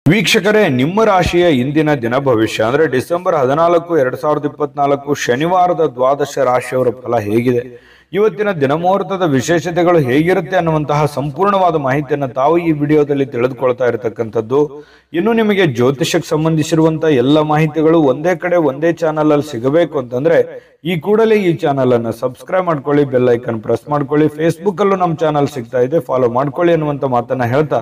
ವೀಕ್ಷಕರೇ, ನಿಮ್ಮ ರಾಶಿಯ ಇಂದಿನ ದಿನ ಭವಿಷ್ಯ ಅಂದ್ರೆ ಡಿಸೆಂಬರ್ 14, 2024 ಶನಿವಾರದ ದ್ವಾದಶ ರಾಶಿಯವರ ಫಲ ಹೇಗಿದೆ, ಇವತ್ತಿನ ದಿನಮುಹೂರ್ತದ ವಿಶೇಷತೆಗಳು ಹೇಗಿರುತ್ತೆ ಅನ್ನುವಂತಹ ಸಂಪೂರ್ಣವಾದ ಮಾಹಿತಿಯನ್ನು ತಾವು ಈ ವಿಡಿಯೋದಲ್ಲಿ ತಿಳಿದುಕೊಳ್ತಾ ಇರತಕ್ಕಂಥದ್ದು. ಇನ್ನು ನಿಮಗೆ ಜ್ಯೋತಿಷಕ್ಕೆ ಸಂಬಂಧಿಸಿರುವಂತಹ ಎಲ್ಲ ಮಾಹಿತಿಗಳು ಒಂದೇ ಕಡೆ ಒಂದೇ ಚಾನಲ್ ಅಲ್ಲಿ ಸಿಗಬೇಕು ಅಂತಂದ್ರೆ ಈ ಕೂಡಲೇ ಈ ಚಾನಲ್ ಅನ್ನು ಸಬ್ಸ್ಕ್ರೈಬ್ ಮಾಡ್ಕೊಳ್ಳಿ, ಬೆಲ್ ಐಕನ್ ಪ್ರೆಸ್ ಮಾಡ್ಕೊಳ್ಳಿ. ಫೇಸ್ಬುಕ್ ಅಲ್ಲೂ ನಮ್ಮ ಚಾನಲ್ ಸಿಗ್ತಾ ಇದೆ, ಫಾಲೋ ಮಾಡ್ಕೊಳ್ಳಿ ಅನ್ನುವಂತ ಮಾತನ್ನ ಹೇಳ್ತಾ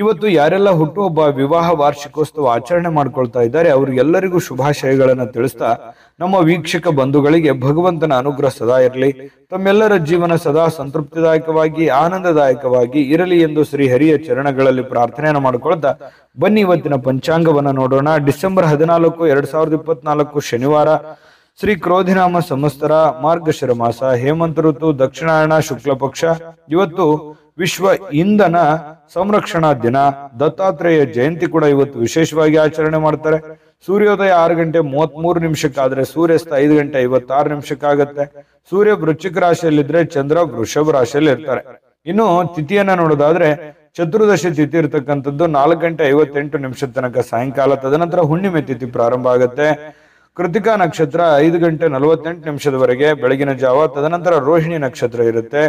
ಇವತ್ತು ಯಾರೆಲ್ಲ ಹುಟ್ಟುಹಬ್ಬ, ವಿವಾಹ ವಾರ್ಷಿಕೋತ್ಸವ ಆಚರಣೆ ಮಾಡ್ಕೊಳ್ತಾ ಇದ್ದಾರೆ ಅವರಿಗೆಲ್ಲರಿಗೂ ಶುಭಾಶಯಗಳನ್ನ ತಿಳಿಸ್ತಾ ನಮ್ಮ ವೀಕ್ಷಕ ಬಂಧುಗಳಿಗೆ ಭಗವಂತನ ಅನುಗ್ರಹ ಸದಾ ಇರಲಿ, ತಮ್ಮೆಲ್ಲರ ಜೀವನ ಸದಾ ಸಂತೃಪ್ತಿದಾಯಕವಾಗಿ ಆನಂದದಾಯಕವಾಗಿ ಇರಲಿ ಎಂದು ಶ್ರೀ ಹರಿಯ ಚರಣಗಳಲ್ಲಿ ಪ್ರಾರ್ಥನೆಯನ್ನು ಮಾಡ್ಕೊಳ್ತಾ ಬನ್ನಿ ಇವತ್ತಿನ ಪಂಚಾಂಗವನ್ನ ನೋಡೋಣ. ಡಿಸೆಂಬರ್ 14, 2024 ಶನಿವಾರ, ಶ್ರೀ ಕ್ರೋಧಿನಾಮ ಸಂವತ್ಸರ, ಮಾರ್ಗಶಿರ ಮಾಸ, ಹೇಮಂತ ಋತು, ದಕ್ಷಿಣಾಯಣ ಶುಕ್ಲ ಪಕ್ಷ. ಇವತ್ತು ವಿಶ್ವ ಇಂಧನ ಸಂರಕ್ಷಣಾ ದಿನ, ದತ್ತಾತ್ರೇಯ ಜಯಂತಿ ಕೂಡ ಇವತ್ತು ವಿಶೇಷವಾಗಿ ಆಚರಣೆ ಮಾಡ್ತಾರೆ. ಸೂರ್ಯೋದಯ 6 ಗಂಟೆ 33 ನಿಮಿಷಕ್ಕಾದ್ರೆ ಸೂರ್ಯಾಸ್ತ 5 ಗಂಟೆ 56 ನಿಮಿಷಕ್ಕಾಗತ್ತೆ. ಸೂರ್ಯ ವೃಶ್ಚಿಕ ರಾಶಿಯಲ್ಲಿದ್ರೆ ಚಂದ್ರ ವೃಷಭ ರಾಶಿಯಲ್ಲಿ ಇರ್ತಾರೆ. ಇನ್ನು ತಿಥಿಯನ್ನ ನೋಡೋದಾದ್ರೆ ಚತುರ್ದಶಿ ತಿಥಿ ಇರ್ತಕ್ಕಂಥದ್ದು 4 ಗಂಟೆ 58 ನಿಮಿಷದ ತನಕ ಸಾಯಂಕಾಲ. ತದನಂತರ ಹುಣ್ಣಿಮೆ ತಿಥಿ ಪ್ರಾರಂಭ ಆಗುತ್ತೆ. ಕೃತಿಕಾ ನಕ್ಷತ್ರ 5 ಗಂಟೆ 48 ನಿಮಿಷದವರೆಗೆ ಬೆಳಗಿನ ಜಾವ. ತದನಂತರ ರೋಹಿಣಿ ನಕ್ಷತ್ರ ಇರುತ್ತೆ.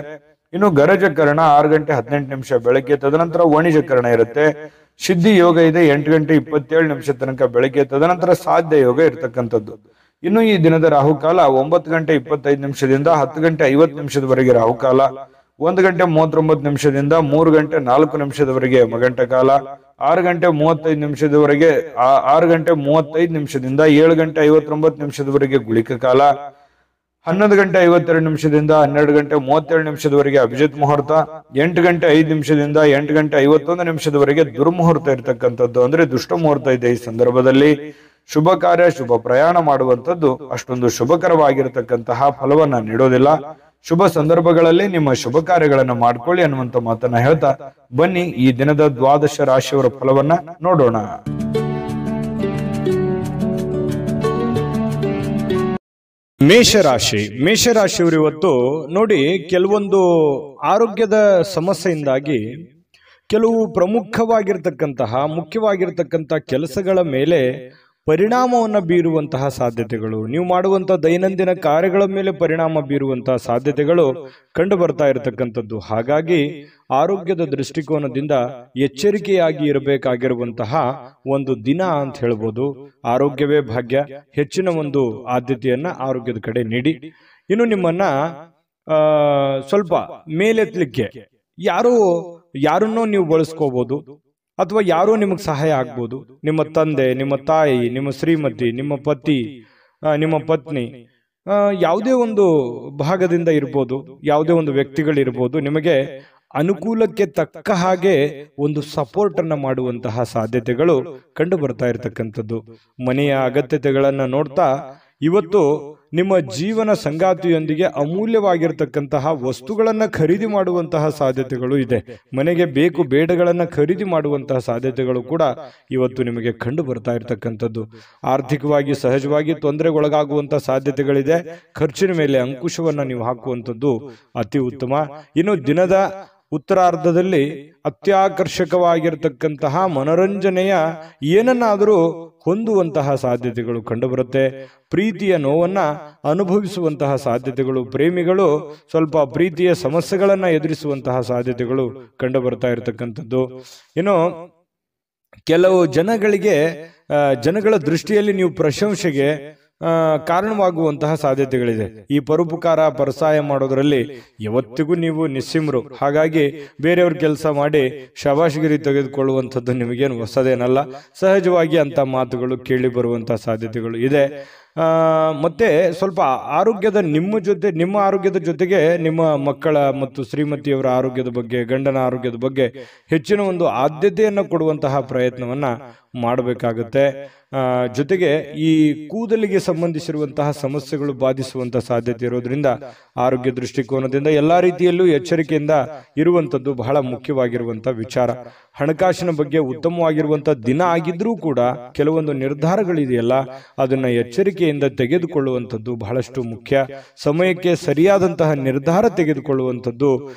ಇನ್ನು ಗರಜಕರಣ 6 ಗಂಟೆ 18 ನಿಮಿಷ ಬೆಳಗ್ಗೆ. ತದನಂತರ ವಾಣಿಜ್ಯಕರಣ ಇರುತ್ತೆ. ಸಿದ್ಧಿ ಯೋಗ ಇದೆ 8 ಗಂಟೆ 27 ನಿಮಿಷ ತನಕ ಬೆಳಗ್ಗೆ. ತದನಂತರ ಸಾಧ್ಯ ಯೋಗ ಇರ್ತಕ್ಕಂಥದ್ದು. ಇನ್ನು ಈ ದಿನದ ರಾಹುಕಾಲ 9 ಗಂಟೆ 25 ನಿಮಿಷದಿಂದ 10 ಗಂಟೆ 50 ನಿಮಿಷದವರೆಗೆ ರಾಹುಕಾಲ. 1 ಗಂಟೆ 39 ನಿಮಿಷದಿಂದ 3 ಗಂಟೆ 4 ನಿಮಿಷದವರೆಗೆ ಮಗಂಟ ಕಾಲ. 6 ಗಂಟೆ 35 ನಿಮಿಷದವರೆಗೆ 6 ಗಂಟೆ 35 ನಿಮಿಷದಿಂದ 7 ಗಂಟೆ 59 ನಿಮಿಷದವರೆಗೆ ಗುಳಿಕ ಕಾಲ. 11 ಗಂಟೆ 52 ನಿಮಿಷದಿಂದ 12 ಗಂಟೆ 37 ನಿಮಿಷದವರೆಗೆ ಅಭಿಜಿತ್ ಮುಹೂರ್ತ. 8 ಗಂಟೆ 5 ನಿಮಿಷದಿಂದ 8 ಗಂಟೆ 51 ನಿಮಿಷದವರೆಗೆ ದುರ್ಮುಹೂರ್ತ ಇರತಕ್ಕಂಥದ್ದು, ಅಂದ್ರೆ ದುಷ್ಟ ಮುಹೂರ್ತ ಇದೆ. ಈ ಸಂದರ್ಭದಲ್ಲಿ ಶುಭ ಕಾರ್ಯ, ಶುಭ ಪ್ರಯಾಣ ಮಾಡುವಂಥದ್ದು ಅಷ್ಟೊಂದು ಶುಭಕರವಾಗಿರತಕ್ಕಂತಹ ಫಲವನ್ನ ನೀಡೋದಿಲ್ಲ. ಶುಭ ಸಂದರ್ಭಗಳಲ್ಲಿ ನಿಮ್ಮ ಶುಭ ಕಾರ್ಯಗಳನ್ನ ಮಾಡ್ಕೊಳ್ಳಿ ಅನ್ನುವಂತ ಮಾತನ್ನ ಹೇಳ್ತಾ ಬನ್ನಿ ಈ ದಿನದ ದ್ವಾದಶ ರಾಶಿಯವರ ಫಲವನ್ನ ನೋಡೋಣ. ಮೇಷರಾಶಿಯವರು ಇವತ್ತು ನೋಡಿ, ಕೆಲವೊಂದು ಆರೋಗ್ಯದ ಸಮಸ್ಯೆಯಿಂದಾಗಿ ಕೆಲವು ಪ್ರಮುಖವಾಗಿರ್ತಕ್ಕಂತಹ ಮುಖ್ಯವಾಗಿರ್ತಕ್ಕಂತಹ ಕೆಲಸಗಳ ಮೇಲೆ ಪರಿಣಾಮವನ್ನು ಬೀರುವಂತಹ ಸಾಧ್ಯತೆಗಳು, ನೀವು ಮಾಡುವಂತಹ ದೈನಂದಿನ ಕಾರ್ಯಗಳ ಮೇಲೆ ಪರಿಣಾಮ ಬೀರುವಂತಹ ಸಾಧ್ಯತೆಗಳು ಕಂಡು ಬರ್ತಾ ಇರತಕ್ಕಂಥದ್ದು. ಹಾಗಾಗಿ ಆರೋಗ್ಯದ ದೃಷ್ಟಿಕೋನದಿಂದ ಎಚ್ಚರಿಕೆಯಾಗಿ ಇರಬೇಕಾಗಿರುವಂತಹ ಒಂದು ದಿನ ಅಂತ ಹೇಳ್ಬೋದು. ಆರೋಗ್ಯವೇ ಭಾಗ್ಯ, ಹೆಚ್ಚಿನ ಒಂದು ಆದ್ಯತೆಯನ್ನ ಆರೋಗ್ಯದ ಕಡೆ ನೀಡಿ. ಇನ್ನು ನಿಮ್ಮನ್ನ ಸ್ವಲ್ಪ ಮೇಲೆತ್ತಲಿಕ್ಕೆ ಯಾರನ್ನೋ ನೀವು ಬಳಸ್ಕೋಬಹುದು, ಅಥವಾ ಯಾರೋ ನಿಮಗೆ ಸಹಾಯ ಆಗ್ಬೋದು. ನಿಮ್ಮ ತಂದೆ, ನಿಮ್ಮ ತಾಯಿ, ನಿಮ್ಮ ಶ್ರೀಮತಿ, ನಿಮ್ಮ ಪತಿ, ನಿಮ್ಮ ಪತ್ನಿ, ಯಾವುದೇ ಒಂದು ಭಾಗದಿಂದ ಇರ್ಬೋದು, ಯಾವುದೇ ಒಂದು ವ್ಯಕ್ತಿಗಳಿರ್ಬೋದು, ನಿಮಗೆ ಅನುಕೂಲಕ್ಕೆ ತಕ್ಕ ಹಾಗೆ ಒಂದು ಸಪೋರ್ಟ್ ಅನ್ನ ಮಾಡುವಂತಹ ಸಾಧ್ಯತೆಗಳು ಕಂಡು ಬರ್ತಾ ಇರತಕ್ಕಂಥದ್ದು. ಮನೆಯ ಅಗತ್ಯತೆಗಳನ್ನ ನೋಡ್ತಾ ಇವತ್ತು ನಿಮ್ಮ ಜೀವನ ಸಂಗಾತಿಯೊಂದಿಗೆ ಅಮೂಲ್ಯವಾಗಿರ್ತಕ್ಕಂತಹ ವಸ್ತುಗಳನ್ನ ಖರೀದಿ ಮಾಡುವಂತಹ ಸಾಧ್ಯತೆಗಳು ಇದೆ. ಮನೆಗೆ ಬೇಕು ಬೇಡಗಳನ್ನ ಖರೀದಿ ಮಾಡುವಂತಹ ಸಾಧ್ಯತೆಗಳು ಕೂಡ ಇವತ್ತು ನಿಮಗೆ ಕಂಡು ಬರ್ತಾ ಇರತಕ್ಕಂಥದ್ದು. ಆರ್ಥಿಕವಾಗಿ ಸಹಜವಾಗಿ ತೊಂದರೆಗೊಳಗಾಗುವಂತಹ ಸಾಧ್ಯತೆಗಳಿದೆ. ಖರ್ಚಿನ ಮೇಲೆ ಅಂಕುಶವನ್ನ ನೀವು ಹಾಕುವಂಥದ್ದು ಅತಿ ಉತ್ತಮ. ಇನ್ನು ದಿನದ ಉತ್ತರಾರ್ಧದಲ್ಲಿ ಅತ್ಯಾಕರ್ಷಕವಾಗಿರ್ತಕ್ಕಂತಹ ಮನೋರಂಜನೆಯ ಏನನ್ನಾದರೂ ಹೊಂದುವಂತಹ ಸಾಧ್ಯತೆಗಳು ಕಂಡುಬರುತ್ತೆ. ಪ್ರೀತಿಯ ನೋವನ್ನ ಅನುಭವಿಸುವಂತಹ ಸಾಧ್ಯತೆಗಳು, ಪ್ರೇಮಿಗಳು ಸ್ವಲ್ಪ ಪ್ರೀತಿಯ ಸಮಸ್ಯೆಗಳನ್ನ ಎದುರಿಸುವಂತಹ ಸಾಧ್ಯತೆಗಳು ಕಂಡು ಬರ್ತಾ ಇರತಕ್ಕಂಥದ್ದು. ಇನ್ನು ಕೆಲವು ಜನಗಳ ದೃಷ್ಟಿಯಲ್ಲಿ ನೀವು ಪ್ರಶಂಸೆಗೆ ಕಾರಣವಾಗುವಂತಹ ಸಾಧ್ಯತೆಗಳಿದೆ. ಈ ಪರೋಪಕಾರ ಪರಸಾಯ ಮಾಡೋದ್ರಲ್ಲಿ ಯಾವತ್ತಿಗೂ ನೀವು ನಿಸ್ಸಿಮ್ರು. ಹಾಗಾಗಿ ಬೇರೆಯವ್ರ ಕೆಲಸ ಮಾಡಿ ಶಬಾಷ್ಗಿರಿ ತೆಗೆದುಕೊಳ್ಳುವಂಥದ್ದು ನಿಮಗೇನು ಹೊಸದೇನಲ್ಲ. ಸಹಜವಾಗಿ ಅಂತ ಮಾತುಗಳು ಕೇಳಿ ಬರುವಂತಹ ಸಾಧ್ಯತೆಗಳು ಇದೆ. ಮತ್ತೆ ಸ್ವಲ್ಪ ಆರೋಗ್ಯದ ನಿಮ್ಮ ಆರೋಗ್ಯದ ಜೊತೆಗೆ ನಿಮ್ಮ ಮಕ್ಕಳ ಮತ್ತು ಶ್ರೀಮತಿಯವರ ಆರೋಗ್ಯದ ಬಗ್ಗೆ, ಗಂಡನ ಆರೋಗ್ಯದ ಬಗ್ಗೆ ಹೆಚ್ಚಿನ ಒಂದು ಆದ್ಯತೆಯನ್ನು ಕೊಡುವಂತಹ ಪ್ರಯತ್ನವನ್ನ ಮಾಡಬೇಕಾಗುತ್ತೆ. ಜೊತೆಗೆ ಈ ಕೂದಲಿಗೆ ಸಂಬಂಧಿಸಿರುವಂತಹ ಸಮಸ್ಯೆಗಳು ಬಾಧಿಸುವಂತಹ ಸಾಧ್ಯತೆ ಇರೋದ್ರಿಂದ ಆರೋಗ್ಯ ದೃಷ್ಟಿಕೋನದಿಂದ ಎಲ್ಲಾ ರೀತಿಯಲ್ಲೂ ಎಚ್ಚರಿಕೆಯಿಂದ ಇರುವಂತದ್ದು ಬಹಳ ಮುಖ್ಯವಾಗಿರುವಂತಹ ವಿಚಾರ. ಹಣಕಾಸಿನ ಬಗ್ಗೆ ಉತ್ತಮವಾಗಿರುವಂತಹ ದಿನ ಆಗಿದ್ರೂ ಕೂಡ ಕೆಲವೊಂದು ನಿರ್ಧಾರಗಳಿದೆಯಲ್ಲ, ಅದನ್ನ ಎಚ್ಚರಿಕೆ ಎಚ್ಚರಿಕೆಯಿಂದ ತೆಗೆದುಕೊಳ್ಳುವಂಥದ್ದು ಬಹಳಷ್ಟು ಮುಖ್ಯ. ಸಮಯಕ್ಕೆ ಸರಿಯಾದಂತಹ ನಿರ್ಧಾರ ತೆಗೆದುಕೊಳ್ಳುವಂಥದ್ದು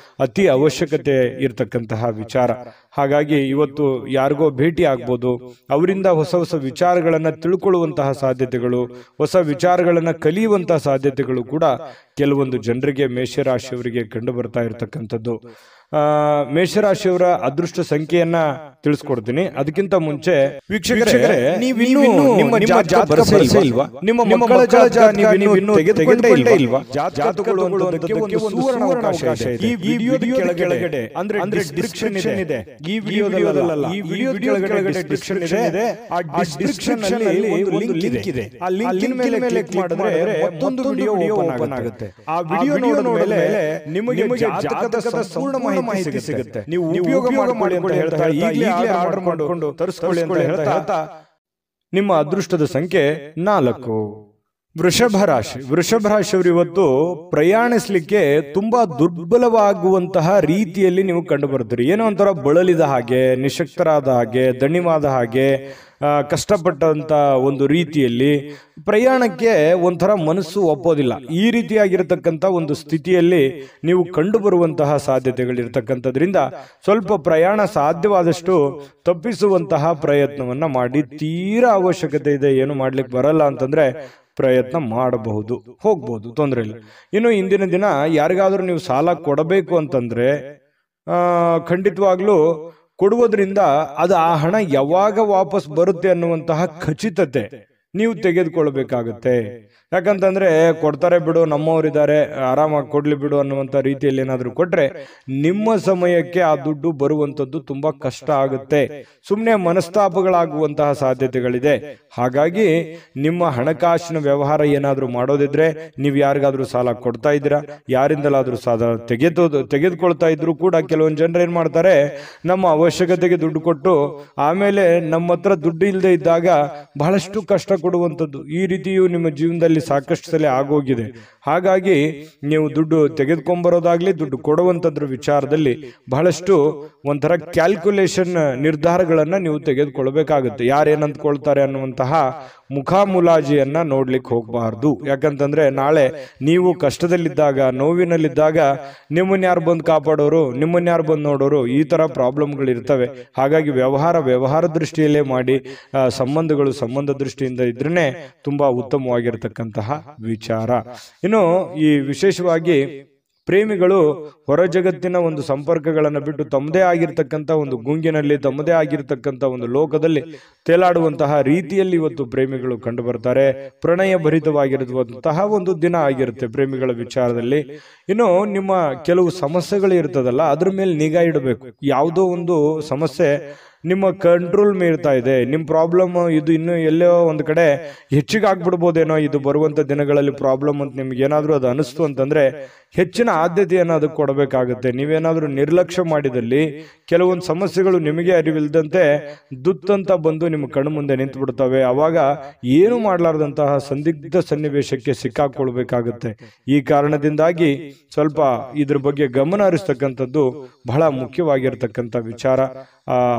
ಅತಿ ಅವಶ್ಯಕತೆ ಇರತಕ್ಕಂತಹ ವಿಚಾರ. ಹಾಗಾಗಿ ಇವತ್ತು ಯಾರಿಗೋ ಭೇಟಿ ಆಗ್ಬೋದು, ಅವರಿಂದ ಹೊಸ ಹೊಸ ವಿಚಾರಗಳನ್ನ ತಿಳ್ಕೊಳ್ಳುವಂತಹ ಸಾಧ್ಯತೆಗಳು, ಹೊಸ ವಿಚಾರಗಳನ್ನ ಕಲಿಯುವಂತಹ ಸಾಧ್ಯತೆಗಳು ಕೂಡ ಕೆಲವೊಂದು ಜನರಿಗೆ, ಮೇಷರಾಶಿಯವರಿಗೆ ಕಂಡು ಬರ್ತಾ ಇರತಕ್ಕಂಥದ್ದು. ಮೇಷರಾಶಿಯವರ ಅದೃಷ್ಟ ಸಂಖ್ಯೆಯನ್ನ ತಿಳಿಸ್ಕೊಡ್ತೀನಿ. ಅದಕ್ಕಿಂತ ಮುಂಚೆ ವೀಕ್ಷಕರೇ, ನಿಮ್ಮ ಜಾತಕ ಇಲ್ವಾ? ನಿಮ್ಮ ಮಕ್ಕಳ ಜಾತಕ ನೀವು ತೆಗೆದುಕೊಂಡೇ ಇಲ್ವಾ? ಜಾತಕ ತಗೊಳ್ಳುವುದಕ್ಕೆ ಒಂದು ಸುವರ್ಣ ಅವಕಾಶ ಇದೆ. ಈ ವಿಡಿಯೋದ ಕೆಳಗಡೆ ಅಂದ್ರೆ ಡಿಸ್ಕ್ರಿಪ್ಷನ್ ಇದೆ. ಈ ವಿಡಿಯೋದಲ್ಲ, ಈ ವಿಡಿಯೋದ ಕೆಳಗಡೆ ಡಿಸ್ಕ್ರಿಪ್ಷನ್ ಇದೆ. ಆ ಡಿಸ್ಕ್ರಿಪ್ಷನ್ ಅಲ್ಲಿ ಒಂದು ಲಿಂಕ್ ಇದೆ. ಆ ಲಿಂಕ್ ಮೇಲೆ ಕ್ಲಿಕ್ ಮಾಡಿದ್ರೆ ಮತ್ತೊಂದು ವಿಡಿಯೋ ಓಪನ್ ಆಗುತ್ತೆ. ಆ ವಿಡಿಯೋ ನೋಡಿದ ಮೇಲೆ ನಿಮಗೆ ಜಾತಕದ ಸಂಪೂರ್ಣ ಮಾಹಿತಿ ಸಿಗುತ್ತೆ. ನೀವು ಉಪಯೋಗ ಮಾಡಿಕೊಳ್ಳಿ ಅಂತ ಹೇಳ್ತಾ, ಈಗಲೇ ಆರ್ಡರ್ ಮಾಡಿಕೊಂಡು ತರಿಸಿಕೊಳ್ಳಿ ಅಂತ ಹೇಳ್ತಾ, ನಿಮ್ಮ ಅದೃಷ್ಟದ ಸಂಖ್ಯೆ 4. ವೃಷಭ ರಾಶಿ. ವೃಷಭ ರಾಶಿಯವರು ಇವತ್ತು ಪ್ರಯಾಣಿಸ್ಲಿಕ್ಕೆ ತುಂಬಾ ದುರ್ಬಲವಾಗುವಂತಹ ರೀತಿಯಲ್ಲಿ ನೀವು ಕಂಡು ಬರ್ತೀರಿ. ಏನೋ ಒಂಥರ ಬಳಲಿದ ಹಾಗೆ, ನಿಶಕ್ತರಾದ ಹಾಗೆ, ದಣಿವಾದ ಹಾಗೆ, ಕಷ್ಟಪಟ್ಟಂತ ಒಂದು ರೀತಿಯಲ್ಲಿ ಪ್ರಯಾಣಕ್ಕೆ ಒಂಥರ ಮನಸ್ಸು ಒಪ್ಪೋದಿಲ್ಲ. ಈ ರೀತಿಯಾಗಿರತಕ್ಕಂಥ ಒಂದು ಸ್ಥಿತಿಯಲ್ಲಿ ನೀವು ಕಂಡು ಬರುವಂತಹ ಸಾಧ್ಯತೆಗಳಿರ್ತಕ್ಕಂಥದ್ರಿಂದ ಸ್ವಲ್ಪ ಪ್ರಯಾಣ ಸಾಧ್ಯವಾದಷ್ಟು ತಪ್ಪಿಸುವಂತಹ ಪ್ರಯತ್ನವನ್ನ ಮಾಡಿ. ತೀರಾ ಅವಶ್ಯಕತೆ ಇದೆ, ಏನು ಮಾಡ್ಲಿಕ್ಕೆ ಬರಲ್ಲ ಅಂತಂದ್ರೆ ಪ್ರಯತ್ನ ಮಾಡಬಹುದು, ಹೋಗ್ಬಹುದು, ತೊಂದರೆ ಇಲ್ಲ. ಇನ್ನು ಇಂದಿನ ದಿನ ಯಾರಿಗಾದ್ರೂ ನೀವು ಸಾಲ ಕೊಡಬೇಕು ಅಂತಂದ್ರೆ ಖಂಡಿತವಾಗ್ಲೂ ಕೊಡುವುದರಿಂದ ಅದು ಆ ಹಣ ಯಾವಾಗ ವಾಪಸ್ ಬರುತ್ತೆ ಅನ್ನುವಂತಹ ಖಚಿತತೆ ನೀವು ತೆಗೆದುಕೊಳ್ಬೇಕಾಗತ್ತೆ. ಯಾಕಂತಂದ್ರೆ ಕೊಡ್ತಾರೆ ಬಿಡು, ನಮ್ಮವರಿದ್ದಾರೆ, ಆರಾಮಾಗಿ ಕೊಡ್ಲಿ ಬಿಡು ಅನ್ನುವಂಥ ರೀತಿಯಲ್ಲಿ ಏನಾದರೂ ಕೊಟ್ರೆ ನಿಮ್ಮ ಸಮಯಕ್ಕೆ ಆ ದುಡ್ಡು ಬರುವಂಥದ್ದು ತುಂಬಾ ಕಷ್ಟ ಆಗುತ್ತೆ. ಸುಮ್ಮನೆ ಮನಸ್ತಾಪಗಳಾಗುವಂತಹ ಸಾಧ್ಯತೆಗಳಿದೆ. ಹಾಗಾಗಿ ನಿಮ್ಮ ಹಣಕಾಸಿನ ವ್ಯವಹಾರ ಏನಾದರೂ ಮಾಡೋದಿದ್ರೆ, ನೀವು ಯಾರಿಗಾದ್ರೂ ಸಾಲ ಕೊಡ್ತಾ ಇದ್ದೀರಾ, ಯಾರಿಂದಲಾದ್ರೂ ಸಾಲ ತೆಗೆದುಕೊಳ್ತಾ ಇದ್ರು ಕೂಡ ಕೆಲವೊಂದು ಜನರು ಏನ್ ಮಾಡ್ತಾರೆ, ನಮ್ಮ ಅವಶ್ಯಕತೆಗೆ ದುಡ್ಡು ಕೊಟ್ಟು ಆಮೇಲೆ ನಮ್ಮ ಹತ್ರ ದುಡ್ಡು ಇಲ್ಲದೆ ಇದ್ದಾಗ ಬಹಳಷ್ಟು ಕಷ್ಟ ಕೊಡುವಂಥದ್ದು. ಈ ರೀತಿಯು ನಿಮ್ಮ ಜೀವನದಲ್ಲಿ ಸಾಕಷ್ಟು ಸಲ ಆಗೋಗಿದೆ. ಹಾಗಾಗಿ ನೀವು ದುಡ್ಡು ತೆಗೆದುಕೊಂಬರೋದಾಗ್ಲಿ, ದುಡ್ಡು ಕೊಡುವಂತದ್ರ ವಿಚಾರದಲ್ಲಿ ಬಹಳಷ್ಟು ಒಂಥರ ಕ್ಯಾಲ್ಕುಲೇಷನ್ ನಿರ್ಧಾರಗಳನ್ನ ನೀವು ತೆಗೆದುಕೊಳ್ಬೇಕಾಗುತ್ತೆ. ಯಾರೇನಂತ್ಕೊಳ್ತಾರೆ ಅನ್ನುವಂತಹ ಮುಖಾಮುಲಾಜಿಯನ್ನ ನೋಡ್ಲಿಕ್ಕೆ ಹೋಗಬಾರ್ದು. ಯಾಕಂತಂದ್ರೆ ನಾಳೆ ನೀವು ಕಷ್ಟದಲ್ಲಿದ್ದಾಗ, ನೋವಿನಲ್ಲಿದ್ದಾಗ ನಿಮ್ಮನ್ನ ಯಾರು ಬಂದು ಕಾಪಾಡೋರು, ನಿಮ್ಮನ್ನ ಯಾರು ಬಂದು ನೋಡೋರು, ಈ ತರ ಪ್ರಾಬ್ಲಮ್ಗಳು ಇರ್ತವೆ. ಹಾಗಾಗಿ ವ್ಯವಹಾರ ದೃಷ್ಟಿಯಲ್ಲೇ ಮಾಡಿ. ಸಂಬಂಧ ದೃಷ್ಟಿಯಿಂದ ಇದ್ರೇನೆ ತುಂಬಾ ಉತ್ತಮವಾಗಿರ್ತಕ್ಕಂತಹ ವಿಚಾರ. ಇನ್ನು ಈ ವಿಶೇಷವಾಗಿ ಪ್ರೇಮಿಗಳು ಹೊರ ಜಗತ್ತಿನ ಒಂದು ಸಂಪರ್ಕಗಳನ್ನು ಬಿಟ್ಟು ತಮ್ಮದೇ ಆಗಿರ್ತಕ್ಕಂಥ ಒಂದು ಗುಂಗಿನಲ್ಲಿ, ತಮ್ಮದೇ ಆಗಿರ್ತಕ್ಕಂಥ ಒಂದು ಲೋಕದಲ್ಲಿ ತೇಲಾಡುವಂತಹ ರೀತಿಯಲ್ಲಿ ಇವತ್ತು ಪ್ರೇಮಿಗಳು ಕಂಡು ಬರ್ತಾರೆ. ಪ್ರಣಯ ಭರಿತವಾಗಿರುವಂತಹ ಒಂದು ದಿನ ಆಗಿರುತ್ತೆ ಪ್ರೇಮಿಗಳ ವಿಚಾರದಲ್ಲಿ. ಇನ್ನು ನಿಮ್ಮ ಕೆಲವು ಸಮಸ್ಯೆಗಳು ಇರ್ತದಲ್ಲ, ಅದ್ರ ಮೇಲೆ ನಿಗಾ ಇಡಬೇಕು. ಯಾವುದೋ ಒಂದು ಸಮಸ್ಯೆ ನಿಮ್ಮ ಕಂಟ್ರೋಲ್ ಮೀರ್ತಾ ಇದೆ, ನಿಮ್ಮ ಪ್ರಾಬ್ಲಮ್ ಇದು ಇನ್ನು ಎಲ್ಲೋ ಒಂದು ಕಡೆ ಹೆಚ್ಚಿಗೆ ಆಗ್ಬಿಡ್ಬೋದೇನೋ ಇದು ಬರುವಂತ ದಿನಗಳಲ್ಲಿ ಪ್ರಾಬ್ಲಮ್ ಅಂತ ನಿಮ್ಗೆ ಏನಾದ್ರೂ ಅದು ಅನಿಸ್ತು ಅಂತಂದ್ರೆ ಹೆಚ್ಚಿನ ಆದ್ಯತೆಯನ್ನು ಅದಕ್ಕೆ ಕೊಡಬೇಕಾಗುತ್ತೆ. ನೀವೇನಾದ್ರೂ ನಿರ್ಲಕ್ಷ್ಯ ಮಾಡಿದಲ್ಲಿ ಕೆಲವೊಂದು ಸಮಸ್ಯೆಗಳು ನಿಮಗೆ ಅರಿವಿಲ್ಲದಂತೆ ದುತ್ತಂತ ಬಂದು ನಿಮ್ಮ ಕಣ್ಣು ಮುಂದೆ ನಿಂತು ಬಿಡ್ತವೆ. ಅವಾಗ ಏನು ಮಾಡಲಾರ್ದಂತಹ ಸಂದಿಗ್ಧ ಸನ್ನಿವೇಶಕ್ಕೆ ಸಿಕ್ಕಾಕೊಳ್ಬೇಕಾಗುತ್ತೆ. ಈ ಕಾರಣದಿಂದಾಗಿ ಸ್ವಲ್ಪ ಇದ್ರ ಬಗ್ಗೆ ಗಮನ ಹರಿಸ್ತಕ್ಕಂಥದ್ದು ಬಹಳ ಮುಖ್ಯವಾಗಿರ್ತಕ್ಕಂಥ ವಿಚಾರ.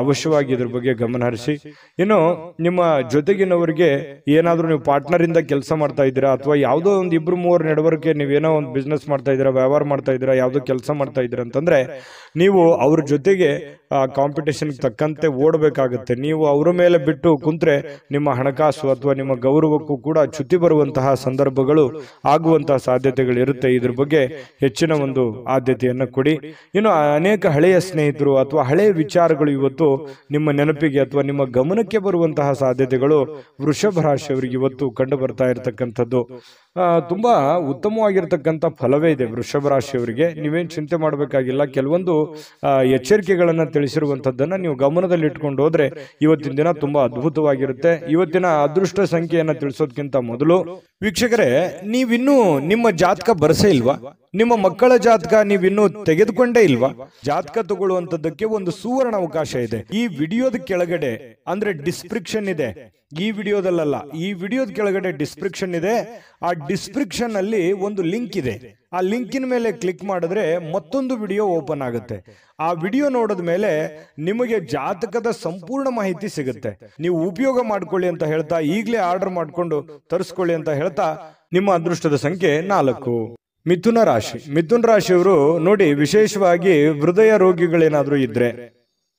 ಅವಶ್ಯವಾಗಿ ಇದ್ರ ಬಗ್ಗೆ ಗಮನ ಹರಿಸಿ. ಇನ್ನು ನಿಮ್ಮ ಜೊತೆಗಿನವರಿಗೆ ಏನಾದ್ರೂ ನೀವು ಪಾರ್ಟ್ನರ್ ಇಂದ ಕೆಲಸ ಮಾಡ್ತಾ ಇದ್ದೀರಾ, ಅಥವಾ ಯಾವುದೋ ಒಂದು 2-3 ನಡವಳಿಕೆ, ನೀವೇನೋ ಒಂದು ಬಿಸ್ನೆಸ್ ಮಾಡ್ತಾ ಇದ್ದೀರಾ, ವ್ಯವಹಾರ ಮಾಡ್ತಾ ಇದ್ದೀರಾ, ಯಾವುದೋ ಕೆಲಸ ಮಾಡ್ತಾ ಇದ್ದೀರಾ ಅಂತಂದ್ರೆ ನೀವು ಅವ್ರ ಜೊತೆಗೆ ಕಾಂಪಿಟೇಷನ್ ತಕ್ಕಂತೆ ಓಡಬೇಕಾಗುತ್ತೆ. ನೀವು ಅವರ ಮೇಲೆ ಬಿಟ್ಟು ಕುಂತ್ರೆ ನಿಮ್ಮ ಹಣಕಾಸು ಅಥವಾ ನಿಮ್ಮ ಗೌರವಕ್ಕೂ ಕೂಡ ಚ್ಯುತಿ ಬರುವಂತಹ ಸಂದರ್ಭಗಳು ಆಗುವಂತಹ ಸಾಧ್ಯತೆಗಳು ಇರುತ್ತೆ. ಇದ್ರ ಬಗ್ಗೆ ಹೆಚ್ಚಿನ ಒಂದು ಆದ್ಯತೆಯನ್ನು ಕೊಡಿ. ಇನ್ನು ಅನೇಕ ಹಳೆಯ ಸ್ನೇಹಿತರು ಅಥವಾ ಹಳೆಯ ವಿಚಾರಗಳು ಇವತ್ತು ನಿಮ್ಮ ನೆನಪಿಗೆ ಅಥವಾ ನಿಮ್ಮ ಗಮನಕ್ಕೆ ಬರುವಂತಹ ಸಾಧ್ಯತೆಗಳು ವೃಷಭ ರಾಶಿಯವರಿಗೆ ಇವತ್ತು ಕಂಡು ಬರ್ತಾ ಇರತಕ್ಕಂಥದ್ದು. ತುಂಬಾ ಉತ್ತಮವಾಗಿರ್ತಕ್ಕಂಥ ಫಲವೇ ಇದೆ ವೃಷಭ ರಾಶಿಯವರಿಗೆ. ನೀವೇನು ಚಿಂತೆ ಮಾಡಬೇಕಾಗಿಲ್ಲ. ಕೆಲವೊಂದು ಎಚ್ಚರಿಕೆಗಳನ್ನ ತಿಳಿಸಿರುವಂತದ್ದನ್ನ ನೀವು ಗಮನದಲ್ಲಿ ಇಟ್ಕೊಂಡು ಹೋದ್ರೆ ಇವತ್ತಿನ ದಿನ ತುಂಬಾ ಅದ್ಭುತವಾಗಿರುತ್ತೆ. ಇವತ್ತಿನ ಅದೃಷ್ಟ ಸಂಖ್ಯೆಯನ್ನ ತಿಳಿಸೋದಕ್ಕಿಂತ ಮೊದಲು ವೀಕ್ಷಕರೇ, ನೀವಿನ್ನೂ ನಿಮ್ಮ ಜಾತಕ ಬರಸೇ ಇಲ್ವಾ? ನಿಮ್ಮ ಮಕ್ಕಳ ಜಾತಕ ನೀವಿನ್ನೂ ತೆಗೆದುಕೊಂಡೇ ಇಲ್ವಾ? ಜಾತಕ ತಗೊಳ್ಳುವಂತದ್ದಕ್ಕೆ ಒಂದು ಸುವರ್ಣ ಅವಕಾಶ ಇದೆ. ಈ ವಿಡಿಯೋದ ಕೆಳಗಡೆ ಅಂದ್ರೆ ಡಿಸ್ಕ್ರಿಪ್ಷನ್ ಇದೆ, ಈ ವಿಡಿಯೋದಲ್ಲ, ಈ ವಿಡಿಯೋದ ಕೆಳಗಡೆ ಡಿಸ್ಕ್ರಿಪ್ಷನ್ ಇದೆ. ಆ ಡಿಸ್ಕ್ರಿಪ್ಷನ್ ಅಲ್ಲಿ ಒಂದು ಲಿಂಕ್ ಇದೆ. ಆ ಲಿಂಕಿನ ಮೇಲೆ ಕ್ಲಿಕ್ ಮಾಡಿದ್ರೆ ಮತ್ತೊಂದು ವಿಡಿಯೋ ಓಪನ್ ಆಗುತ್ತೆ. ಆ ವಿಡಿಯೋ ನೋಡಿದ ಮೇಲೆ ನಿಮಗೆ ಜಾತಕದ ಸಂಪೂರ್ಣ ಮಾಹಿತಿ ಸಿಗುತ್ತೆ. ನೀವು ಉಪಯೋಗ ಮಾಡ್ಕೊಳ್ಳಿ ಅಂತ ಹೇಳ್ತಾ, ಈಗಲೇ ಆರ್ಡರ್ ಮಾಡ್ಕೊಂಡು ತರಿಸ್ಕೊಳ್ಳಿ ಅಂತ ಹೇಳ್ತಾ, ನಿಮ್ಮ ಅದೃಷ್ಟದ ಸಂಖ್ಯೆ 4. ಮಿಥುನ ರಾಶಿ. ಮಿಥುನ ರಾಶಿಯವರು ನೋಡಿ, ವಿಶೇಷವಾಗಿ ಹೃದಯ ರೋಗಿಗಳೇನಾದ್ರೂ ಇದ್ರೆ,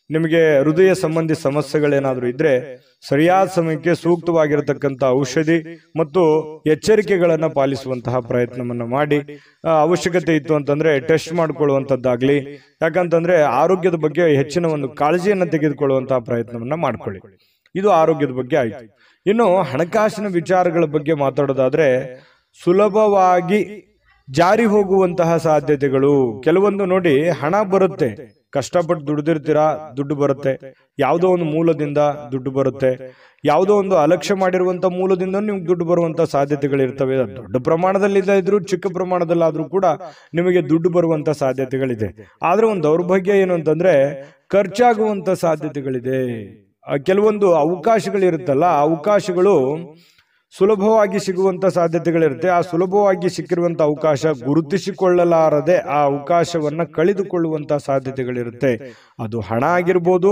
ನಿಮಗೆ ಹೃದಯ ಸಂಬಂಧಿ ಸಮಸ್ಯೆಗಳೇನಾದ್ರೂ ಇದ್ರೆ, ಸರಿಯಾದ ಸಮಯಕ್ಕೆ ಸೂಕ್ತವಾಗಿರತಕ್ಕಂಥ ಔಷಧಿ ಮತ್ತು ಎಚ್ಚರಿಕೆಗಳನ್ನ ಪಾಲಿಸುವಂತಹ ಪ್ರಯತ್ನವನ್ನ ಮಾಡಿ, ಅವಶ್ಯಕತೆ ಇತ್ತು ಅಂತಂದ್ರೆ ಟೆಸ್ಟ್ ಮಾಡ್ಕೊಳ್ಳುವಂಥದ್ದಾಗ್ಲಿ, ಯಾಕಂತಂದ್ರೆ ಆರೋಗ್ಯದ ಬಗ್ಗೆ ಹೆಚ್ಚಿನ ಒಂದು ಕಾಳಜಿಯನ್ನ ತೆಗೆದುಕೊಳ್ಳುವಂತಹ ಪ್ರಯತ್ನವನ್ನ ಮಾಡ್ಕೊಳ್ಳಿ. ಇದು ಆರೋಗ್ಯದ ಬಗ್ಗೆ ಆಯ್ತು. ಇನ್ನು ಹಣಕಾಸಿನ ವಿಚಾರಗಳ ಬಗ್ಗೆ ಮಾತಾಡೋದಾದ್ರೆ, ಸುಲಭವಾಗಿ ಜಾರಿ ಹೋಗುವಂತಹ ಸಾಧ್ಯತೆಗಳು ಕೆಲವೊಂದು. ನೋಡಿ, ಹಣ ಬರುತ್ತೆ, ಕಷ್ಟಪಟ್ಟು ದುಡಿದಿರ್ತೀರಾ, ದುಡ್ಡು ಬರುತ್ತೆ. ಯಾವುದೋ ಒಂದು ಮೂಲದಿಂದ ದುಡ್ಡು ಬರುತ್ತೆ. ಯಾವುದೋ ಒಂದು ಅಲಕ್ಷ್ಯ ಮಾಡಿರುವಂತ ಮೂಲದಿಂದ ನಿಮ್ಗೆ ದುಡ್ಡು ಬರುವಂತ ಸಾಧ್ಯತೆಗಳಿರ್ತವೆ. ದೊಡ್ಡ ಪ್ರಮಾಣದಲ್ಲಿ ಇದ್ರೂ ಚಿಕ್ಕ ಪ್ರಮಾಣದಲ್ಲಾದ್ರೂ ಕೂಡ ನಿಮಗೆ ದುಡ್ಡು ಬರುವಂತ ಸಾಧ್ಯತೆಗಳಿದೆ. ಆದ್ರೆ ಒಂದು ದೌರ್ಭಾಗ್ಯ ಏನು ಅಂತಂದ್ರೆ, ಖರ್ಚಾಗುವಂತ ಸಾಧ್ಯತೆಗಳಿದೆ. ಕೆಲವೊಂದು ಅವಕಾಶಗಳಿರುತ್ತಲ್ಲ, ಆ ಅವಕಾಶಗಳು ಸುಲಭವಾಗಿ ಸಿಗುವಂತ ಸಾಧ್ಯತೆಗಳಿರುತ್ತೆ. ಆ ಸುಲಭವಾಗಿ ಸಿಕ್ಕಿರುವಂತ ಅವಕಾಶ ಗುರುತಿಸಿಕೊಳ್ಳಲಾರದೆ ಆ ಅವಕಾಶವನ್ನ ಕಳೆದುಕೊಳ್ಳುವಂತ ಸಾಧ್ಯತೆಗಳಿರುತ್ತೆ. ಅದು ಹಣ ಆಗಿರ್ಬೋದು,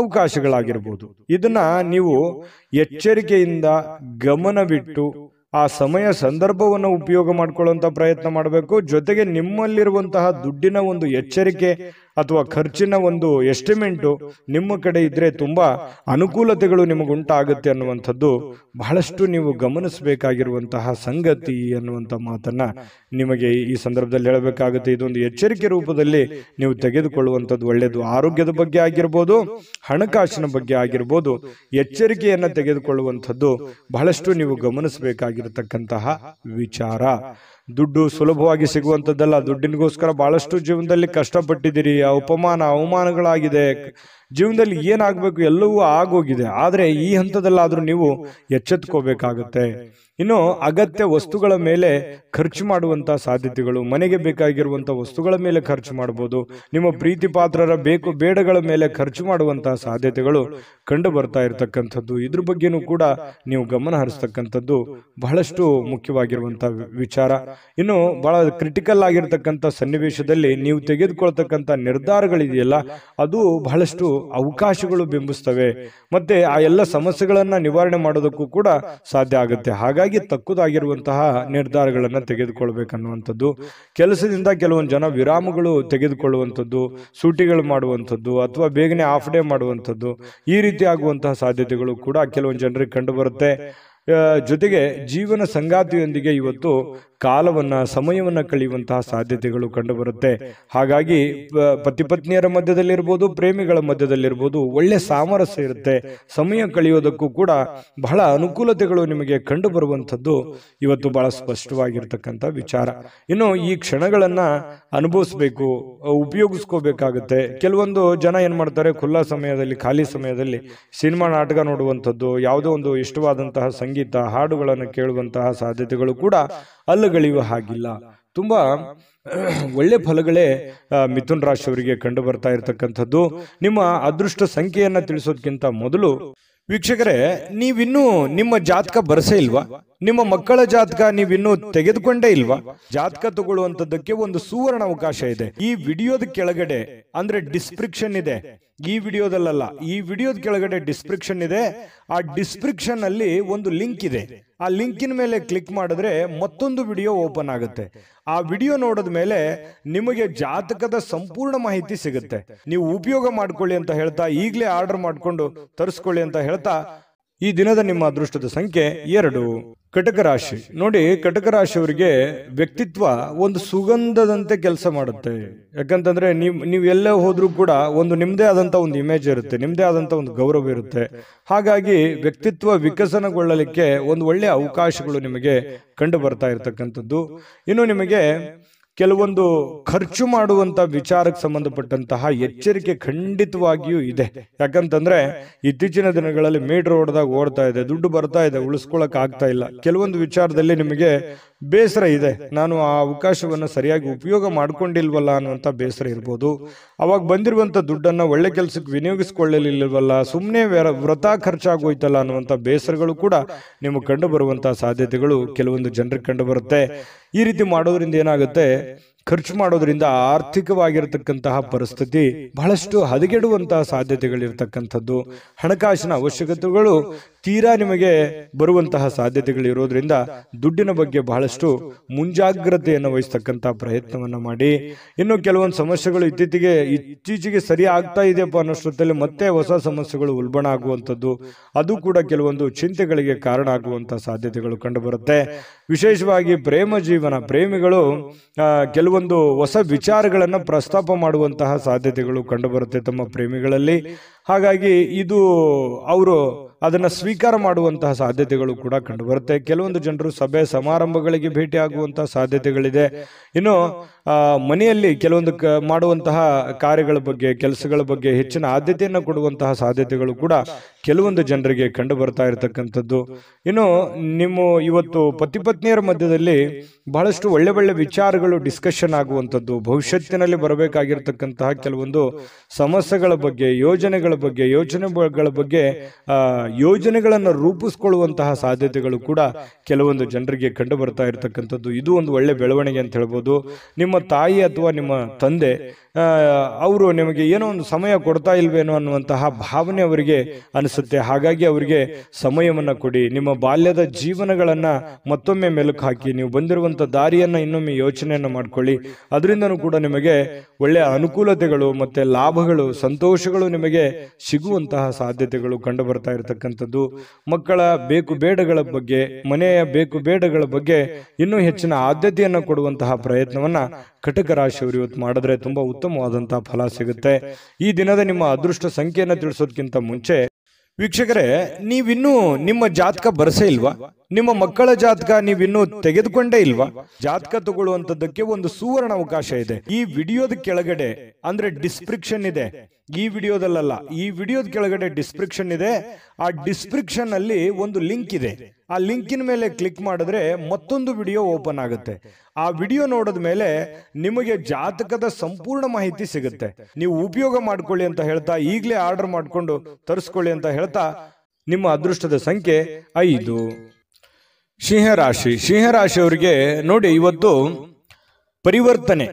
ಅವಕಾಶಗಳಾಗಿರ್ಬೋದು. ಇದನ್ನ ನೀವು ಎಚ್ಚರಿಕೆಯಿಂದ ಗಮನವಿಟ್ಟು ಆ ಸಮಯ ಸಂದರ್ಭವನ್ನು ಉಪಯೋಗ ಮಾಡ್ಕೊಳ್ಳುವಂತ ಪ್ರಯತ್ನ ಮಾಡಬೇಕು. ಜೊತೆಗೆ ನಿಮ್ಮಲ್ಲಿರುವಂತಹ ದುಡ್ಡಿನ ಒಂದು ಎಚ್ಚರಿಕೆ ಅಥವಾ ಖರ್ಚಿನ ಒಂದು ಎಸ್ಟಿಮೇಟು ನಿಮ್ಮ ಕಡೆ ಇದ್ರೆ ತುಂಬಾ ಅನುಕೂಲತೆಗಳು ನಿಮಗುಂಟಾಗುತ್ತೆ ಅನ್ನುವಂಥದ್ದು ಬಹಳಷ್ಟು ನೀವು ಗಮನಿಸಬೇಕಾಗಿರುವಂತಹ ಸಂಗತಿ ಅನ್ನುವಂಥ ಮಾತನ್ನ ನಿಮಗೆ ಈ ಸಂದರ್ಭದಲ್ಲಿ ಹೇಳಬೇಕಾಗುತ್ತೆ. ಇದೊಂದು ಎಚ್ಚರಿಕೆ ರೂಪದಲ್ಲಿ ನೀವು ತೆಗೆದುಕೊಳ್ಳುವಂಥದ್ದು ಒಳ್ಳೆಯದು. ಆರೋಗ್ಯದ ಬಗ್ಗೆ ಆಗಿರ್ಬೋದು, ಹಣಕಾಸಿನ ಬಗ್ಗೆ ಆಗಿರ್ಬೋದು, ಎಚ್ಚರಿಕೆಯನ್ನ ತೆಗೆದುಕೊಳ್ಳುವಂಥದ್ದು ಬಹಳಷ್ಟು ನೀವು ಗಮನಿಸಬೇಕಾಗಿರತಕ್ಕಂತಹ ವಿಚಾರ. ದುಡ್ಡು ಸುಲಭವಾಗಿ ಸಿಗುವಂಥದ್ದಲ್ಲ. ದುಡ್ಡಿನಿಗೋಸ್ಕರ ಬಹಳಷ್ಟು ಜೀವನದಲ್ಲಿ ಕಷ್ಟಪಟ್ಟಿದ್ದೀರಿ, ಅಪಮಾನ ಅವಮಾನಗಳಾಗಿದೆ, ಜೀವನದಲ್ಲಿ ಏನಾಗಬೇಕು ಎಲ್ಲವೂ ಆಗೋಗಿದೆ. ಆದ್ರೆ ಈ ಹಂತದಲ್ಲಾದ್ರೂ ನೀವು ಎಚ್ಚೆತ್ಕೋಬೇಕಾಗತ್ತೆ. ಇನ್ನು ಅಗತ್ಯ ವಸ್ತುಗಳ ಮೇಲೆ ಖರ್ಚು ಮಾಡುವಂತ ಸಾಧ್ಯತೆಗಳು, ಮನೆಗೆ ಬೇಕಾಗಿರುವಂತ ವಸ್ತುಗಳ ಮೇಲೆ ಖರ್ಚು ಮಾಡಬಹುದು. ನಿಮ್ಮ ಪ್ರೀತಿ ಪಾತ್ರರ ಬೇಕು ಬೇಡಗಳ ಮೇಲೆ ಖರ್ಚು ಮಾಡುವಂತಹ ಸಾಧ್ಯತೆಗಳು ಕಂಡು ಬರ್ತಾ ಇರತಕ್ಕಂಥದ್ದು. ಇದ್ರ ಬಗ್ಗೆನೂ ಕೂಡ ನೀವು ಗಮನ ಹರಿಸ್ತಕ್ಕಂಥದ್ದು ಬಹಳಷ್ಟು ಮುಖ್ಯವಾಗಿರುವಂತಹ ವಿಚಾರ. ಇನ್ನು ಬಹಳ ಕ್ರಿಟಿಕಲ್ ಆಗಿರ್ತಕ್ಕಂಥ ಸನ್ನಿವೇಶದಲ್ಲಿ ನೀವು ತೆಗೆದುಕೊಳ್ತಕ್ಕಂಥ ನಿರ್ಧಾರಗಳಿದೆಯಲ್ಲ, ಅದು ಬಹಳಷ್ಟು ಅವಕಾಶಗಳು ಬಿಂಬಿಸ್ತವೆ. ಮತ್ತೆ ಆ ಎಲ್ಲ ಸಮಸ್ಯೆಗಳನ್ನ ನಿವಾರಣೆ ಮಾಡೋದಕ್ಕೂ ಕೂಡ ಸಾಧ್ಯ ಆಗುತ್ತೆ. ಹಾಗಾಗಿ ತಕ್ಕುದಾಗಿರುವಂತಹ ನಿರ್ಧಾರಗಳನ್ನ ತೆಗೆದುಕೊಳ್ಬೇಕನ್ನುವಂಥದ್ದು. ಕೆಲಸದಿಂದ ಕೆಲವೊಂದು ಜನ ವಿರಾಮಗಳು ತೆಗೆದುಕೊಳ್ಳುವಂಥದ್ದು, ಸೂಟಿಗಳು ಮಾಡುವಂಥದ್ದು, ಅಥವಾ ಬೇಗನೆ ಆಫ್ ಡೇ ಮಾಡುವಂಥದ್ದು, ಈ ರೀತಿ ಆಗುವಂತಹ ಸಾಧ್ಯತೆಗಳು ಕೂಡ ಕೆಲವೊಂದು ಜನರಿಗೆ ಕಂಡು ಬರುತ್ತೆ. ಜೊತೆಗೆ ಜೀವನ ಸಂಗಾತಿಯೊಂದಿಗೆ ಇವತ್ತು ಸಮಯವನ್ನ ಕಳೆಯುವಂತಹ ಸಾಧ್ಯತೆಗಳು ಕಂಡು ಬರುತ್ತೆ. ಹಾಗಾಗಿ ಪತಿ ಪತ್ನಿಯರ ಮಧ್ಯದಲ್ಲಿರ್ಬೋದು, ಪ್ರೇಮಿಗಳ ಮಧ್ಯದಲ್ಲಿರ್ಬೋದು, ಒಳ್ಳೆ ಸಾಮರಸ್ಯ ಇರುತ್ತೆ. ಸಮಯ ಕಳೆಯೋದಕ್ಕೂ ಕೂಡ ಬಹಳ ಅನುಕೂಲತೆಗಳು ನಿಮಗೆ ಕಂಡು ಬರುವಂಥದ್ದು ಇವತ್ತು ಬಹಳ ಸ್ಪಷ್ಟವಾಗಿರ್ತಕ್ಕಂಥ ವಿಚಾರ. ಇನ್ನು ಈ ಕ್ಷಣಗಳನ್ನ ಅನುಭವಿಸ್ಬೇಕು, ಉಪಯೋಗಿಸ್ಕೋಬೇಕಾಗುತ್ತೆ. ಕೆಲವೊಂದು ಜನ ಏನ್ ಮಾಡ್ತಾರೆ, ಖುಲ್ಲಾ ಸಮಯದಲ್ಲಿ, ಖಾಲಿ ಸಮಯದಲ್ಲಿ ಸಿನಿಮಾ ನಾಟಕ ನೋಡುವಂಥದ್ದು, ಯಾವುದೋ ಒಂದು ಇಷ್ಟವಾದಂತಹ ಸಂಗೀತ ಹಾಡುಗಳನ್ನು ಕೇಳುವಂತಹ ಸಾಧ್ಯತೆಗಳು ಕೂಡ ಅಲ್ಲಗಳೆಯುವ ಹಾಗಿಲ್ಲ. ತುಂಬಾ ಒಳ್ಳೆ ಫಲಗಳೇ ಮಿಥುನ್ ರಾಶಿಯವರಿಗೆ ಕಂಡು ಬರ್ತಾ ಇರತಕ್ಕಂಥದ್ದು. ನಿಮ್ಮ ಅದೃಷ್ಟ ಸಂಖ್ಯೆಯನ್ನ ತಿಳಿಸೋದಕ್ಕಿಂತ ಮೊದಲು ವೀಕ್ಷಕರೇ, ನೀವಿನ್ನೂ ನಿಮ್ಮ ಜಾತಕ ಬರಸೇ ಇಲ್ವಾ? ನಿಮ್ಮ ಮಕ್ಕಳ ಜಾತಕ ನೀವಿನ್ನೂ ತೆಗೆದುಕೊಂಡೇ ಇಲ್ವಾ? ಜಾತಕ ತಗೊಳ್ಳುವಂತದ್ದಕ್ಕೆ ಒಂದು ಸುವರ್ಣ ಅವಕಾಶ ಇದೆ. ಈ ವಿಡಿಯೋದ ಕೆಳಗಡೆ ಅಂದ್ರೆ ಡಿಸ್ಕ್ರಿಪ್ಷನ್ ಇದೆ. ಈ ವಿಡಿಯೋದಲ್ಲ, ಈ ವಿಡಿಯೋದ ಕೆಳಗಡೆ ಡಿಸ್ಕ್ರಿಪ್ಷನ್ ಇದೆ. ಆ ಡಿಸ್ಕ್ರಿಪ್ಷನ್ ಅಲ್ಲಿ ಒಂದು ಲಿಂಕ್ ಇದೆ. ಆ ಲಿಂಕಿನ ಮೇಲೆ ಕ್ಲಿಕ್ ಮಾಡಿದ್ರೆ ಮತ್ತೊಂದು ವಿಡಿಯೋ ಓಪನ್ ಆಗುತ್ತೆ. ಆ ವಿಡಿಯೋ ನೋಡಿದ ಮೇಲೆ ನಿಮಗೆ ಜಾತಕದ ಸಂಪೂರ್ಣ ಮಾಹಿತಿ ಸಿಗುತ್ತೆ. ನೀವು ಉಪಯೋಗ ಮಾಡ್ಕೊಳ್ಳಿ ಅಂತ ಹೇಳ್ತಾ, ಈಗಲೇ ಆರ್ಡರ್ ಮಾಡ್ಕೊಂಡು ತರಿಸ್ಕೊಳ್ಳಿ ಅಂತ ಹೇಳ್ತಾ, ಈ ದಿನದ ನಿಮ್ಮ ಅದೃಷ್ಟದ ಸಂಖ್ಯೆ 2. ಕಟಕ ರಾಶಿ. ನೋಡಿ, ಕಟಕ ರಾಶಿಯವರಿಗೆ ವ್ಯಕ್ತಿತ್ವ ಒಂದು ಸುಗಂಧದಂತೆ ಕೆಲಸ ಮಾಡುತ್ತೆ. ಯಾಕಂತಂದ್ರೆ ನೀವು ಎಲ್ಲೇ ಹೋದ್ರೂ ಕೂಡ ಒಂದು ನಿಮ್ದೇ ಆದಂತ ಒಂದು ಇಮೇಜ್ ಇರುತ್ತೆ, ನಿಮ್ದೇ ಆದಂತ ಒಂದು ಗೌರವ ಇರುತ್ತೆ. ಹಾಗಾಗಿ ವ್ಯಕ್ತಿತ್ವ ವಿಕಸನಗೊಳ್ಳಲಿಕ್ಕೆ ಒಂದು ಒಳ್ಳೆಯ ಅವಕಾಶಗಳು ನಿಮಗೆ ಕಂಡು ಬರ್ತಾ ಇರತಕ್ಕಂಥದ್ದು. ಇನ್ನು ನಿಮಗೆ ಕೆಲವೊಂದು ಖರ್ಚು ಮಾಡುವಂತ ವಿಚಾರಕ್ಕೆ ಸಂಬಂಧಪಟ್ಟಂತಹ ಎಚ್ಚರಿಕೆ ಖಂಡಿತವಾಗಿಯೂ ಇದೆ. ಯಾಕಂತಂದ್ರೆ ಇತ್ತೀಚಿನ ದಿನಗಳಲ್ಲಿ ಮೀಟರ್ ಓಡ್ತಾ ಇದೆ, ದುಡ್ಡು ಬರ್ತಾ ಇದೆ, ಉಳಿಸ್ಕೊಳಕ್ ಆಗ್ತಾ ಇಲ್ಲ. ಕೆಲವೊಂದು ವಿಚಾರದಲ್ಲಿ ನಿಮಗೆ ಬೇಸರ ಇದೆ, ನಾನು ಆ ಅವಕಾಶವನ್ನ ಸರಿಯಾಗಿ ಉಪಯೋಗ ಮಾಡ್ಕೊಂಡಿಲ್ವಲ್ಲ ಅನ್ನುವಂತ ಬೇಸರ ಇರ್ಬೋದು. ಅವಾಗ ಬಂದಿರುವಂತ ದುಡ್ಡನ್ನ ಒಳ್ಳೆ ಕೆಲಸಕ್ಕೆ ವಿನಿಯೋಗಿಸ್ಕೊಳ್ಳಲಿಲ್ವಲ್ಲ, ಸುಮ್ಮನೆ ವೃಥಾ ಖರ್ಚಾಗೋಯ್ತಲ್ಲ ಅನ್ನುವಂತ ಬೇಸರಗಳು ಕೂಡ ನಿಮಗೆ ಕಂಡು ಬರುವಂತಹ ಸಾಧ್ಯತೆಗಳು ಕೆಲವೊಂದು ಜನರಿಗೆ ಕಂಡು ಬರುತ್ತೆ. ಈ ರೀತಿ ಮಾಡೋದ್ರಿಂದ ಏನಾಗುತ್ತೆ, ಖರ್ಚು ಮಾಡೋದ್ರಿಂದ ಆರ್ಥಿಕವಾಗಿರತಕ್ಕಂತಹ ಪರಿಸ್ಥಿತಿ ಬಹಳಷ್ಟು ಹದಗೆಡುವಂತಹ ಸಾಧ್ಯತೆಗಳಿರ್ತಕ್ಕಂಥದ್ದು. ಹಣಕಾಸಿನ ಅವಶ್ಯಕತೆಗಳು ತೀರಾ ನಿಮಗೆ ಬರುವಂತಹ ಸಾಧ್ಯತೆಗಳು ಇರೋದ್ರಿಂದ ದುಡ್ಡಿನ ಬಗ್ಗೆ ಬಹಳಷ್ಟು ಮುಂಜಾಗ್ರತೆಯನ್ನು ವಹಿಸ್ತಕ್ಕಂತಹ ಪ್ರಯತ್ನವನ್ನ ಮಾಡಿ. ಇನ್ನು ಕೆಲವೊಂದು ಸಮಸ್ಯೆಗಳು ಇತ್ತೀಚೆಗೆ ಸರಿ ಆಗ್ತಾ ಇದೆಯಪ್ಪ ಅನ್ನೋಷ್ಟೊತ್ತಲ್ಲಿ ಮತ್ತೆ ಹೊಸ ಸಮಸ್ಯೆಗಳು ಉಲ್ಬಣ ಆಗುವಂಥದ್ದು, ಅದು ಕೂಡ ಕೆಲವೊಂದು ಚಿಂತೆಗಳಿಗೆ ಕಾರಣ ಆಗುವಂತಹ ಸಾಧ್ಯತೆಗಳು ಕಂಡು ಬರುತ್ತೆ. ವಿಶೇಷವಾಗಿ ಪ್ರೇಮ ಜೀವನ, ಪ್ರೇಮಿಗಳು ಕೆಲವೊಂದು ಹೊಸ ವಿಚಾರಗಳನ್ನು ಪ್ರಸ್ತಾಪ ಮಾಡುವಂತಹ ಸಾಧ್ಯತೆಗಳು ಕಂಡುಬರುತ್ತೆ ತಮ್ಮ ಪ್ರೇಮಿಗಳಲ್ಲಿ. ಹಾಗಾಗಿ ಇದು ಅವರು ಅದನ್ನ ಸ್ವೀಕಾರ ಮಾಡುವಂತಹ ಸಾಧ್ಯತೆಗಳು ಕೂಡ ಕಂಡುಬರುತ್ತೆ. ಕೆಲವೊಂದು ಜನರು ಸಭೆ ಸಮಾರಂಭಗಳಿಗೆ ಭೇಟಿ ಆಗುವಂತಹ ಸಾಧ್ಯತೆಗಳಿದೆ. ಇನ್ನು ಮನೆಯಲ್ಲಿ ಕೆಲವೊಂದು ಮಾಡುವಂತಹ ಕಾರ್ಯಗಳ ಬಗ್ಗೆ, ಕೆಲಸಗಳ ಬಗ್ಗೆ ಹೆಚ್ಚಿನ ಆದ್ಯತೆಯನ್ನು ಕೊಡುವಂತಹ ಸಾಧ್ಯತೆಗಳು ಕೂಡ ಕೆಲವೊಂದು ಜನರಿಗೆ ಕಂಡು ಬರ್ತಾ ಇರತಕ್ಕಂಥದ್ದು. ಇನ್ನು ನಿಮ್ಮ ಇವತ್ತು ಪತಿ ಪತ್ನಿಯರ ಮಧ್ಯದಲ್ಲಿ ಬಹಳಷ್ಟು ಒಳ್ಳೆ ಒಳ್ಳೆ ವಿಚಾರಗಳು ಡಿಸ್ಕಷನ್ ಆಗುವಂಥದ್ದು, ಭವಿಷ್ಯತ್ತಿನಲ್ಲಿ ಬರಬೇಕಾಗಿರ್ತಕ್ಕಂತಹ ಕೆಲವೊಂದು ಸಮಸ್ಯೆಗಳ ಬಗ್ಗೆ, ಯೋಜನೆಗಳ ಬಗ್ಗೆ ಯೋಜನೆಗಳನ್ನು ರೂಪಿಸ್ಕೊಳ್ಳುವಂತಹ ಸಾಧ್ಯತೆಗಳು ಕೂಡ ಕೆಲವೊಂದು ಜನರಿಗೆ ಕಂಡು ಬರ್ತಾ ಇರತಕ್ಕಂಥದ್ದು. ಇದು ಒಂದು ಒಳ್ಳೆ ಬೆಳವಣಿಗೆ ಅಂತ ಹೇಳ್ಬೋದು. ನಿಮ್ಮ ತಾಯಿ ಅಥವಾ ನಿಮ್ಮ ತಂದೆ ಅವರು ನಿಮಗೆ ಏನೋ ಒಂದು ಸಮಯ ಕೊಡ್ತಾ ಇಲ್ವೇನೋ ಅನ್ನುವಂತಹ ಭಾವನೆ ಅವರಿಗೆ ಅನಿಸುತ್ತೆ. ಹಾಗಾಗಿ ಅವರಿಗೆ ಸಮಯವನ್ನ ಕೊಡಿ. ನಿಮ್ಮ ಬಾಲ್ಯದ ಜೀವನಗಳನ್ನ ಮತ್ತೊಮ್ಮೆ ಮೆಲುಕು ಹಾಕಿ, ನೀವು ಬಂದಿರುವಂತ ದಾರಿಯನ್ನ ಇನ್ನೊಮ್ಮೆ ಯೋಚನೆಯನ್ನ ಮಾಡ್ಕೊಳ್ಳಿ. ಅದರಿಂದನೂ ಕೂಡ ನಿಮಗೆ ಒಳ್ಳೆಯ ಅನುಕೂಲತೆಗಳು ಮತ್ತೆ ಲಾಭಗಳು, ಸಂತೋಷಗಳು ನಿಮಗೆ ಸಿಗುವಂತಹ ಸಾಧ್ಯತೆಗಳು ಕಂಡು ಬರ್ತಾ ಇರತಕ್ಕಂಥದ್ದು. ಮಕ್ಕಳ ಬೇಕು ಬೇಡಗಳ ಬಗ್ಗೆ, ಮನೆಯ ಬೇಕು ಬೇಡಗಳ ಬಗ್ಗೆ ಇನ್ನೂ ಹೆಚ್ಚಿನ ಆದ್ಯತೆಯನ್ನು ಕೊಡುವಂತಹ ಪ್ರಯತ್ನವನ್ನ ಕಟಕ ರಾಶಿಯವರು ಇವತ್ತು ಮಾಡಿದ್ರೆ ತುಂಬಾ ಉತ್ತಮವಾದಂತಹ ಫಲ ಸಿಗುತ್ತೆ. ಈ ದಿನದ ನಿಮ್ಮ ಅದೃಷ್ಟ ಸಂಖ್ಯೆಯನ್ನು ತಿಳಿಸೋದಕ್ಕಿಂತ ಮುಂಚೆ ವೀಕ್ಷಕರೇ, ನೀವಿನ್ನೂ ನಿಮ್ಮ ಜಾತಕ ಬರಸೇ ಇಲ್ವಾ? ನಿಮ್ಮ ಮಕ್ಕಳ ಜಾತಕ ನೀವಿನ್ನೂ ತೆಗೆದುಕೊಂಡೇ ಇಲ್ವಾ? ಜಾತಕ ತಗೊಳ್ಳುವಂತದ್ದಕ್ಕೆ ಒಂದು ಸುವರ್ಣ ಅವಕಾಶ ಇದೆ. ಈ ವಿಡಿಯೋದ ಕೆಳಗಡೆ ಅಂದ್ರೆ ಡಿಸ್ಕ್ರಿಪ್ಷನ್ ಇದೆ, ಈ ವಿಡಿಯೋದಲ್ಲ, ಈ ವಿಡಿಯೋದ ಕೆಳಗಡೆ ಡಿಸ್ಕ್ರಿಪ್ಷನ್ ಇದೆ. ಆ ಡಿಸ್ಕ್ರಿಪ್ಷನ್ ಅಲ್ಲಿ ಒಂದು ಲಿಂಕ್ ಇದೆ. ಆ ಲಿಂಕಿನ ಮೇಲೆ ಕ್ಲಿಕ್ ಮಾಡಿದ್ರೆ ಮತ್ತೊಂದು ವಿಡಿಯೋ ಓಪನ್ ಆಗುತ್ತೆ. ಆ ವಿಡಿಯೋ ನೋಡಿದ ಮೇಲೆ ನಿಮಗೆ ಜಾತಕದ ಸಂಪೂರ್ಣ ಮಾಹಿತಿ ಸಿಗುತ್ತೆ. ನೀವು ಉಪಯೋಗ ಮಾಡ್ಕೊಳ್ಳಿ ಅಂತ ಹೇಳ್ತಾ, ಈಗಲೇ ಆರ್ಡರ್ ಮಾಡಿಕೊಂಡು ತರಿಸ್ಕೊಳ್ಳಿ ಅಂತ ಹೇಳ್ತಾ, ನಿಮ್ಮ ಅದೃಷ್ಟದ ಸಂಖ್ಯೆ 5. ಸಿಂಹರಾಶಿಯವರಿಗೆ ನೋಡಿ, ಇವತ್ತು ಪರಿವರ್ತನೆ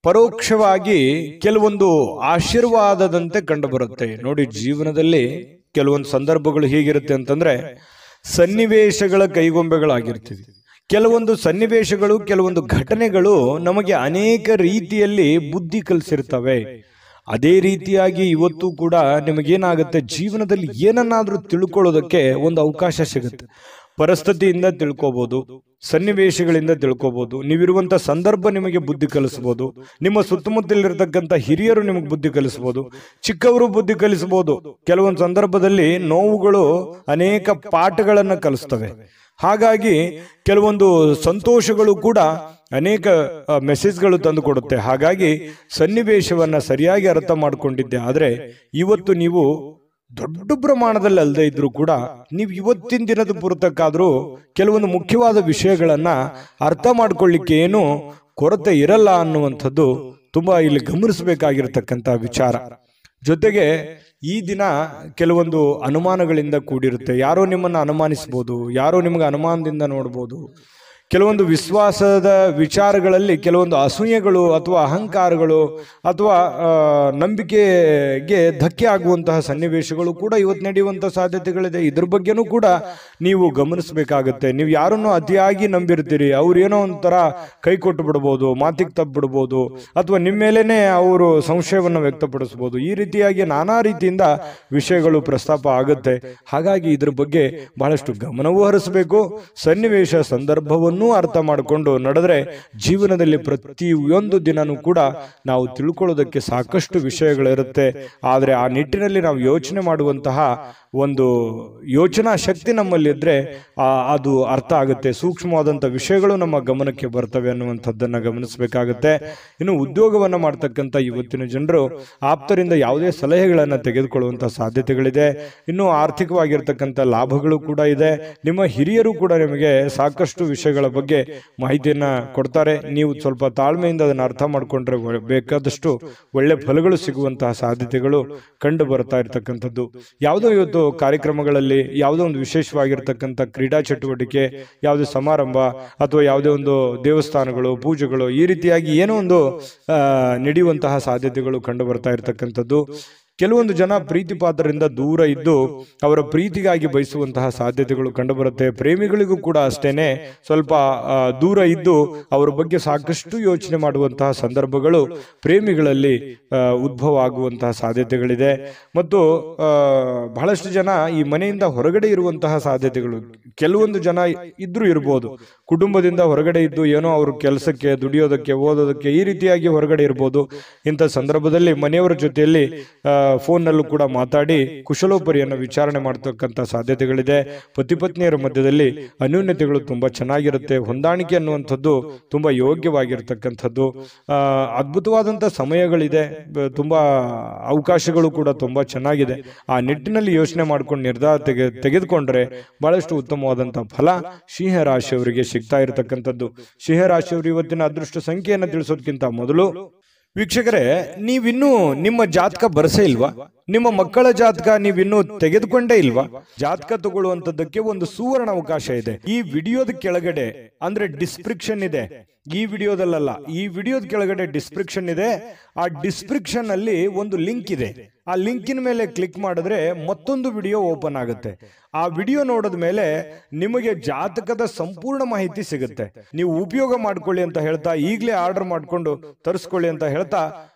ಪರೋಕ್ಷವಾಗಿ ಕೆಲವೊಂದು ಆಶೀರ್ವಾದದಂತೆ ಕಂಡು ಬರುತ್ತೆ. ನೋಡಿ, ಜೀವನದಲ್ಲಿ ಕೆಲವೊಂದು ಸಂದರ್ಭಗಳು ಹೀಗಿರುತ್ತೆ ಅಂತಂದ್ರೆ ಸನ್ನಿವೇಶಗಳ ಕೈಗೊಂಬೆಗಳಾಗಿರ್ತೀವಿ. ಕೆಲವೊಂದು ಸನ್ನಿವೇಶಗಳು, ಕೆಲವೊಂದು ಘಟನೆಗಳು ನಮಗೆ ಅನೇಕ ರೀತಿಯಲ್ಲಿ ಬುದ್ಧಿ ಕಲಿಸಿರ್ತವೆ. ಅದೇ ರೀತಿಯಾಗಿ ಇವತ್ತು ಕೂಡ ನಿಮಗೇನಾಗುತ್ತೆ, ಜೀವನದಲ್ಲಿ ಏನನ್ನಾದ್ರೂ ತಿಳ್ಕೊಳ್ಳೋದಕ್ಕೆ ಒಂದು ಅವಕಾಶ ಸಿಗುತ್ತೆ. ಪರಿಸ್ಥಿತಿಯಿಂದ ತಿಳ್ಕೋಬಹುದು, ಸನ್ನಿವೇಶಗಳಿಂದ ತಿಳ್ಕೋಬಹುದು, ನೀವಿರುವಂತ ಸಂದರ್ಭ ನಿಮಗೆ ಬುದ್ಧಿ ಕಲಿಸಬಹುದು, ನಿಮ್ಮ ಸುತ್ತಮುತ್ತಲಿರ್ತಕ್ಕಂಥ ಹಿರಿಯರು ನಿಮಗೆ ಬುದ್ಧಿ ಕಲಿಸಬಹುದು, ಚಿಕ್ಕವರು ಬುದ್ಧಿ ಕಲಿಸಬಹುದು. ಕೆಲವೊಂದು ಸಂದರ್ಭದಲ್ಲಿ ನೋವುಗಳು ಅನೇಕ ಪಾಠಗಳನ್ನು ಕಲಿಸ್ತವೆ. ಹಾಗಾಗಿ ಕೆಲವೊಂದು ಸಂತೋಷಗಳು ಕೂಡ ಅನೇಕ ಮೆಸೇಜ್ಗಳು ತಂದು ಕೊಡುತ್ತೆ. ಹಾಗಾಗಿ ಸನ್ನಿವೇಶವನ್ನ ಸರಿಯಾಗಿ ಅರ್ಥ ಮಾಡಿಕೊಂಡಿದ್ದೆ ಆದ್ರೆ ಇವತ್ತು ನೀವು ದೊಡ್ಡ ಪ್ರಮಾಣದಲ್ಲಿ ಅಲ್ಲದೆ ಇದ್ರೂ ಕೂಡ ನೀವು ಇವತ್ತಿನ ದಿನದ ಪುರತಕ್ಕಾದ್ರೂ ಕೆಲವೊಂದು ಮುಖ್ಯವಾದ ವಿಷಯಗಳನ್ನ ಅರ್ಥ ಮಾಡ್ಕೊಳ್ಳಿಕ್ಕೆ ಏನು ಕೊರತೆ ಇರಲ್ಲ ಅನ್ನುವಂಥದ್ದು ತುಂಬಾ ಇಲ್ಲಿ ಗಮನಿಸಬೇಕಾಗಿರ್ತಕ್ಕಂಥ ವಿಚಾರ. ಜೊತೆಗೆ ಈ ದಿನ ಕೆಲವೊಂದು ಅನುಮಾನಗಳಿಂದ ಕೂಡಿರುತ್ತೆ. ಯಾರೋ ನಿಮ್ಮನ್ನು ಅನುಮಾನಿಸಬಹುದು, ಯಾರೋ ನಿಮಗೆ ಅನುಮಾನದಿಂದ ನೋಡ್ಬೋದು. ಕೆಲವೊಂದು ವಿಶ್ವಾಸದ ವಿಚಾರಗಳಲ್ಲಿ ಕೆಲವೊಂದು ಅಸೂಯೆಗಳು ಅಥವಾ ಅಹಂಕಾರಗಳು ಅಥವಾ ನಂಬಿಕೆಗೆ ಧಕ್ಕೆ ಆಗುವಂತಹ ಸನ್ನಿವೇಶಗಳು ಕೂಡ ಇವತ್ತು ನಡೆಯುವಂತಹ ಸಾಧ್ಯತೆಗಳಿದೆ. ಇದ್ರ ಬಗ್ಗೆನೂ ಕೂಡ ನೀವು ಗಮನಿಸಬೇಕಾಗುತ್ತೆ. ನೀವು ಯಾರನ್ನು ಅತಿಯಾಗಿ ನಂಬಿರ್ತೀರಿ, ಅವ್ರು ಏನೋ ಒಂಥರ ಕೈ ಕೊಟ್ಟು ಬಿಡ್ಬೋದು, ಮಾತಿಗೆ ತಪ್ಪು ಬಿಡ್ಬೋದು, ಅಥವಾ ನಿಮ್ಮ ಮೇಲೇನೆ ಅವರು ಸಂಶಯವನ್ನು ವ್ಯಕ್ತಪಡಿಸಬಹುದು. ಈ ರೀತಿಯಾಗಿ ನಾನಾ ರೀತಿಯಿಂದ ವಿಷಯಗಳು ಪ್ರಸ್ತಾಪ ಆಗುತ್ತೆ. ಹಾಗಾಗಿ ಇದ್ರ ಬಗ್ಗೆ ಬಹಳಷ್ಟು ಗಮನವೂ ಹರಿಸಬೇಕು. ಸನ್ನಿವೇಶ ಸಂದರ್ಭವನ್ನು ಎಲ್ಲವನ್ನೂ ಅರ್ಥ ಮಾಡಿಕೊಂಡು ನಡೆದ್ರೆ ಜೀವನದಲ್ಲಿ ಪ್ರತಿಯೊಂದು ದಿನನೂ ಕೂಡ ನಾವು ತಿಳ್ಕೊಳ್ಳೋದಕ್ಕೆ ಸಾಕಷ್ಟು ವಿಷಯಗಳಿರುತ್ತೆ. ಆದರೆ ಆ ನಿಟ್ಟಿನಲ್ಲಿ ನಾವು ಯೋಚನೆ ಮಾಡುವಂತಹ ಒಂದು ಯೋಚನಾ ಶಕ್ತಿ ನಮ್ಮಲ್ಲಿದ್ದರೆ ಅದು ಅರ್ಥ ಆಗುತ್ತೆ. ಸೂಕ್ಷ್ಮವಾದಂಥ ವಿಷಯಗಳು ನಮ್ಮ ಗಮನಕ್ಕೆ ಬರ್ತವೆ ಅನ್ನುವಂಥದ್ದನ್ನು ಗಮನಿಸಬೇಕಾಗುತ್ತೆ. ಇನ್ನು ಉದ್ಯೋಗವನ್ನು ಮಾಡ್ತಕ್ಕಂಥ ಇವತ್ತಿನ ಜನರು ಆಪ್ತರಿಂದ ಯಾವುದೇ ಸಲಹೆಗಳನ್ನು ತೆಗೆದುಕೊಳ್ಳುವಂಥ ಸಾಧ್ಯತೆಗಳಿದೆ. ಇನ್ನು ಆರ್ಥಿಕವಾಗಿರ್ತಕ್ಕಂಥ ಲಾಭಗಳು ಕೂಡ ಇದೆ. ನಿಮ್ಮ ಹಿರಿಯರು ಕೂಡ ನಿಮಗೆ ಸಾಕಷ್ಟು ವಿಷಯಗಳ ಬಗ್ಗೆ ಮಾಹಿತಿಯನ್ನು ಕೊಡ್ತಾರೆ. ನೀವು ಸ್ವಲ್ಪ ತಾಳ್ಮೆಯಿಂದ ಅದನ್ನು ಅರ್ಥ ಮಾಡಿಕೊಂಡ್ರೆ ಬೇಕಾದಷ್ಟು ಒಳ್ಳೆ ಫಲಗಳು ಸಿಗುವಂತಹ ಸಾಧ್ಯತೆಗಳು ಕಂಡು ಬರ್ತಾ ಇರ್ತಕ್ಕಂಥದ್ದು. ಯಾವುದೋ ಇವತ್ತು ಕಾರ್ಯಕ್ರಮಗಳಲ್ಲಿ ಯಾವುದೋ ಒಂದು ವಿಶೇಷವಾಗಿರ್ತಕ್ಕಂಥ ಕ್ರೀಡಾ ಚಟುವಟಿಕೆ, ಯಾವುದೇ ಸಮಾರಂಭ ಅಥವಾ ಯಾವುದೇ ಒಂದು ದೇವಸ್ಥಾನಗಳು, ಪೂಜೆಗಳು, ಈ ರೀತಿಯಾಗಿ ಏನೋ ಒಂದು ನಡೆಯುವಂತಹ ಸಾಧ್ಯತೆಗಳು ಕಂಡು ಬರ್ತಾ ಇರ್ತಕ್ಕಂಥದ್ದು. ಕೆಲವೊಂದು ಜನ ಪ್ರೀತಿ ಪಾತ್ರರಿಂದ ದೂರ ಇದ್ದು ಅವರ ಪ್ರೀತಿಗಾಗಿ ಬಯಸುವಂತಹ ಸಾಧ್ಯತೆಗಳು ಕಂಡುಬರುತ್ತೆ. ಪ್ರೇಮಿಗಳಿಗೂ ಕೂಡ ಅಷ್ಟೇನೆ ಸ್ವಲ್ಪ ದೂರ ಇದ್ದು ಅವರ ಬಗ್ಗೆ ಸಾಕಷ್ಟು ಯೋಚನೆ ಮಾಡುವಂತಹ ಸಂದರ್ಭಗಳು ಪ್ರೇಮಿಗಳಲ್ಲಿ ಉದ್ಭವ ಆಗುವಂತಹ ಸಾಧ್ಯತೆಗಳಿದೆ. ಮತ್ತು ಬಹಳಷ್ಟು ಜನ ಈ ಮನೆಯಿಂದ ಹೊರಗಡೆ ಇರುವಂತಹ ಸಾಧ್ಯತೆಗಳು, ಕೆಲವೊಂದು ಜನ ಇದ್ರೂ ಇರ್ಬೋದು, ಕುಟುಂಬದಿಂದ ಹೊರಗಡೆ ಇದ್ದು ಏನೋ ಅವ್ರ ಕೆಲಸಕ್ಕೆ, ದುಡಿಯೋದಕ್ಕೆ, ಓದೋದಕ್ಕೆ ಈ ರೀತಿಯಾಗಿ ಹೊರಗಡೆ ಇರ್ಬೋದು. ಇಂಥ ಸಂದರ್ಭದಲ್ಲಿ ಮನೆಯವರ ಜೊತೆಯಲ್ಲಿ ಫೋನ್ನಲ್ಲೂ ಕೂಡ ಮಾತಾಡಿ ಕುಶಲೋಪರಿಯನ್ನು ವಿಚಾರಣೆ ಮಾಡತಕ್ಕಂಥ ಸಾಧ್ಯತೆಗಳಿದೆ. ಪತಿ ಪತ್ನಿಯರ ಮಧ್ಯದಲ್ಲಿ ಅನ್ಯೋನ್ಯತೆಗಳು ತುಂಬಾ ಚೆನ್ನಾಗಿರುತ್ತೆ. ಹೊಂದಾಣಿಕೆ ಅನ್ನುವಂಥದ್ದು ತುಂಬಾ ಯೋಗ್ಯವಾಗಿರ್ತಕ್ಕಂಥದ್ದು. ಅದ್ಭುತವಾದಂಥ ಸಮಯಗಳಿದೆ. ತುಂಬಾ ಅವಕಾಶಗಳು ಕೂಡ ತುಂಬಾ ಚೆನ್ನಾಗಿದೆ. ಆ ನಿಟ್ಟಿನಲ್ಲಿ ಯೋಚನೆ ಮಾಡ್ಕೊಂಡು ನಿರ್ಧಾರ ತೆಗೆದುಕೊಂಡ್ರೆ ಬಹಳಷ್ಟು ಉತ್ತಮವಾದಂಥ ಫಲ ಸಿಂಹರಾಶಿಯವರಿಗೆ ಸಿಗ್ತಾ ಇರತಕ್ಕಂಥದ್ದು. ಸಿಂಹರಾಶಿಯವರು ಇವತ್ತಿನ ಅದೃಷ್ಟ ಸಂಖ್ಯೆಯನ್ನು ತಿಳಿಸೋದಕ್ಕಿಂತ ಮೊದಲು ವೀಕ್ಷಕರೇ, ನೀವಿನ್ನೂ ನಿಮ್ಮ ಜಾತಕ ಬರಸೇ ಇಲ್ವಾ? ನಿಮ್ಮ ಮಕ್ಕಳ ಜಾತಕ ನೀವಿನ್ನೂ ತೆಗೆದುಕೊಂಡೇ ಇಲ್ವಾ? ಜಾತಕ ತಗೊಳ್ಳುವಂತದ್ದಕ್ಕೆ ಒಂದು ಸುವರ್ಣ ಅವಕಾಶ ಇದೆ. ಈ ವಿಡಿಯೋದ ಕೆಳಗಡೆ ಅಂದ್ರೆ ಡಿಸ್ಕ್ರಿಪ್ಷನ್ ಇದೆ. ಈ ವಿಡಿಯೋದಲ್ಲ, ಈ ವಿಡಿಯೋದ ಕೆಳಗಡೆ ಡಿಸ್ಕ್ರಿಪ್ಷನ್ ಇದೆ. ಆ ಡಿಸ್ಕ್ರಿಪ್ಷನ್ ಅಲ್ಲಿ ಒಂದು ಲಿಂಕ್ ಇದೆ. ಆ ಲಿಂಕಿನ ಮೇಲೆ ಕ್ಲಿಕ್ ಮಾಡಿದ್ರೆ ಮತ್ತೊಂದು ವಿಡಿಯೋ ಓಪನ್ ಆಗುತ್ತೆ. ಆ ವಿಡಿಯೋ ನೋಡಿದ ಮೇಲೆ ನಿಮಗೆ ಜಾತಕದ ಸಂಪೂರ್ಣ ಮಾಹಿತಿ ಸಿಗುತ್ತೆ. ನೀವು ಉಪಯೋಗ ಮಾಡ್ಕೊಳ್ಳಿ ಅಂತ ಹೇಳ್ತಾ, ಈಗಲೇ ಆರ್ಡರ್ ಮಾಡಿಕೊಂಡು ತರಿಸ್ಕೊಳ್ಳಿ ಅಂತ ಹೇಳ್ತಾ,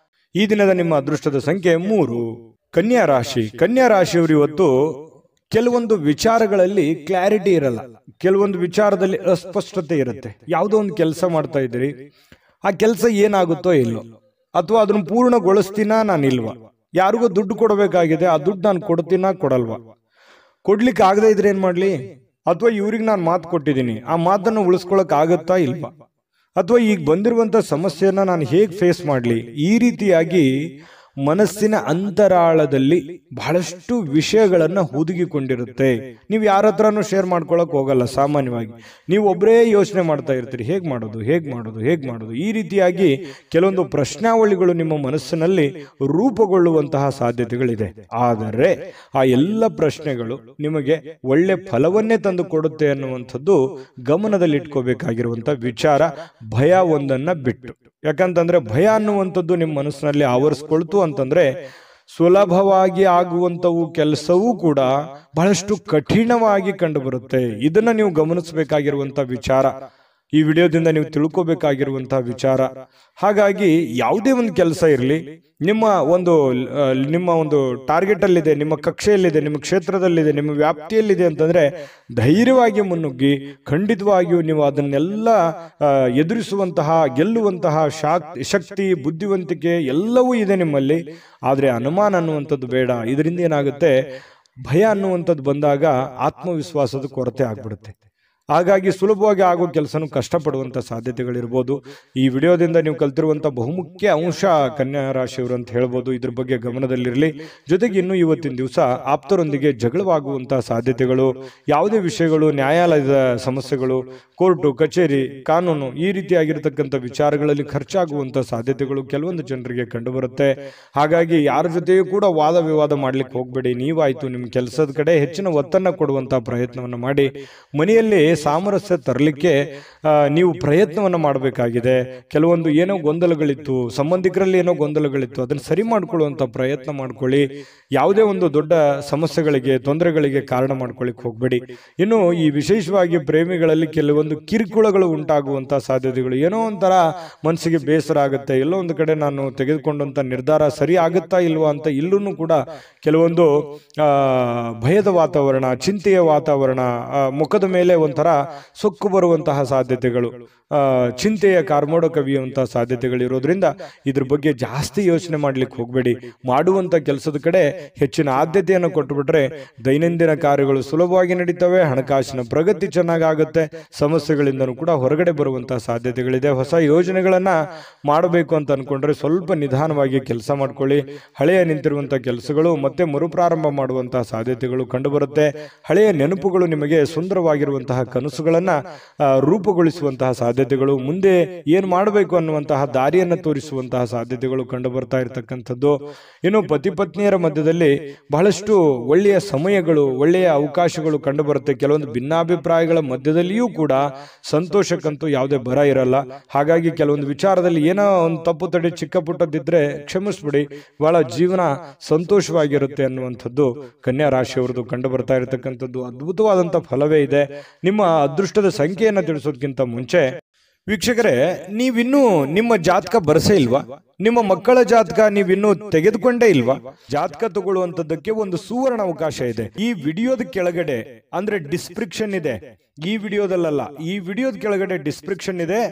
ಈ ದಿನದ ನಿಮ್ಮ ಅದೃಷ್ಟದ ಸಂಖ್ಯೆ 3. ಕನ್ಯಾ ರಾಶಿ. ಕನ್ಯಾ ರಾಶಿಯವರು ಇವತ್ತು ಕೆಲವೊಂದು ವಿಚಾರಗಳಲ್ಲಿ ಕ್ಲಾರಿಟಿ ಇರಲ್ಲ, ಕೆಲವೊಂದು ವಿಚಾರದಲ್ಲಿ ಅಸ್ಪಷ್ಟತೆ ಇರುತ್ತೆ. ಯಾವುದೋ ಒಂದು ಕೆಲಸ ಮಾಡ್ತಾ ಇದ್ದೀರಿ, ಆ ಕೆಲಸ ಏನಾಗುತ್ತೋ ಇಲ್ಲೋ, ಅಥವಾ ಅದನ್ನು ಪೂರ್ಣಗೊಳಿಸ್ತೀನಾ ನಾನಿಲ್ವಾ, ಯಾರಿಗೋ ದುಡ್ಡು ಕೊಡಬೇಕಾಗಿದೆ, ಆ ದುಡ್ಡು ನಾನು ಕೊಡ್ತೀನಾ ಕೊಡಲ್ವಾ, ಕೊಡ್ಲಿಕ್ಕೆ ಆಗದೆ ಇದ್ರೆ ಏನ್ ಮಾಡ್ಲಿ, ಅಥವಾ ಇವ್ರಿಗೆ ನಾನು ಮಾತು ಕೊಟ್ಟಿದ್ದೀನಿ, ಆ ಮಾತನ್ನು ಉಳಿಸ್ಕೊಳಕ್ ಆಗತ್ತಾ ಇಲ್ವಾ, ಅಥವಾ ಈಗ ಬಂದಿರುವಂತ ಸಮಸ್ಯೆಯನ್ನ ನಾನು ಹೇಗೆ ಫೇಸ್ ಮಾಡ್ಲಿ, ಈ ರೀತಿಯಾಗಿ ಮನಸ್ಸಿನ ಅಂತರಾಳದಲ್ಲಿ ಬಹಳಷ್ಟು ವಿಷಯಗಳನ್ನ ಹುದುಗಿಕೊಂಡಿರುತ್ತೆ. ನೀವು ಯಾರ ಹತ್ರನೂ ಶೇರ್ ಮಾಡ್ಕೊಳಕ್ ಹೋಗಲ್ಲ. ಸಾಮಾನ್ಯವಾಗಿ ನೀವು ಒಬ್ಬರೇ ಯೋಚನೆ ಮಾಡ್ತಾ ಇರ್ತೀರಿ, ಹೇಗ್ ಮಾಡೋದು. ಈ ರೀತಿಯಾಗಿ ಕೆಲವೊಂದು ಪ್ರಶ್ನಾವಳಿಗಳು ನಿಮ್ಮ ಮನಸ್ಸಿನಲ್ಲಿ ರೂಪುಗೊಳ್ಳುವಂತಹ ಸಾಧ್ಯತೆಗಳಿದೆ. ಆದರೆ ಆ ಎಲ್ಲ ಪ್ರಶ್ನೆಗಳು ನಿಮಗೆ ಒಳ್ಳೆ ಫಲವನ್ನೇ ತಂದು ಕೊಡುತ್ತೆ ಅನ್ನುವಂಥದ್ದು ಗಮನದಲ್ಲಿಟ್ಕೋಬೇಕಾಗಿರುವಂತ ವಿಚಾರ. ಭಯ ಒಂದನ್ನ ಬಿಟ್ಟು, ಯಾಕಂತಂದ್ರೆ ಭಯ ಅನ್ನುವಂಥದ್ದು ನಿಮ್ಮ ಮನಸ್ಸಿನಲ್ಲಿ ಆವರಿಸ್ಕೊಳ್ತು ಅಂತಂದ್ರೆ ಸುಲಭವಾಗಿ ಆಗುವಂಥವು ಕೆಲಸವೂ ಕೂಡ ಬಹಳಷ್ಟು ಕಠಿಣವಾಗಿ ಕಂಡು ಬರುತ್ತೆ. ಇದನ್ನ ನೀವು ಗಮನಿಸಬೇಕಾಗಿರುವಂತ ವಿಚಾರ, ಈ ವಿಡಿಯೋದಿಂದ ನೀವು ತಿಳ್ಕೋಬೇಕಾಗಿರುವಂತಹ ವಿಚಾರ. ಹಾಗಾಗಿ ಯಾವುದೇ ಒಂದು ಕೆಲಸ ಇರಲಿ, ನಿಮ್ಮ ಒಂದು ಟಾರ್ಗೆಟ್ ಅಲ್ಲಿದೆ, ನಿಮ್ಮ ಕಕ್ಷೆಯಲ್ಲಿದೆ, ನಿಮ್ಮ ಕ್ಷೇತ್ರದಲ್ಲಿದೆ, ನಿಮ್ಮ ವ್ಯಾಪ್ತಿಯಲ್ಲಿದೆ ಅಂತಂದ್ರೆ ಧೈರ್ಯವಾಗಿ ಮುನ್ನುಗ್ಗಿ ಖಂಡಿತವಾಗಿಯೂ ನೀವು ಅದನ್ನೆಲ್ಲ ಎದುರಿಸುವಂತಹ, ಗೆಲ್ಲುವಂತಹ ಶಕ್ತಿ, ಬುದ್ಧಿವಂತಿಕೆ ಎಲ್ಲವೂ ಇದೆ ನಿಮ್ಮಲ್ಲಿ. ಆದರೆ ಅನುಮಾನ ಅನ್ನುವಂಥದ್ದು ಬೇಡ. ಇದರಿಂದ ಏನಾಗುತ್ತೆ, ಭಯ ಅನ್ನುವಂಥದ್ದು ಬಂದಾಗ ಆತ್ಮವಿಶ್ವಾಸದ ಕೊರತೆ ಆಗ್ಬಿಡುತ್ತೆ. ಹಾಗಾಗಿ ಸುಲಭವಾಗಿ ಆಗೋ ಕೆಲಸನೂ ಕಷ್ಟಪಡುವಂಥ ಸಾಧ್ಯತೆಗಳಿರ್ಬೋದು. ಈ ವಿಡಿಯೋದಿಂದ ನೀವು ಕಲ್ತಿರುವಂಥ ಬಹುಮುಖ್ಯ ಅಂಶ ಕನ್ಯಾ ರಾಶಿಯವರು ಅಂತ ಹೇಳ್ಬೋದು. ಇದ್ರ ಬಗ್ಗೆ ಗಮನದಲ್ಲಿರಲಿ. ಜೊತೆಗೆ ಇನ್ನು ಇವತ್ತಿನ ದಿವಸ ಆಪ್ತರೊಂದಿಗೆ ಜಗಳವಾಗುವಂತಹ ಸಾಧ್ಯತೆಗಳು, ಯಾವುದೇ ವಿಷಯಗಳು, ನ್ಯಾಯಾಲಯದ ಸಮಸ್ಯೆಗಳು, ಕೋರ್ಟು ಕಚೇರಿ, ಕಾನೂನು, ಈ ರೀತಿಯಾಗಿರ್ತಕ್ಕಂಥ ವಿಚಾರಗಳಲ್ಲಿ ಖರ್ಚಾಗುವಂಥ ಸಾಧ್ಯತೆಗಳು ಕೆಲವೊಂದು ಜನರಿಗೆ ಕಂಡುಬರುತ್ತೆ. ಹಾಗಾಗಿ ಯಾರ ಜೊತೆಯೂ ಕೂಡ ವಾದ ವಿವಾದ ಮಾಡ್ಲಿಕ್ಕೆ ಹೋಗ್ಬೇಡಿ. ನೀವಾಯ್ತು ನಿಮ್ಮ ಕೆಲಸದ ಕಡೆ ಹೆಚ್ಚಿನ ಒತ್ತನ್ನು ಕೊಡುವಂತಹ ಪ್ರಯತ್ನವನ್ನು ಮಾಡಿ ಮನೆಯಲ್ಲಿ ಸಾಮರಸ್ಯ ತರಲಿಕ್ಕೆ ನೀವು ಪ್ರಯತ್ನವನ್ನು ಮಾಡಬೇಕಾಗಿದೆ. ಕೆಲವೊಂದು ಏನೋ ಗೊಂದಲಗಳಿತ್ತು, ಸಂಬಂಧಿಕರಲ್ಲಿ ಏನೋ ಗೊಂದಲಗಳಿತ್ತು, ಅದನ್ನು ಸರಿ ಮಾಡ್ಕೊಳ್ಳುವಂತ ಪ್ರಯತ್ನ ಮಾಡ್ಕೊಳ್ಳಿ. ಯಾವುದೇ ಒಂದು ದೊಡ್ಡ ಸಮಸ್ಯೆಗಳಿಗೆ, ತೊಂದರೆಗಳಿಗೆ ಕಾರಣ ಮಾಡ್ಕೊಳ್ಳಿಕ್ ಹೋಗ್ಬೇಡಿ. ಇನ್ನು ಈ ವಿಶೇಷವಾಗಿ ಪ್ರೇಮಿಗಳಲ್ಲಿ ಕೆಲವೊಂದು ಕಿರುಕುಳಗಳು ಉಂಟಾಗುವಂತಹ ಸಾಧ್ಯತೆಗಳು, ಏನೋ ಒಂಥರ ಮನಸ್ಸಿಗೆ ಬೇಸರ ಆಗುತ್ತೆ, ಎಲ್ಲೋ ಒಂದು ಕಡೆ ನಾನು ತೆಗೆದುಕೊಂಡಂತ ನಿರ್ಧಾರ ಸರಿ ಆಗುತ್ತಾ ಇಲ್ವಾ ಅಂತ ಇಲ್ಲೂ ಕೂಡ ಕೆಲವೊಂದು ಭಯದ ವಾತಾವರಣ, ಚಿಂತೆಯ ವಾತಾವರಣ, ಮುಖದ ಮೇಲೆ ಒಂಥರ ವಿಚಾರ ಸೊಕ್ಕು ಬರುವಂತಹ ಸಾಧ್ಯತೆಗಳು, ಚಿಂತೆಯ ಕಾರ್ಮೋಡ ಕವಿಯುವಂತಹ ಸಾಧ್ಯತೆಗಳಿರೋದ್ರಿಂದ ಇದ್ರ ಬಗ್ಗೆ ಜಾಸ್ತಿ ಯೋಚನೆ ಮಾಡ್ಲಿಕ್ಕೆ ಹೋಗಬೇಡಿ. ಮಾಡುವಂತ ಕೆಲಸದ ಕಡೆ ಹೆಚ್ಚಿನ ಆದ್ಯತೆಯನ್ನು ಕೊಟ್ಟುಬಿಟ್ರೆ ದೈನಂದಿನ ಕಾರ್ಯಗಳು ಸುಲಭವಾಗಿ ನಡೀತವೆ, ಹಣಕಾಸಿನ ಪ್ರಗತಿ ಚೆನ್ನಾಗಾಗುತ್ತೆ, ಸಮಸ್ಯೆಗಳಿಂದನೂ ಕೂಡ ಹೊರಗಡೆ ಬರುವಂತಹ ಸಾಧ್ಯತೆಗಳಿದೆ. ಹೊಸ ಯೋಜನೆಗಳನ್ನ ಮಾಡಬೇಕು ಅಂತ ಅನ್ಕೊಂಡ್ರೆ ಸ್ವಲ್ಪ ನಿಧಾನವಾಗಿ ಕೆಲಸ ಮಾಡ್ಕೊಳ್ಳಿ. ಹಳೆಯ ನಿಂತಿರುವಂತಹ ಕೆಲಸಗಳು ಮತ್ತೆ ಮರುಪ್ರಾರಂಭ ಮಾಡುವಂತಹ ಸಾಧ್ಯತೆಗಳು ಕಂಡುಬರುತ್ತೆ. ಹಳೆಯ ನೆನಪುಗಳು ನಿಮಗೆ ಸುಂದರವಾಗಿರುವಂತಹ ಕನಸುಗಳನ್ನ ರೂಪುಗೊಳಿಸುವಂತಹ ಸಾಧ್ಯತೆಗಳು, ಮುಂದೆ ಏನ್ ಮಾಡಬೇಕು ಅನ್ನುವಂತಹ ದಾರಿಯನ್ನು ತೋರಿಸುವಂತಹ ಸಾಧ್ಯತೆಗಳು ಕಂಡು ಬರ್ತಾ ಇರತಕ್ಕಂಥದ್ದು. ಇನ್ನು ಪತಿ ಪತ್ನಿಯರ ಮಧ್ಯದಲ್ಲಿ ಬಹಳಷ್ಟು ಒಳ್ಳೆಯ ಸಮಯಗಳು, ಒಳ್ಳೆಯ ಅವಕಾಶಗಳು ಕಂಡು ಬರುತ್ತೆ. ಕೆಲವೊಂದು ಭಿನ್ನಾಭಿಪ್ರಾಯಗಳ ಮಧ್ಯದಲ್ಲಿಯೂ ಕೂಡ ಸಂತೋಷಕ್ಕಂತೂ ಯಾವುದೇ ಬರ ಇರಲ್ಲ. ಹಾಗಾಗಿ ಕೆಲವೊಂದು ವಿಚಾರದಲ್ಲಿ ಏನೋ ಒಂದು ತಪ್ಪು ತಡೆ ಚಿಕ್ಕ ಪುಟ್ಟದಿದ್ರೆ ಕ್ಷಮಿಸ್ಬಿಡಿ, ಬಹಳ ಜೀವನ ಸಂತೋಷವಾಗಿರುತ್ತೆ ಅನ್ನುವಂಥದ್ದು ಕನ್ಯಾ ರಾಶಿಯವರದು ಕಂಡು ಬರ್ತಾ ಇರತಕ್ಕಂಥದ್ದು. ಅದ್ಭುತವಾದಂಥ ಫಲವೇ ಇದೆ. ನಿಮ್ಮ ಅದೃಷ್ಟದ ಸಂಖ್ಯೆಯನ್ನು ತಿಳಿಸೋದಕ್ಕಿಂತ ಮುಂಚೆ ವೀಕ್ಷಕರೇ, ನೀವಿನ್ನೂ ನಿಮ್ಮ ಜಾತಕ ಬರಸೇ ಇಲ್ವಾ? ನಿಮ್ಮ ಮಕ್ಕಳ ಜಾತಕ ನೀವಿನ್ನೂ ತೆಗೆದುಕೊಂಡೇ ಇಲ್ವಾ? ಜಾತಕ ತಗೊಳ್ಳುವಂತದ್ದಕ್ಕೆ ಒಂದು ಸುವರ್ಣ ಅವಕಾಶ ಇದೆ. ಈ ವಿಡಿಯೋದ ಕೆಳಗಡೆ ಅಂದ್ರೆ ಡಿಸ್ಕ್ರಿಪ್ಷನ್ ಇದೆ, ಈ ವಿಡಿಯೋದಲ್ಲ, ಈ ವಿಡಿಯೋದ ಕೆಳಗಡೆ ಡಿಸ್ಕ್ರಿಪ್ಷನ್ ಇದೆ.